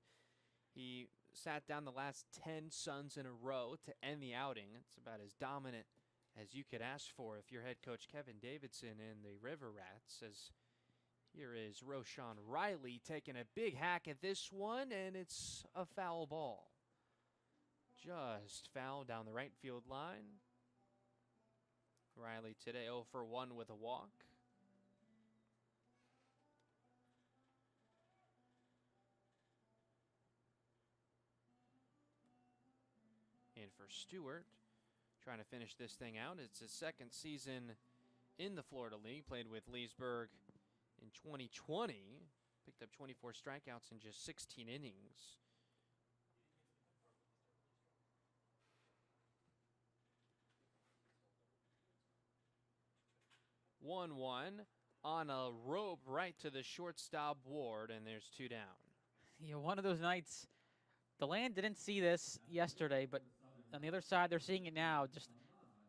I: he sat down the last 10 Suns in a row to end the outing. It's about as dominant as you could ask for if you're head coach Kevin Davidson in the River Rats. As here is Roshan Riley taking a big hack at this one, and it's a foul ball. Just foul down the right field line. Riley today 0 for 1 with a walk. And for Stewart, trying to finish this thing out. It's his 2nd season in the Florida League. Played with Leesburg in 2020. Picked up 24 strikeouts in just 16 innings. 1-1 on a rope right to the shortstop Ward, and there's 2 down.
J: Yeah, one of those nights, DeLand didn't see this yesterday, but on the other side, they're seeing it now. Just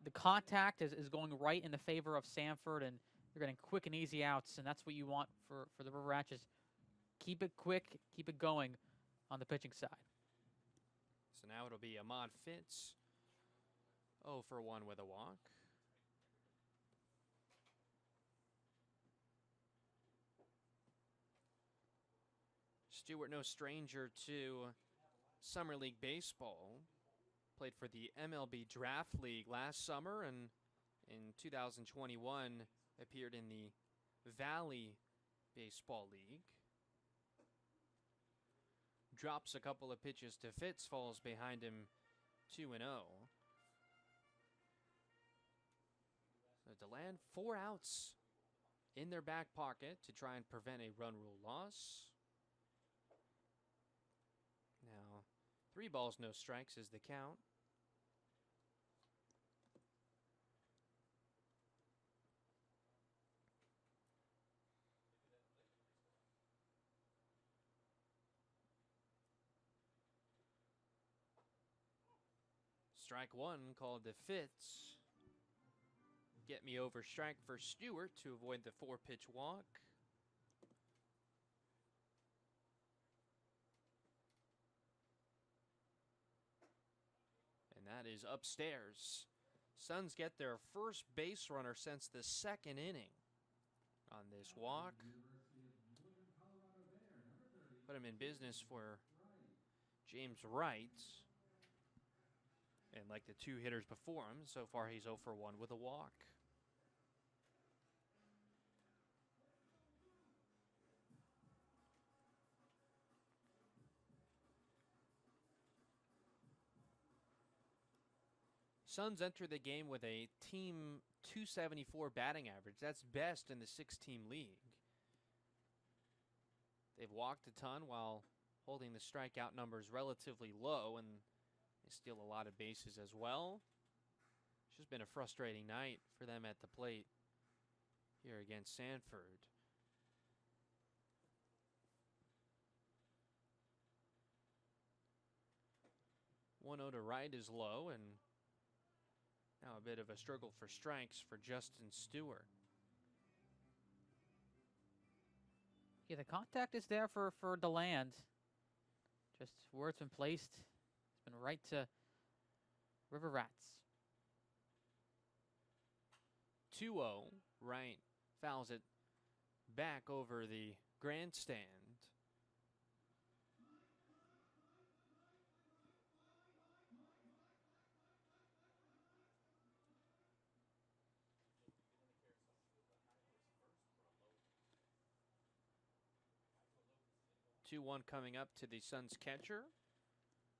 J: the contact is going right in the favor of Sanford, and they're getting quick and easy outs, and that's what you want for the River Rats. Keep it quick, keep it going on the pitching side.
I: So now it'll be Ahmad Fitz, 0 for 1 with a walk. Stewart, no stranger to Summer League Baseball. Played for the MLB Draft League last summer, and in 2021 appeared in the Valley Baseball League. Drops a couple of pitches to Fitz, falls behind him 2-0. So DeLand 4 outs in their back pocket to try and prevent a run rule loss. Now, 3 balls, no strikes is the count. Strike 1 called to Fitz. Get me over strike for Stewart to avoid the 4-pitch walk. And that is upstairs. Suns get their first base runner since the 2nd inning on this walk. Put him in business for James Wright. And like the 2 hitters before him, so far he's 0 for 1 with a walk. Suns enter the game with a team 274 batting average. That's best in the 6-team league. They've walked a ton while holding the strikeout numbers relatively low, and they steal a lot of bases as well. It's just been a frustrating night for them at the plate. here against Sanford. One 0 to right is low, and now a bit of a struggle for strikes for Justin Stewart.
J: Yeah, the contact is there for DeLand. Just where it's been placed, it's been right to River Rats.
I: 2-0, Wright fouls it back over the grandstand. Two 1 coming up to the Suns catcher.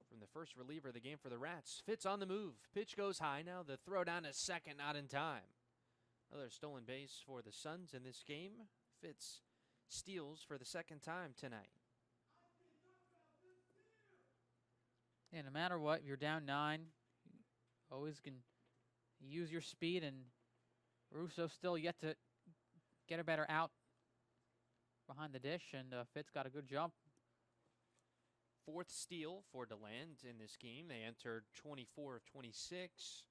I: From the first reliever of the game for the Rats. Fitz on the move. Pitch goes high. Now the throw down to second, not in time. Another stolen base for the Suns in this game. Fitz steals for the second time tonight.
J: And no matter what, if you're down 9, you always can use your speed, and Russo still yet to get a better out behind the dish, and Fitz got a good jump.
I: Fourth steal for DeLand in this game. They entered 24 of 26.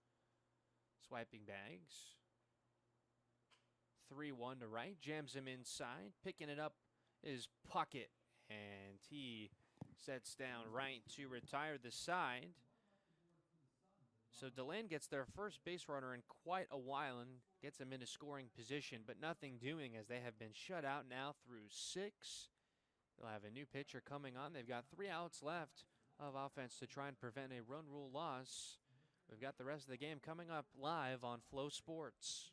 I: Swiping bags. 3-1 to right. Jams him inside. Picking it up is Puckett. And he sets down Wright to retire the side. So DeLand gets their first base runner in quite a while and gets them into scoring position, but nothing doing as they have been shut out now through 6. They'll have a new pitcher coming on. They've got 3 outs left of offense to try and prevent a run rule loss. We've got the rest of the game coming up live on Flow Sports.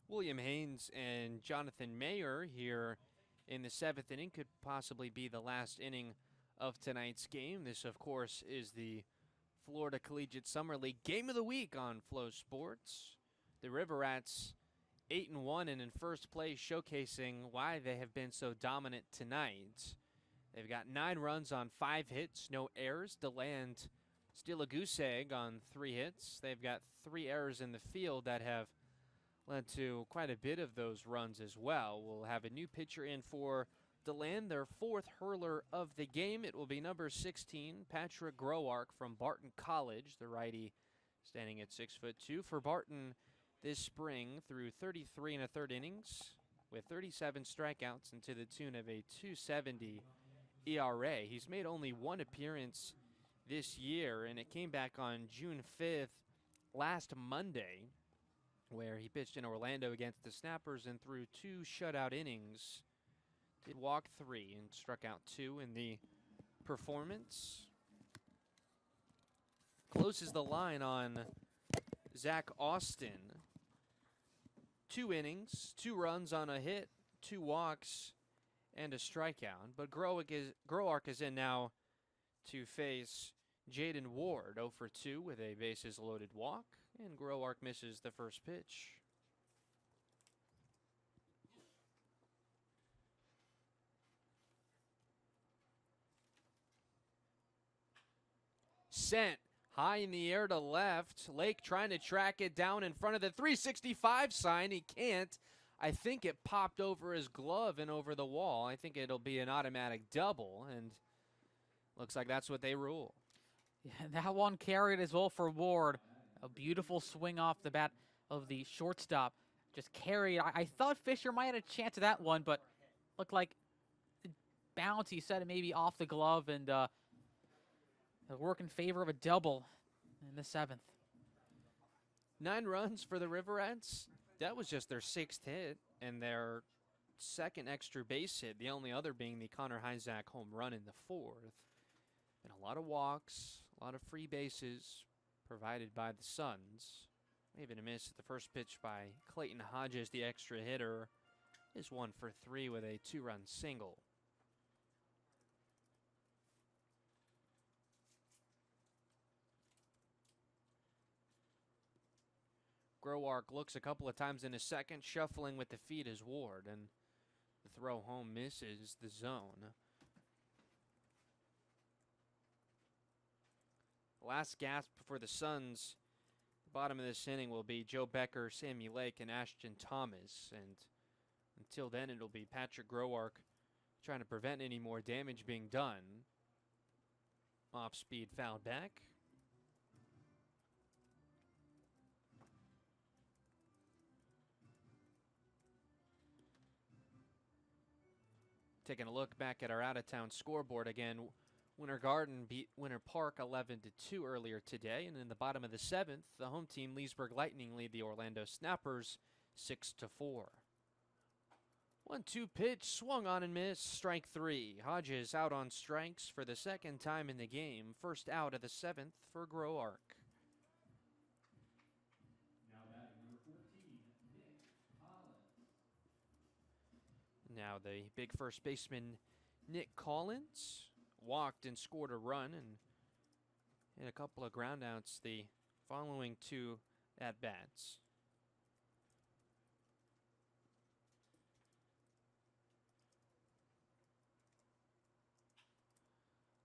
I: William Haynes and Jonathan Mayer here in the 7th inning could possibly be the last inning of tonight's game. This, of course, is the Florida Collegiate Summer League Game of the Week on Flow Sports. The River Rats 8-1 and in first place, showcasing why they have been so dominant tonight. They've got 9 runs on 5 hits, no errors. DeLand steal a goose egg on 3 hits. They've got 3 errors in the field that have led to quite a bit of those runs as well. We'll have a new pitcher in for DeLand, their 4th hurler of the game. It will be number 16, Patrick Groark from Barton College, the righty standing at 6'2". For Barton this spring through 33 1/3 innings with 37 strikeouts and to the tune of a 270 ERA. He's made only one appearance this year, and it came back on June 5th, last Monday, where he pitched in Orlando against the Snappers and threw 2 shutout innings. Did walk 3 and struck out 2 in the performance. Closes the line on Zach Austin. 2 innings, 2 runs on a hit, 2 walks, and a strikeout. But Groark is in now to face Jaden Ward, 0 for 2 with a bases loaded walk, and Groark misses the first pitch. Sent high in the air to left. Lake trying to track it down in front of the 365 sign. He can't. I think it popped over his glove and over the wall. I think it'll be an automatic double, and looks like that's what they rule.
J: Yeah, that one carried as well for Ward. A beautiful swing off the bat of the shortstop. Just carried. I thought Fisher might have a chance of that one, but looked like the bounce, he said, it maybe off the glove, and work in favor of a double in the 7th.
I: 9 runs for the Riverettes. That was just their 6th hit and their 2nd extra base hit, the only other being the Connor Hyzak home run in the 4th. And a lot of walks, a lot of free bases provided by the Suns. Even a miss at the first pitch by Clayton Hodges, the extra hitter, is 1 for 3 with a 2-run single. Groark looks a couple of times in his second, shuffling with the feet as Ward, and the throw home misses the zone. Last gasp for the Suns. The bottom of this inning will be Joe Becker, Sammy Lake, and Ashton Thomas. And until then, it'll be Patrick Groark trying to prevent any more damage being done. Off-speed foul back. Taking a look back at our out-of-town scoreboard again, Winter Garden beat Winter Park 11-2 earlier today, and in the bottom of the 7th, the home team Leesburg Lightning lead the Orlando Snappers 6-4. 1-2 pitch, swung on and missed, strike 3. Hodges out on strikes for the 2nd time in the game, first out of the 7th for Groark. Now the big first baseman, Nick Collins, walked and scored a run and hit a couple of groundouts the following 2 at-bats.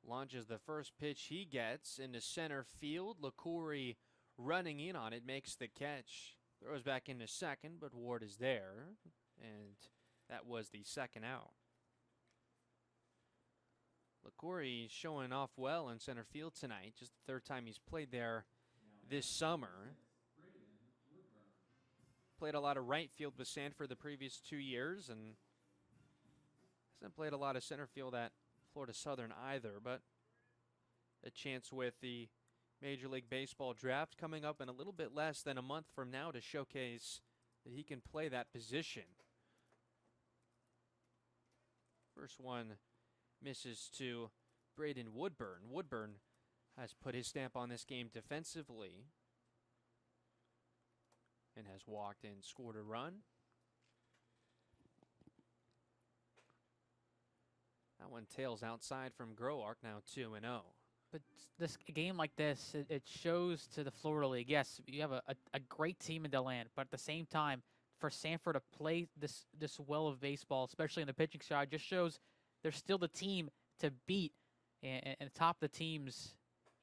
I: Launches the first pitch he gets into center field. LaCoury running in on it, makes the catch. Throws back into second, but Ward is there, and that was the 2nd out. LaCoury showing off well in center field tonight. Just the 3rd time he's played there this summer. Played a lot of right field with Sanford the previous 2 years, and hasn't played a lot of center field at Florida Southern either, but a chance with the Major League Baseball draft coming up in a little bit less than a month from now to showcase that he can play that position. First one misses to Braden Woodburn. Woodburn has put his stamp on this game defensively and has walked and scored a run. That one tails outside from Groark, now 2-0.
J: But this a game like this, it shows to the Florida League, yes, you have a great team in DeLand, but at the same time, for Sanford to play this well of baseball, especially in the pitching side, just shows they're still the team to beat and top the teams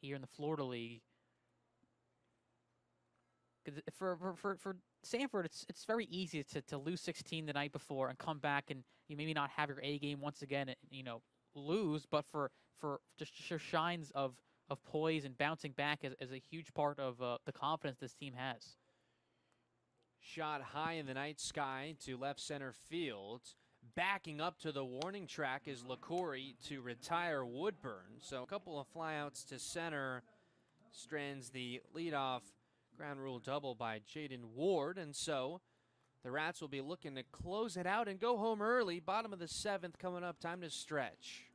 J: here in the Florida League. 'Cause for Sanford, it's very easy to lose 16 the night before and come back and you maybe not have your A game once again and lose, but for just show shines of poise and bouncing back is a huge part of the confidence this team has.
I: Shot high in the night sky to left center field. backing up to the warning track is LaCory to retire Woodburn. So a couple of flyouts to center strands the leadoff ground rule double by Jaden Ward. And so the Rats will be looking to close it out and go home early. Bottom of the 7th coming up. Time to stretch.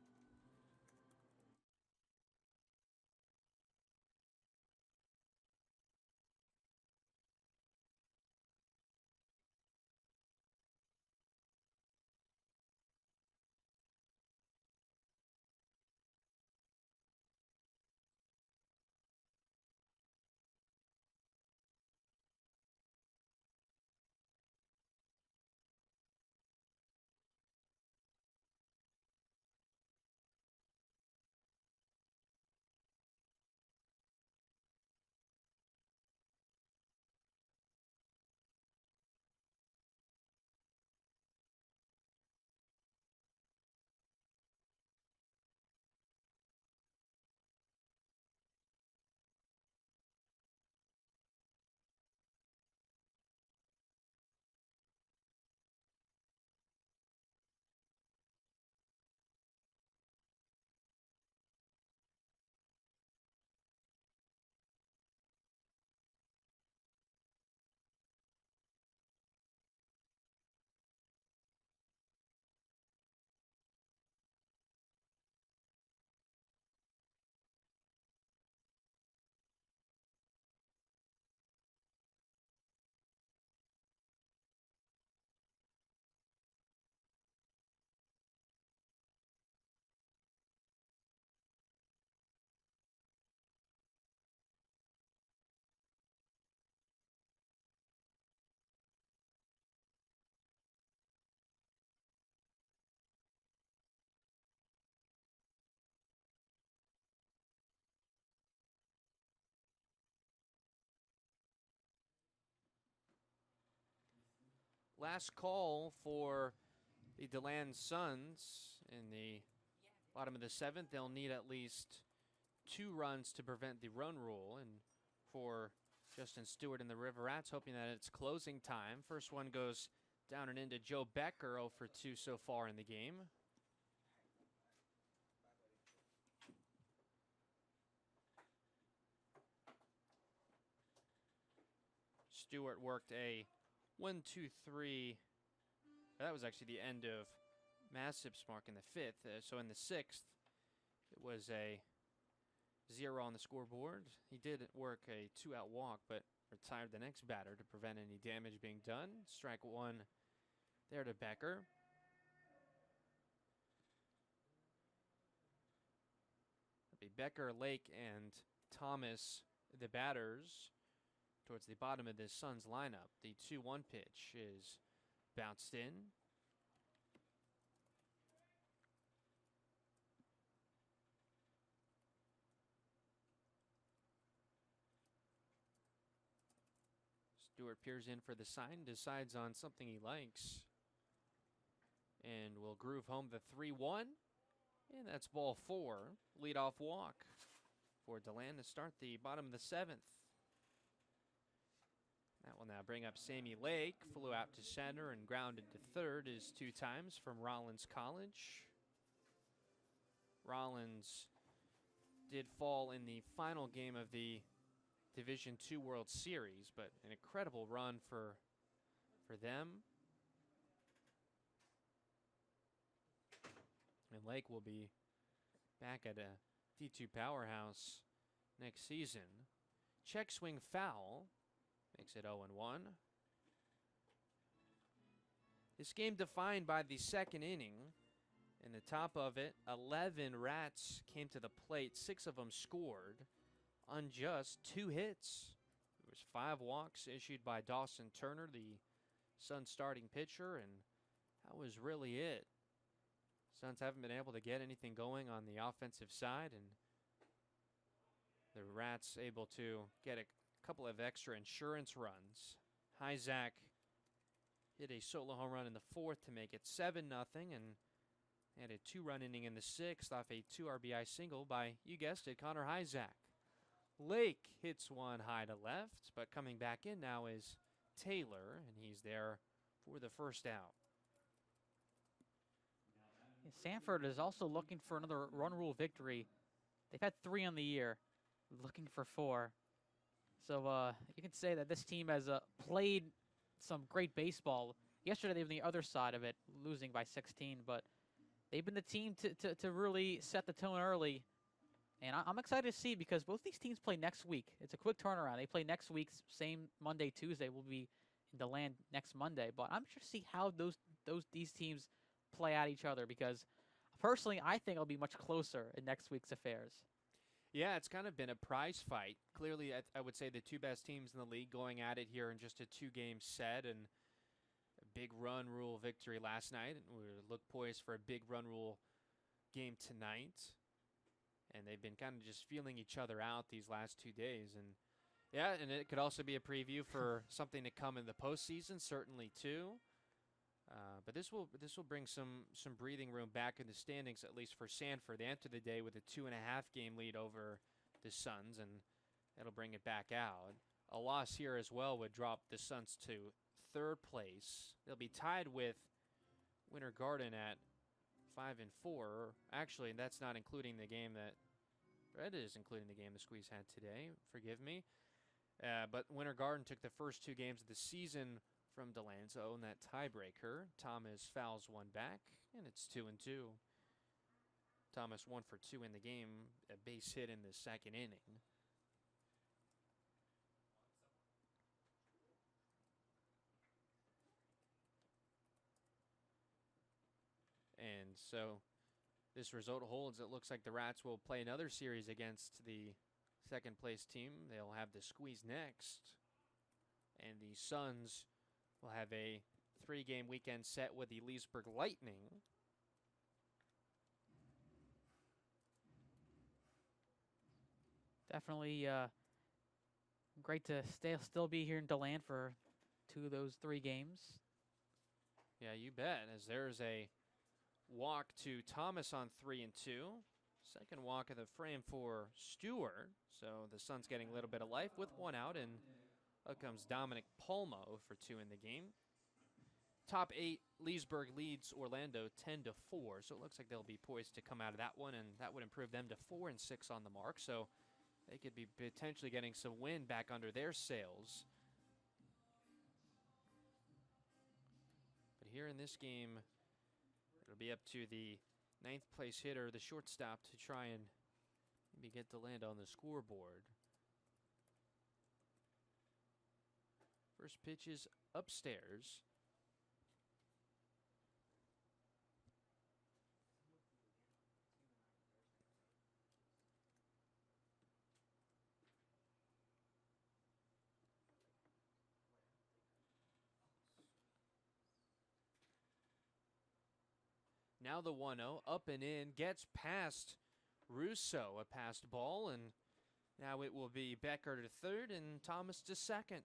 I: Last call for the DeLand Suns in the bottom of the 7th. They'll need at least 2 runs to prevent the run rule. And for Justin Stewart and the River Rats, hoping that it's closing time. First one goes down and into Joe Becker, 0 for 2 so far in the game. Stewart worked a 1-2-3. That was actually the end of Massip's mark in the 5th. So in the 6th, it was a 0 on the scoreboard. He did work a 2-out walk, but retired the next batter to prevent any damage being done. Strike 1 there to Becker. It'll be Becker, Lake, and Thomas, the batters, towards the bottom of this Suns lineup. The 2-1 pitch is bounced in. Stewart peers in for the sign, decides on something he likes, and will groove home the 3-1. And that's ball 4. Leadoff walk for DeLand to start the bottom of the 7th. That will now bring up Sammy Lake. Flew out to center and grounded to third is 2 times from Rollins College. Rollins did fall in the final game of the Division II World Series, but an incredible run for them. And Lake will be back at a D2 powerhouse next season. Check swing foul. Makes it 0-1. This game defined by the 2nd inning. In the top of it, 11 Rats came to the plate. 6 of them scored on just 2 hits. There was 5 walks issued by Dawson Turner, the Suns starting pitcher, and that was really it. Suns haven't been able to get anything going on the offensive side, and the Rats able to get a couple of extra insurance runs. Hyzak hit a solo home run in the 4th to make it 7-0, and had a 2-run inning in the 6th off a 2 RBI single by, you guessed it, Connor Hyzak. Lake hits one high to left, but coming back in now is Taylor, and he's there for the first out.
J: Sanford is also looking for another run rule victory. They've had 3 on the year, looking for 4. So you can say that this team has played some great baseball. Yesterday they were on the other side of it, losing by 16, but they've been the team to really set the tone early. And I'm excited to see because both these teams play next week. It's a quick turnaround. They play next week, same Monday, Tuesday. We'll be in DeLand next Monday. But I'm sure to see how these teams play at each other because personally, I think it'll be much closer in next week's affairs.
I: Yeah, it's kind of been a prize fight. Clearly, I would say the 2 best teams in the league going at it here in just a 2-game set, and a big run rule victory last night. And we look poised for a big run rule game tonight. And they've been kind of just feeling each other out these last 2 days. And yeah, and it could also be a preview for something to come in the postseason, certainly too. But this will bring some breathing room back in the standings, at least for Sanford. They enter the day with a 2.5-game lead over the Suns, and it'll bring it back out. A loss here as well would drop the Suns to 3rd place. They'll be tied with Winter Garden at 5 and 4. Actually, that's not including the game that is including the game the Squeeze had today. Forgive me. But Winter Garden took the first 2 games of the season from DeLand to own that tiebreaker. Thomas fouls 1 back, and it's 2 and 2. Thomas 1 for 2 in the game, a base hit in the 2nd inning. And so this result holds. It looks like the Rats will play another series against the 2nd place team. They'll have the Squeeze next. And the Suns will have a 3-game weekend set with the Leesburg Lightning.
J: Definitely great to still be here in DeLand for 2 of those 3 games.
I: Yeah, you bet. As there's a walk to Thomas on 3 and 2. Second walk of the frame for Stewart. So the Suns getting a little bit of life with 1 out, and up comes Dominic Palmo for 2 in the game. Top 8, Leesburg leads Orlando 10-4. So it looks like they'll be poised to come out of that one, and that would improve them to 4 and 6 on the mark. So they could be potentially getting some wind back under their sails. But here in this game, it'll be up to the 9th place hitter, the shortstop, to try and maybe get DeLand on the scoreboard. First pitch is upstairs. Now the 1-0, up and in, gets past Russo, a passed ball, and now it will be Becker to 3rd and Thomas to 2nd.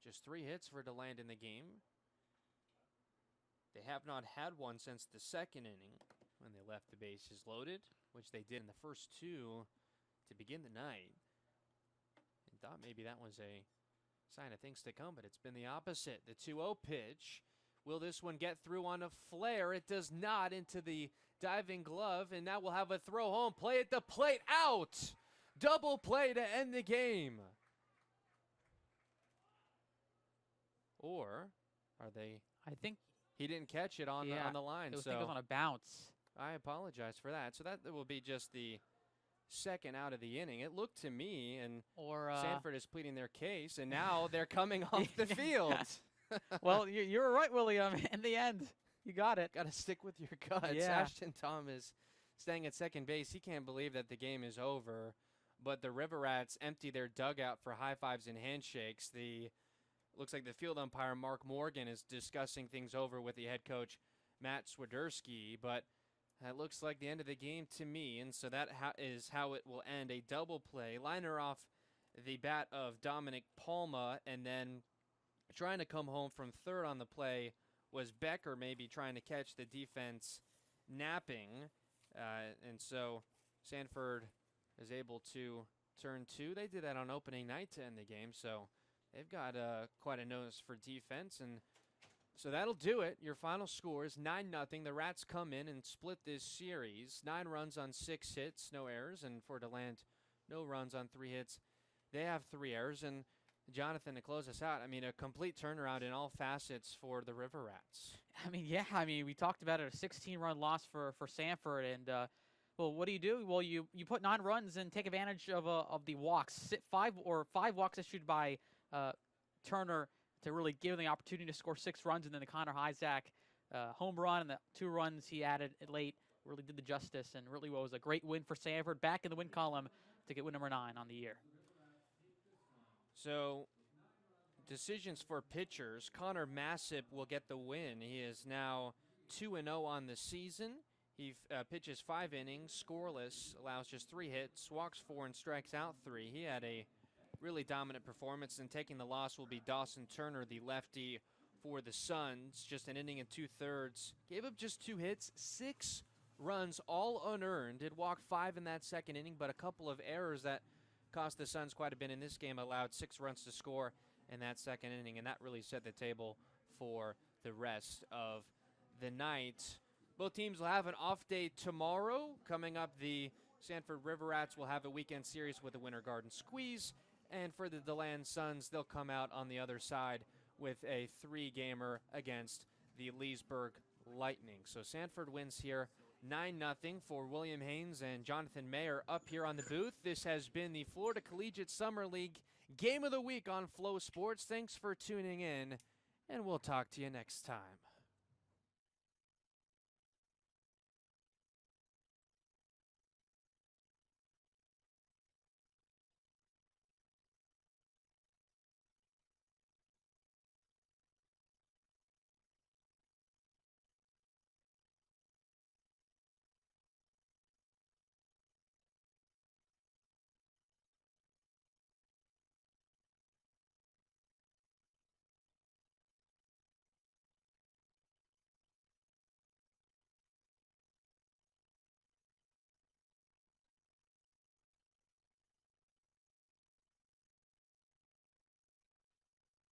I: Just 3 hits for DeLand in the game. They have not had one since the 2nd inning when they left the bases loaded, which they did in the first 2 to begin the night. And thought maybe that was a sign of things to come, but it's been the opposite. The 2-0 pitch. Will this one get through on a flare? It does not, into the diving glove, and now we'll have a throw home. Play at the plate, out! Double play to end the game. Or are they?
J: I think
I: he didn't catch it on the line.
J: I think it was on a bounce.
I: I apologize for that. So that will be just the 2nd out of the inning. It looked to me, and Sanford is pleading their case, and now they're coming off the field.
J: Well, you were right, William. In the end, you got it.
I: Got to stick with your guts.
J: Yeah.
I: Ashton Thomas staying at 2nd base. He can't believe that the game is over. But the River Rats empty their dugout for high fives and handshakes. Looks like the field umpire, Mark Morgan, is discussing things over with the head coach, Matt Swiderski. But that looks like the end of the game to me, and so that is how it will end. A double play. Liner off the bat of Dominic Palma, and then trying to come home from 3rd on the play was Becker, maybe trying to catch the defense napping. And so Sanford is able to turn 2. They did that on opening night to end the game, so they've got quite a nose for defense. And so that'll do it. Your final score is 9-0. The Rats come in and split this series. 9 runs on 6 hits, no errors. And for DeLand, no runs on 3 hits. They have 3 errors. And Jonathan, to close us out, I mean, a complete turnaround in all facets for the River Rats.
J: I mean, yeah. I mean, we talked about it, a 16-run loss for Sanford. And, well, what do? Well, you put 9 runs and take advantage of the walks. 5 walks issued by Turner to really give him the opportunity to score 6 runs, and then the Connor Hyzak home run and the 2 runs he added late really did the justice, and really was a great win for Sanford, back in the win column to get win number 9 on the year.
I: So, decisions for pitchers. Connor Massip will get the win. He is now 2-0 on the season. He pitches 5 innings, scoreless, allows just 3 hits, walks 4 and strikes out 3. He had a really dominant performance, and taking the loss will be Dawson Turner, the lefty for the Suns. Just an inning and 2/3. Gave up just 2 hits, 6 runs, all unearned. Did walk 5 in that second inning, but a couple of errors that cost the Suns quite a bit in this game. Allowed 6 runs to score in that second inning, and that really set the table for the rest of the night. Both teams will have an off day tomorrow. Coming up, the Sanford River Rats will have a weekend series with the Winter Garden Squeeze. And for the DeLand Suns, they'll come out on the other side with a 3-gamer against the Leesburg Lightning. So Sanford wins here 9-0 for William Haynes and Jonathan Mayer up here on the booth. This has been the Florida Collegiate Summer League Game of the Week on Flow Sports. Thanks for tuning in, and we'll talk to you next time.